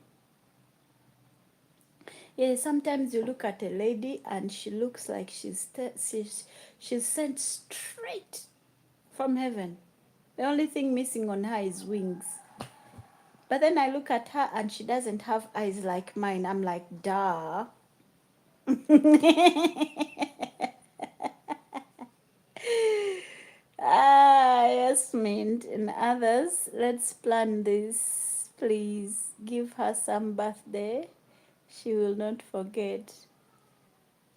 A: Yeah, sometimes you look at a lady and she looks like she's sent straight from heaven. The only thing missing on her is wings. But then I look at her and she doesn't have eyes like mine. I'm like, duh. Yes, Mint. And others, let's plan this. Please give her some birthday. She will not forget.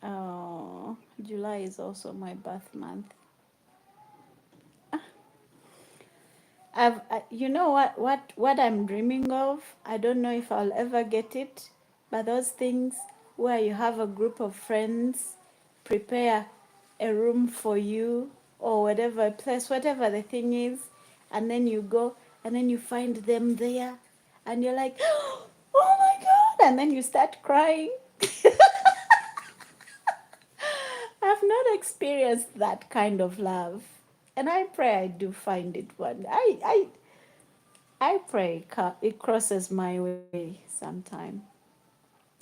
A: Oh, July is also my birth month. You know what I'm dreaming of? I don't know if I'll ever get it, but those things where you have a group of friends, prepare a room for you or whatever place, whatever the thing is, and then you go and then you find them there, and you're like, oh my God, and then you start crying. I've not experienced that kind of love, and I pray I do find it one. I pray it crosses my way sometime.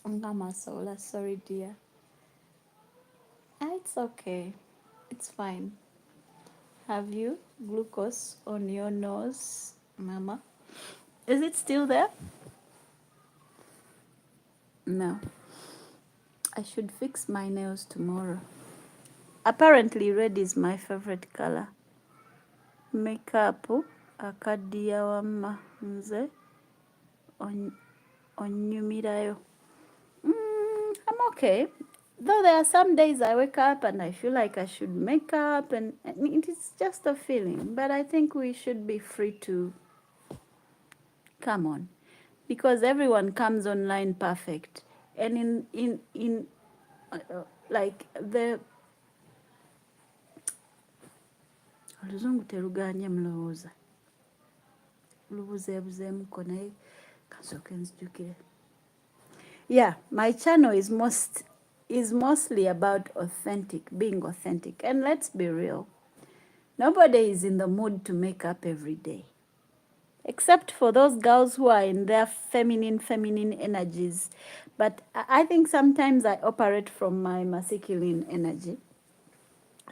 A: Ngama Sola, sorry dear. It's okay. It's fine. Have you glucose on your nose, Mama? Is it still there? No. I should fix my nails tomorrow. Apparently red is my favorite color. Makeup akaddiya wamma nze onyumirayo. I'm okay. Though there are some days I wake up and I feel like I should make up, and it is just a feeling. But I think we should be free to come on, because everyone comes online perfect, and in like the oluzungu teruganye mulowooza lubuzeebuzeemuko naye kasooke nzijukire. Yeah, my channel is mostly about being authentic. And let's be real. Nobody is in the mood to make up every day. Except for those girls who are in their feminine energies. But I think sometimes I operate from my masculine energy.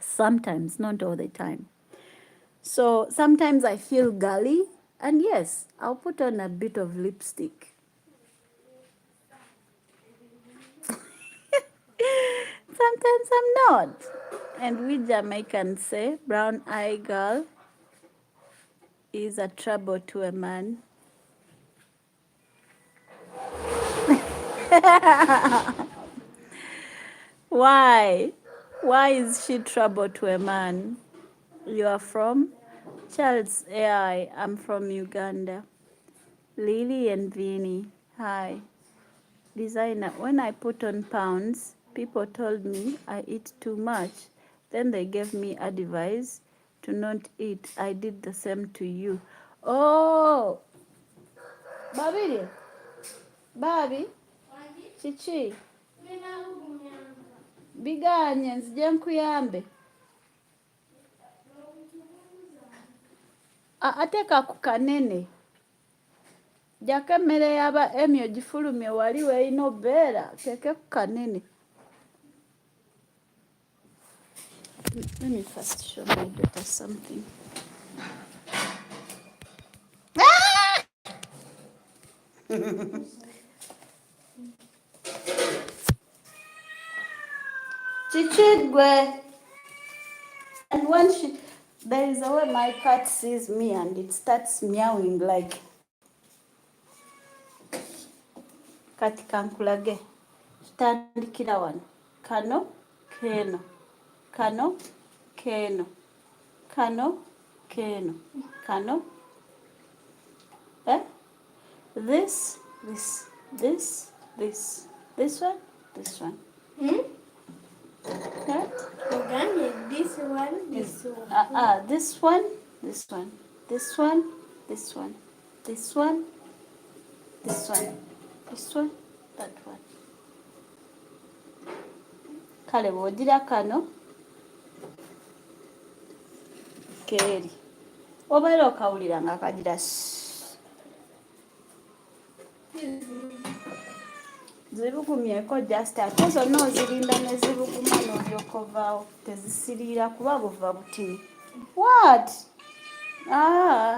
A: Sometimes, not all the time. So sometimes I feel girly. And yes, I'll put on a bit of lipstick. Sometimes I'm not. And we Jamaicans say, brown eye girl is a trouble to a man. Why? Why is she trouble to a man? You are from? Charles AI, I'm from Uganda. Lily and Vinny, hi. Designer, when I put on pounds, people told me I eat too much. Then they gave me advice to not eat. I did the same to you. Oh, Babiri, Babi, Chichi, biganye nzije nkuyambe. Ate ku kanene. Jjako emmere yaba emyo gifulumye wali weeyina obeera teeke ku kanene. Let me first show my daughter something. Chichigwe. And when there is a way my cat sees me and it starts meowing like, kati kankulage. Kitandikira wano. Kano, keno. Kano, keno. Kano, keno. Kano. Eh? This one, this one.
B: Hmm?
A: Yeah?
B: Organic, this one,
A: this one, this one, this one, this one, this one, this one, this one, that one. Kale bw'ogira kano keeri obeera okawulira nga kagira zibugumyeko just ate zonna ozirinda ne zibuguma n'olyoka ovaawo tezisiriira kuba buva butini. What?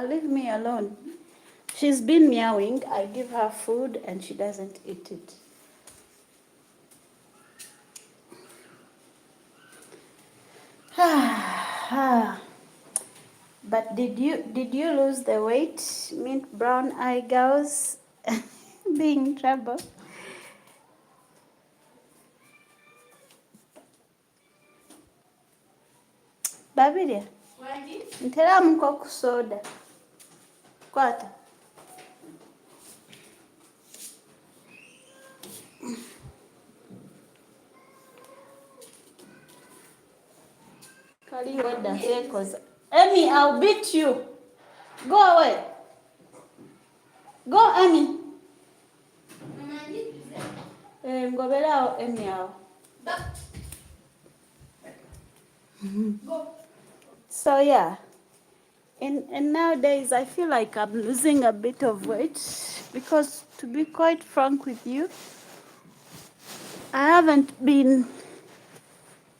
A: Leave me alone. She's been meowing. I give her food and she doesn't eat it. But did you lose the weight? Mint brown eye girls being in trouble. Babiria. Nteramu ko ku soda. Kwata. Kali weda hekoza. Amy, I'll beat you. Go away. Go, Amy. Ngobera Amy ao. Go. So yeah. And nowadays I feel like I'm losing a bit of weight because, to be quite frank with you, I haven't been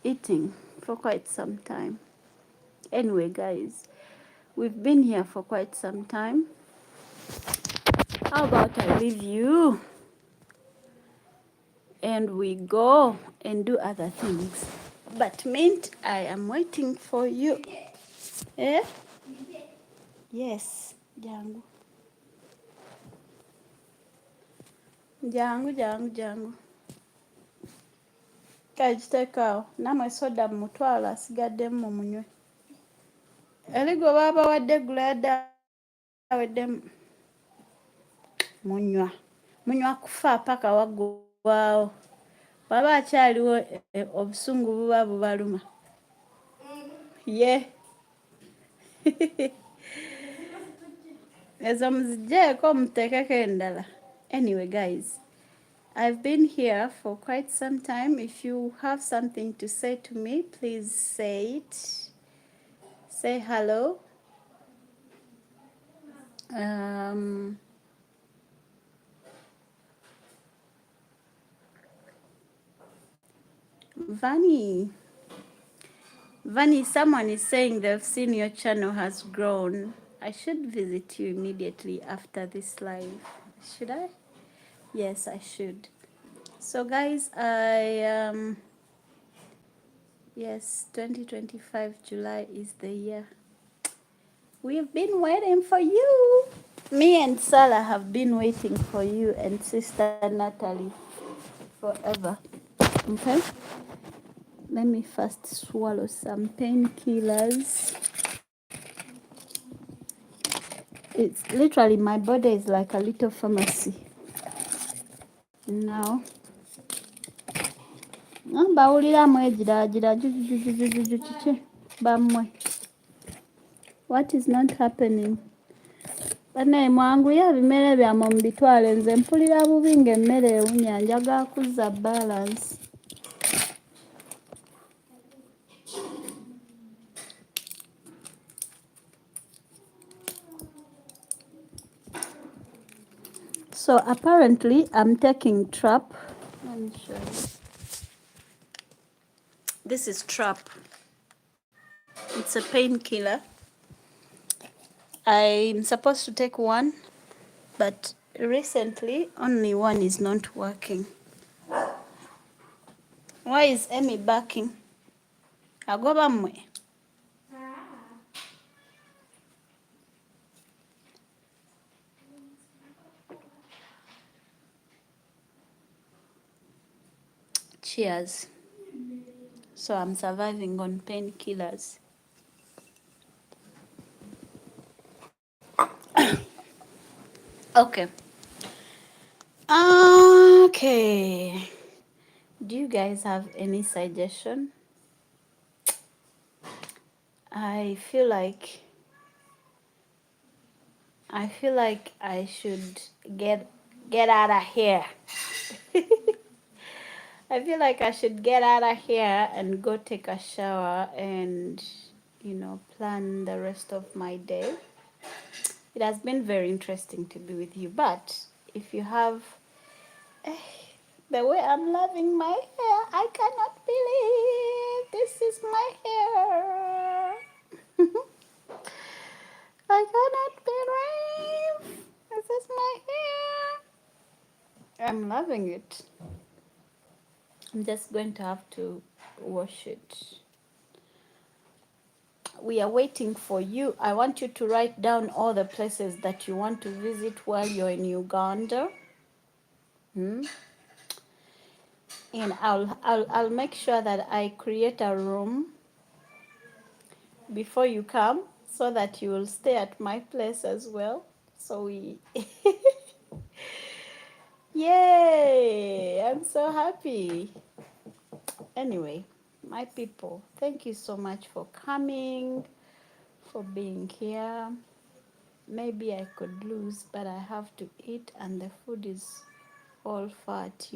A: eating for quite some time. Anyway, guys, we've been here for quite some time. How about I leave you and we go and do other things? But Mint, I am waiting for you. Eh? Yes, jangu. Jangu. Kagiteekaawo nammwe soda mumutwala asigaddemu mumunywe. Eri gwe baba wadde gulada aweddemu munywa kufa paka waggwaawo. Waba akyaliwo obusungu buba bubaluma. Ye. Ezo muziggyeeko muteekeko endala. Anyway, guys, I've been here for quite some time. If you have something to say to me, please say it. Say hello. Vani, someone is saying they've seen your channel has grown. I should visit you immediately after this live. Should I? Yes, I should. So guys, yes, 2025 July is the year. We've been waiting for you. Me and Sarah have been waiting for you and Sister Natalie forever. Okay? Let me first swallow some painkillers. It's literally, my body is like a little pharmacy. Now, mbawuliramu egiraagira kiki bammwe. What is not happening? Banaye mwanguye ebimere byammwe mubitwale, nze mpulira bubi ng'emmere ewunya, njagala kuzza balance. So apparently I'm taking trap. Let me show you. This is trap. It's a painkiller. I'm supposed to take one, but recently only one is not working. Why is Emmy barking? Agoba mwe. Cheers. So I'm surviving on painkillers. Okay. Okay. Do you guys have any suggestion? I feel like I should get out of here. I feel like I should get out of here and go take a shower and, plan the rest of my day. It has been very interesting to be with you, but if you have the way I'm loving my hair, I cannot believe this is my hair. I cannot believe this is my hair. I'm loving it. I'm just going to have to wash it. We are waiting for you. I want you to write down all the places that you want to visit while you're in Uganda. And I'll make sure that I create a room before you come so that you will stay at my place as well. So we yay! I'm so happy. Anyway, my people, thank you so much for coming, for being here. Maybe I could lose, but I have to eat, and the food is all fat,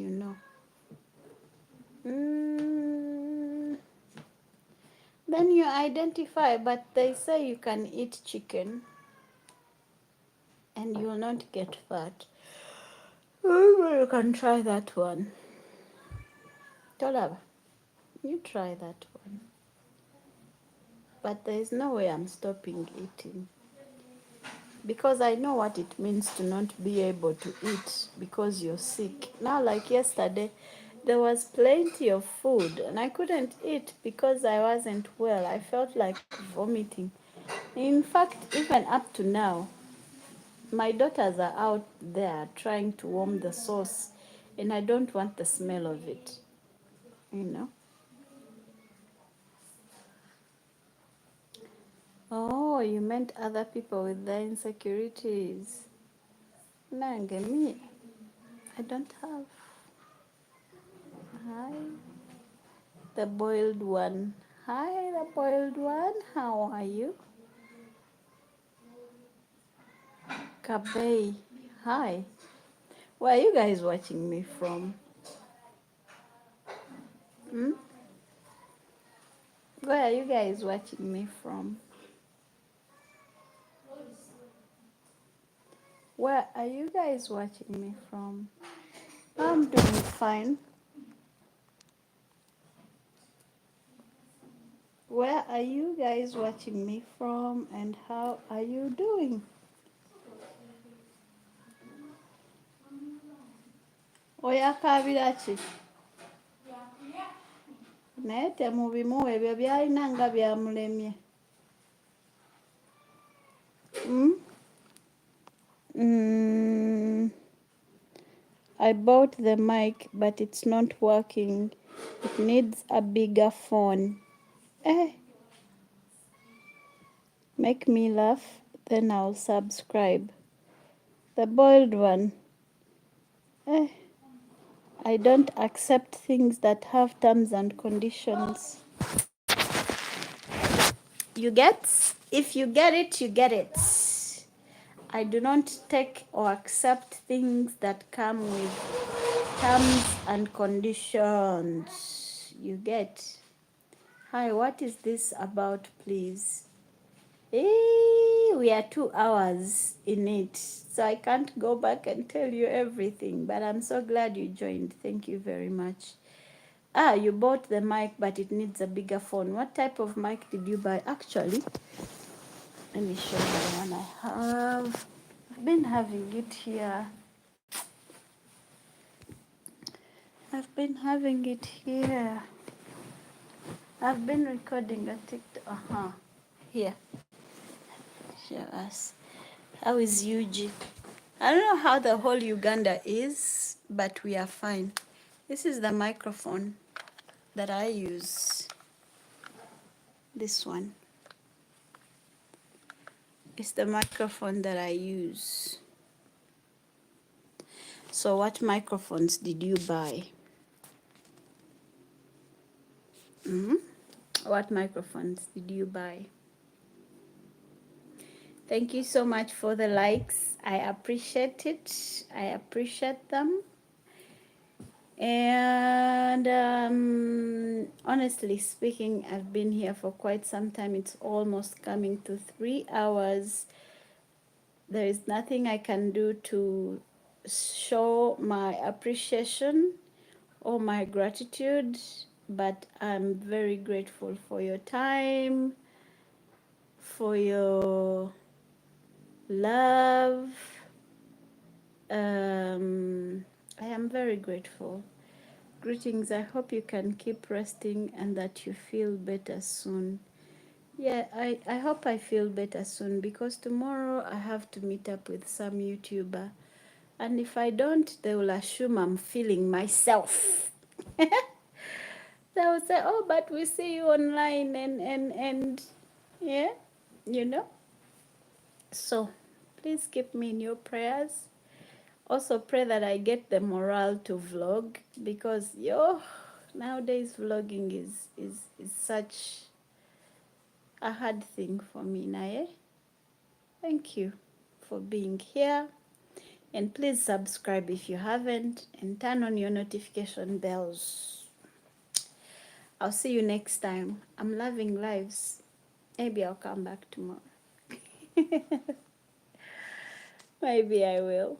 A: Then you identify, but they say you can eat chicken and you will not get fat. Maybe you can try that one. Tolaba, you try that one. But there is no way I'm stopping eating. Because I know what it means to not be able to eat because you're sick. Now, like yesterday, there was plenty of food and I couldn't eat because I wasn't well. I felt like vomiting. In fact, even up to now, my daughters are out there trying to warm the sauce and I don't want the smell of it, you know. Oh, you meant other people with their insecurities. Nange, me, I don't have. Hi, the boiled one. Hi, the boiled one. How are you? Kabei. Hi. Where are you guys watching me from? Hmm? Where are you guys watching me from? Where are you guys watching me from? I'm doing fine. Where are you guys watching me from and how are you doing? Oyakabiraki? Naye temubimuwa ebyo byalina nga byamulemye. Hmm? I bought the mic, but it's not working. It needs a bigger phone. Eh, make me laugh, then I'll subscribe. The boiled one. Eh, I don't accept things that have terms and conditions. You get? If you get it, you get it. I do not take or accept things that come with terms and conditions. You get? Hi, what is this about, please? We are 2 hours in it, so I can't go back and tell you everything, but I'm so glad you joined. Thank you very much. Ah, you bought the mic, but it needs a bigger phone. What type of mic did you buy? Actually, let me show you the one I have. I've been having it here. I've been having it here. I've been recording a TikTok. Here. Show us. How is Yuji? I don't know how the whole Uganda is, but we are fine. This is the microphone that I use. This one. It's the microphone that I use. So what microphones did you buy? What microphones did you buy? Thank you so much for the likes. I appreciate it. I appreciate them. And honestly speaking, I've been here for quite some time. It's almost coming to 3 hours. There is nothing I can do to show my appreciation or my gratitude, but I'm very grateful for your time, for your love. I am very grateful. Greetings. I hope you can keep resting and that you feel better soon. Yeah, I hope I feel better soon because tomorrow I have to meet up with some YouTuber. And if I don't, they will assume I'm feeling myself. They will say, oh, but we see you online and yeah, you know. So please keep me in your prayers. Also pray that I get the morale to vlog because nowadays vlogging is such a hard thing for me, Nae. Thank you for being here. And please subscribe if you haven't and turn on your notification bells. I'll see you next time. I'm loving lives. Maybe I'll come back tomorrow. Maybe I will.